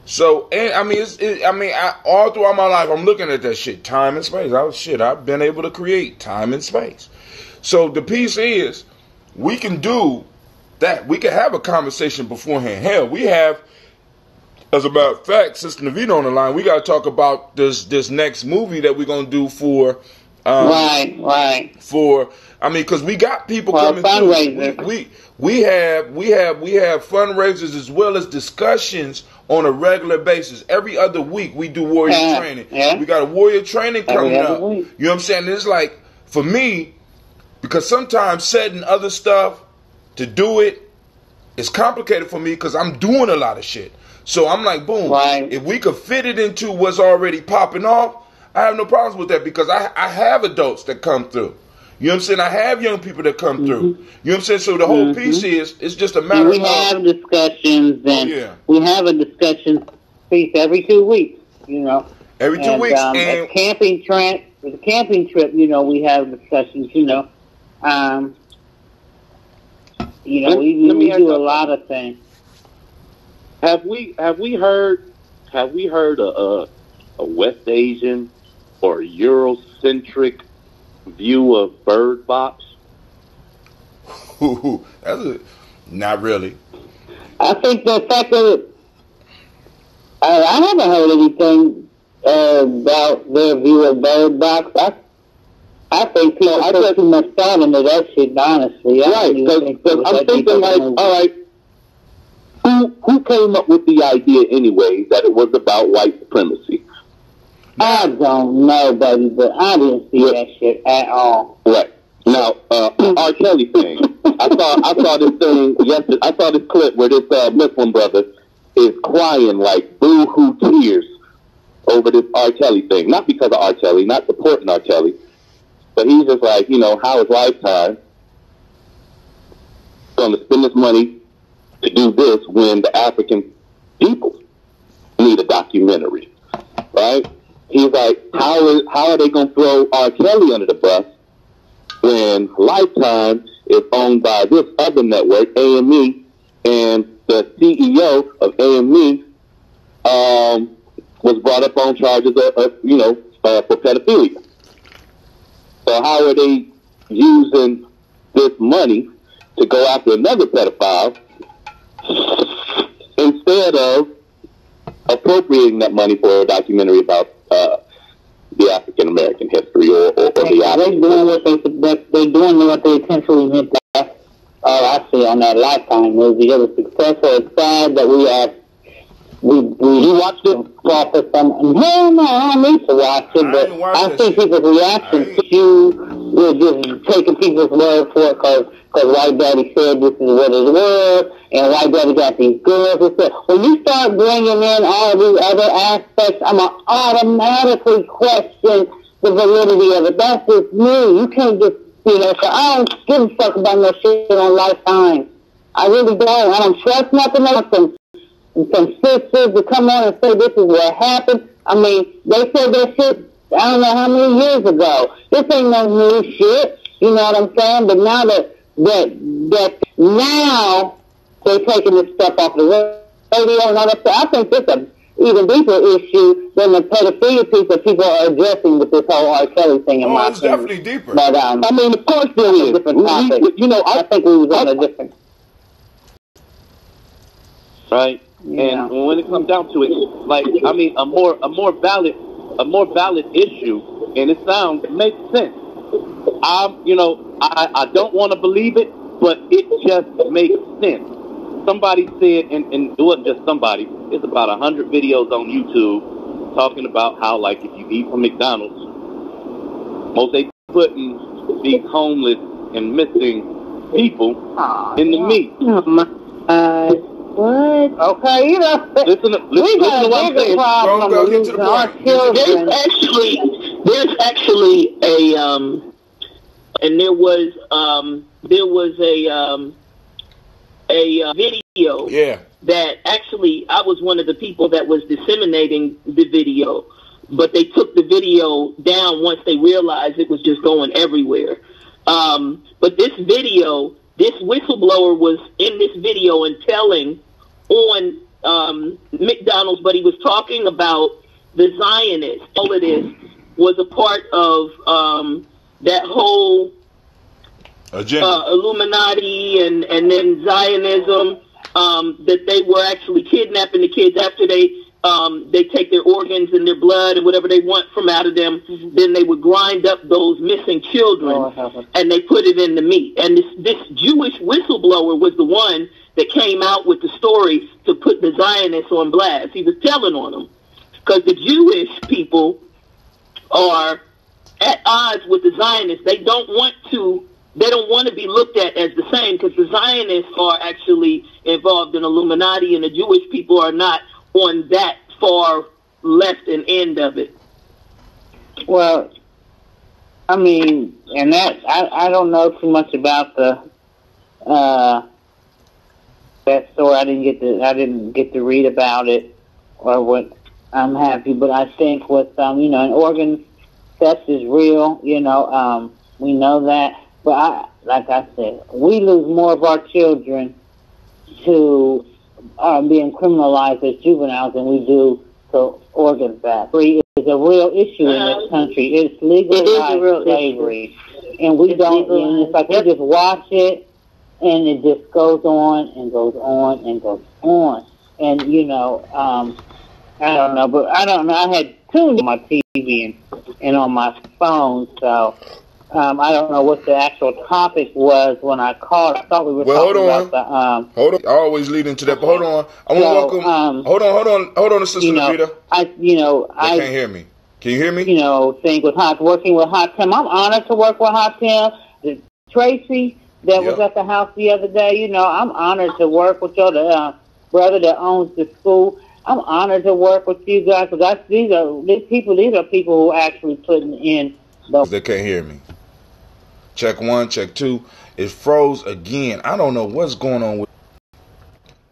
So, and I mean, all throughout my life, I'm looking at that shit, time and space. I've been able to create time and space. So the piece is, we can do that. We can have a conversation beforehand. Hell, we have, as a matter of fact, Sister Navita on the line, we got to talk about this next movie that we're going to do for, right. For, I mean, because we got people coming through. We have fundraisers as well as discussions on a regular basis. Every other week we do warrior training. Yeah. We got a warrior training coming up. You know what I'm saying? It's like, for me, because sometimes setting other stuff to do it is complicated for me because I'm doing a lot of shit. So I'm like, boom, if we could fit it into what's already popping off, I have no problems with that because I have adults that come through. You know what I'm saying? I have young people that come through. You know what I'm saying? So the whole piece is, it's just a matter of... We have discussions, and we have a discussion piece every 2 weeks, you know. Every 2 weeks. And a camping trip, you know, we have discussions, you know. We do a lot of things. Have we heard a West Asian or Eurocentric view of Bird Box? Not really. I think the fact that I haven't heard anything about their view of Bird Box. I think people put too much thought into that shit, honestly. Right, because I'm thinking like, all right, who came up with the idea anyway that it was about white supremacy? I don't know, buddy, but I didn't see that shit at all. Right. Now, R. Kelly thing. I saw this thing yesterday. I saw this clip where this Muslim brother is crying like boo-hoo tears over this R. Kelly thing. Not because of R. Kelly, not supporting R. Kelly, but he's just like, you know, how is Lifetime going to spend this money to do this when the African people need a documentary, right? He's like, how are they going to throw R. Kelly under the bus when Lifetime is owned by this other network, AME, and the CEO of AME was brought up on charges of for pedophilia. So how are they using this money to go after another pedophile instead of appropriating that money for a documentary about the African American history or the they're doing what they intentionally meant. I see on that Lifetime movie, it was successful. It's sad that you watched it? Hell no, I don't need to watch it, but I see people's reaction to you. We're just taking people's word for it because White Daddy said this is what it was, and White Daddy got these girls and stuff. When you start bringing in all these other aspects, I'm going to automatically question the validity of it. That's just me. You can't just, so I don't give a fuck about no shit on Lifetime. I really don't. I don't trust nothing else from sisters to come on and say this is what happened. I mean, they said that shit, I don't know how many years ago. This ain't no new shit. You know what I'm saying? But now that now they're taking this stuff off the radio and all that stuff, I think this is an even deeper issue than the pedophilia piece that people are addressing with this whole R. Kelly thing. It's definitely deeper. But I mean, of course there is. I think we was on a different. Right. And when it comes down to it, like, I mean, a more valid issue, and it makes sense. I don't want to believe it, but it just makes sense. Somebody said, and it wasn't just somebody, it's about 100 videos on YouTube talking about how, like, if you eat from McDonald's, they putting these homeless and missing people in the meat. Oh my God. What? Okay, you know, Listen to what I'm saying. problem Go, of get to the losing our point. children. There's actually a and there was a video that actually I was one of the people that was disseminating the video, but they took the video down once they realized it was just going everywhere. But this video, this whistleblower was in this video and telling on McDonald's, but he was talking about the Zionists. All of this was a part of that whole Illuminati and then Zionism, that they were actually kidnapping the kids after they take their organs and their blood and whatever they want from out of them. Then they would grind up those missing children and they put it in the meat. And this Jewish whistleblower was the one that came out with the story to put the Zionists on blast. He was telling on them because the Jewish people are at odds with the Zionists. They don't want to be looked at as the same because the Zionists are actually involved in Illuminati and the Jewish people are not on that far left and end of it. Well, I mean, and that I don't know too much about that story. I didn't get to read about it or what I'm happy, but I think with an organ theft is real. We know that, but like I said, we lose more of our children to being criminalized as juveniles than we do to organ theft. It's a real issue in this country. It's legalized slavery, and we don't. And it's like we just watch it, and it just goes on and goes on and goes on. And I don't know, but I don't know. I had tuned on my TV and on my phone, so. I don't know what the actual topic was when I called. I thought we were talking about the... hold on. I always lead into that, but hold on. I want to welcome... hold on, Sister Levita. I can't hear me. Can you hear me? Working with Hot Tim. I'm honored to work with Hot Tim. Tracy, that was at the house the other day, I'm honored to work with your brother that owns the school. I'm honored to work with you guys, because these are people who are actually putting in... They can't hear me. Check 1, check 2. It froze again. I don't know what's going on with.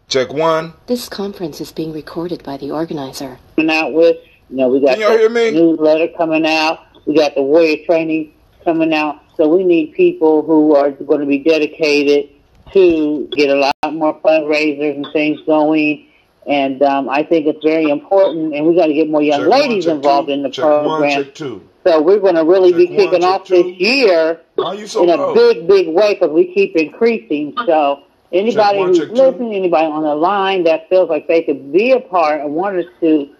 Check 1. This conference is being recorded by the organizer. Coming out with, we got the newsletter coming out. We got the warrior training coming out. So we need people who are going to be dedicated to get a lot more fundraisers and things going. And I think it's very important. And we got to get more young ladies involved in the program. Check 2. So we're going to really be kicking off this year in a big way, because we keep increasing. So anybody who's listening, anybody on the line that feels like they could be a part and wanted to,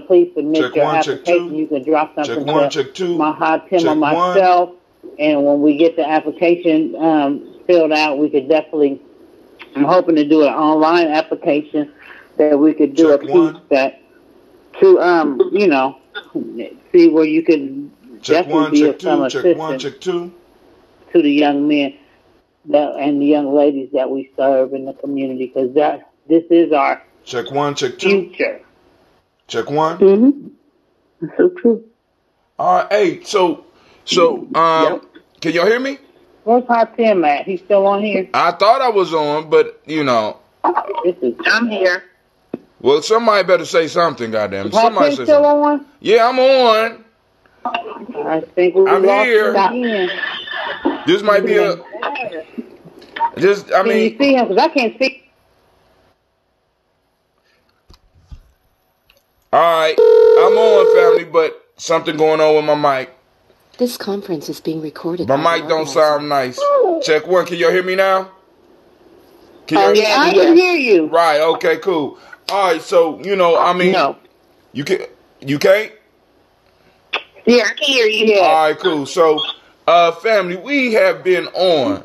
please submit your application. You can drop something to my Hot Tim or myself. And when we get the application filled out, we could definitely, I'm hoping to do an online application that we could do a piece that to, see where you can definitely be of some assistance to the young men and the young ladies that we serve in the community, because this is our future. Check 1. Mm-hmm. That's so true. All right, hey, so can y'all hear me? Where's Hot Tim at? He's still on here? I thought I was on, but I'm here. Well, somebody better say something, goddamn. Somebody say still something. On? Yeah, I'm on. I think I'm here. This might be a. Can you see him? Because I can't see. All right, I'm on, family, but something going on with my mic. This conference is being recorded. My mic don't sound nice. Check 1. Can y'all hear me now? Yeah, I can hear you. Right. Okay. Cool. All right. So no. You can't. Yeah, I can hear you. Yeah. All right. Cool. So, family, we have been on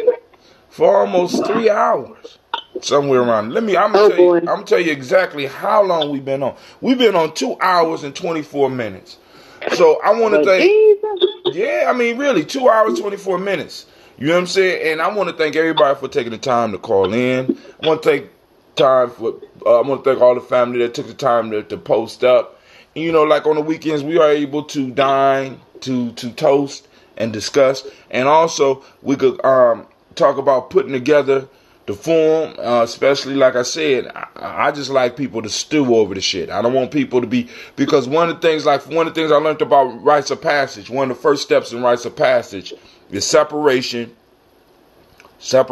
for almost 3 hours, somewhere around. I'm gonna tell you exactly how long we've been on. We've been on 2 hours and 24 minutes. So I want to thank Yeah, I mean, really, 2 hours, 24 minutes. You know what I'm saying? And I want to thank everybody for taking the time to call in. I want to take time for, I want to thank all the family that took the time to post up. And, you know, like on the weekends, we are able to dine, to toast and discuss. And also, we could talk about putting together the forum, especially like I said, I just like people to stew over the shit. I don't want people to be, because one of the things I learned about rites of passage, one of the first steps in rites of passage is separation. So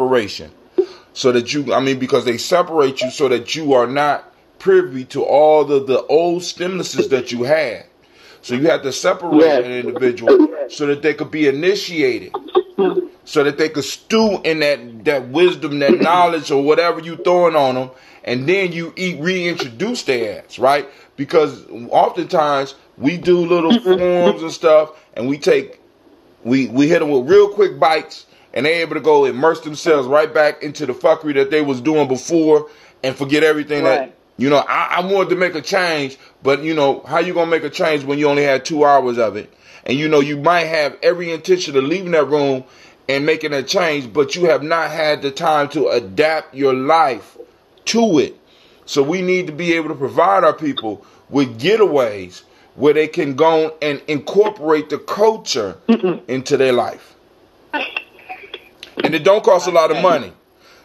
that because they separate you so that you are not privy to all the old stimuluses that you had. So you have to separate an individual so that they could be initiated. So that they could stew in that wisdom, that knowledge, or whatever you throwing on them, and then you reintroduce their ass, right? Because oftentimes we do little forms and stuff, and we hit them with real quick bites, and they're able to go immerse themselves right back into the fuckery that they was doing before, and forget everything that, you know, I wanted to make a change, but you know, how you gonna make a change when you only had 2 hours of it? And you know, you might have every intention of leaving that room and making a change, but you have not had the time to adapt your life to it. So we need to be able to provide our people with getaways where they can go and incorporate the culture into their life. And it don't cost a lot of money.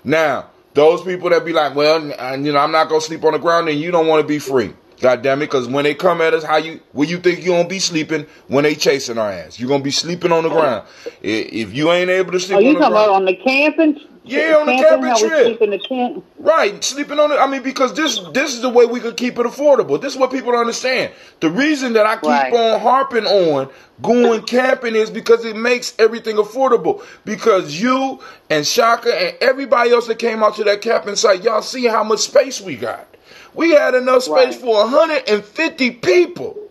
Now, those people that be like, well, you know, I'm not going to sleep on the ground, and you don't want to be free. God damn it, because when they come at us, where you think you gonna be sleeping when they chasing our ass? You gonna be sleeping on the ground. If you ain't able to sleep on the ground. Are you talking about on the camping? Yeah, on the camping trip. We sleep in the tent? Right, sleeping on it. Because this is the way we could keep it affordable. This is what people don't understand. The reason that I keep on harping on going camping is because it makes everything affordable. Because you and Shaka and everybody else that came out to that camping site, y'all see how much space we got. We had enough space for 150 people.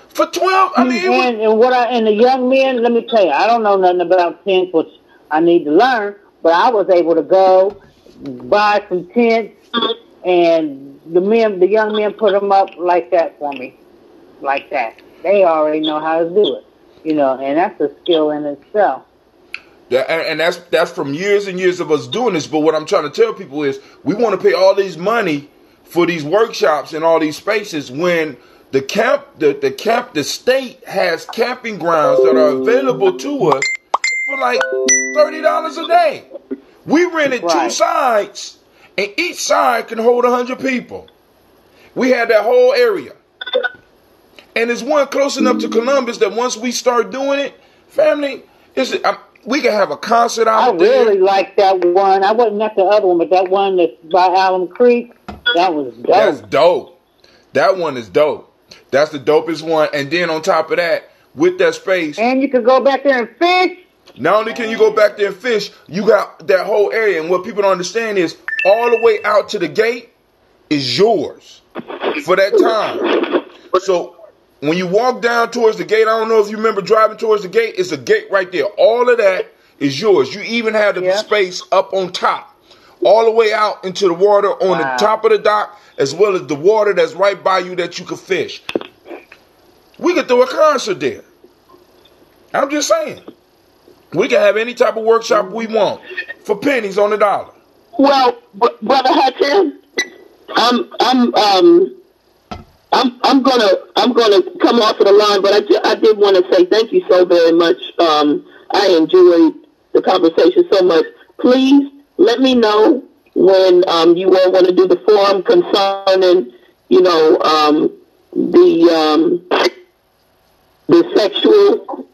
For 12, I mean... And the young men, let me tell you, I don't know nothing about tents, which I need to learn, but I was able to go buy some tents, and the young men put them up like that for me. Like that. They already know how to do it. You know, and that's a skill in itself. And that's from years and years of us doing this. But what I'm trying to tell people is we want to pay all this money for these workshops and all these spaces when the state has camping grounds that are available to us for like $30 a day. We rented 2 sides, and each side can hold 100 people. We had that whole area. And there's one close enough to Columbus that once we start doing it, family, we can have a concert out there. I really like that one. I wasn't at the other one, but that one that's by Alum Creek, that was dope. That's dope. That one is dope. That's the dopest one. And then on top of that, with that space. And you can go back there and fish. Not only can you go back there and fish, you got that whole area. And what people don't understand is all the way out to the gate is yours for that time. So when you walk down towards the gate, I don't know if you remember driving towards the gate, it's a gate right there. All of that is yours. You even have the space up on top, all the way out into the water on the top of the dock, as well as the water that's right by you that you can fish. We could throw a concert there. I'm just saying. We can have any type of workshop we want for pennies on the dollar. Well, Brother Hudson, I'm gonna come off of the line, but I did want to say thank you so very much. I enjoyed the conversation so much. Please let me know when you all want to do the forum concerning, the sexual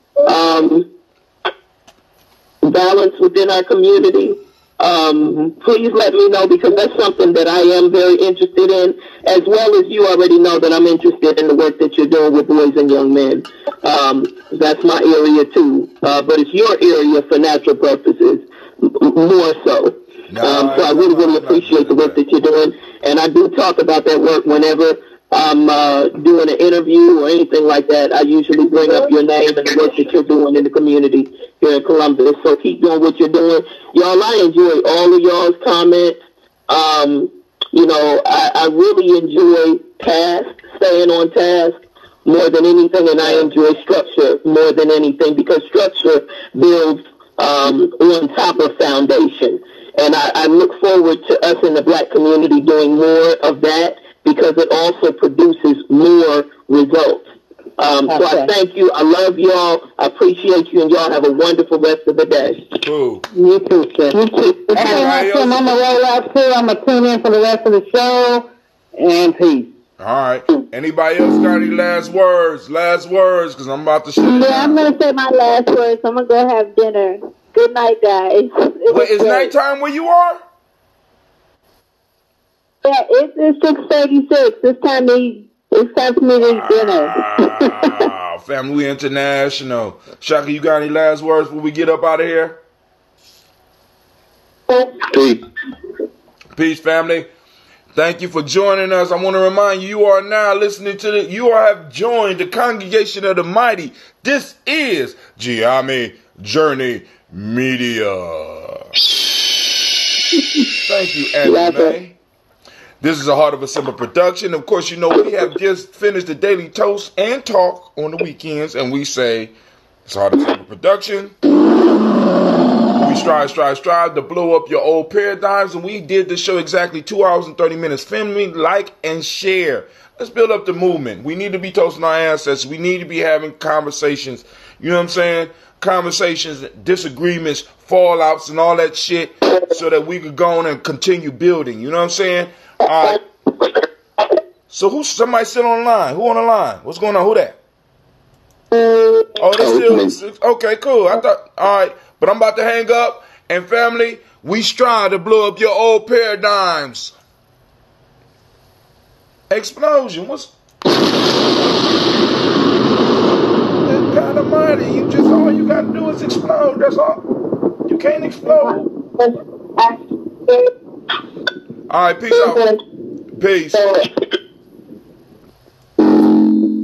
balance within our community. Please let me know, because that's something that I am very interested in, as well as you already know that I'm interested in the work that you're doing with boys and young men. That's my area too, but it's your area for natural purposes more so. So I really appreciate the work that you're doing, and I do talk about that work whenever I'm doing an interview or anything like that. I usually bring up your name and the work that you're doing in the community here in Columbus. So keep doing what you're doing. Y'all, I enjoy all of y'all's comments. I really enjoy staying on task more than anything, and I enjoy structure more than anything because structure builds on top of foundation. And I look forward to us in the Black community doing more of that because it also produces more results. So I thank you. I love y'all. I appreciate you, and y'all have a wonderful rest of the day. Cool. You too, sir. You too. Right, I'm going to roll out too. I'm going to tune in for the rest of the show. And peace. All right. Anybody else got any last words? Last words, because I'm about to shut it down. I'm going to say my last words. I'm going to go have dinner. Good night, guys. Wait, it's nighttime where you are? Yeah, it's 6:36. It's time for me to eat dinner. Family International. Shaka, you got any last words before we get up out of here? Peace. Peace, family. Thank you for joining us. I want to remind you, you are now listening to you have joined the Congregation of the Mighty. This is Giami Journey Media. Thank you, Anime. This is a Heart of a Simple production. Of course, you know, we have just finished the Daily Toast and Talk on the weekends, and we say it's a Heart of a Simple production. We strive to blow up your old paradigms, and we did this show exactly 2 hours and 30 minutes. Family, like and share. Let's build up the movement. We need to be toasting our ancestors. We need to be having conversations. You know what I'm saying? Conversations, disagreements, fallouts, and all that shit, so that we could go on and continue building. You know what I'm saying? All right. So somebody still on the line? Who on the line? What's going on? Who that? Oh, they still. Okay, cool. I thought. All right. But I'm about to hang up, and family, we strive to blow up your old paradigms. Explosion. What's that kind of mighty? You just all you gotta do is explode. That's all. You can't explode. All right, peace out. Peace.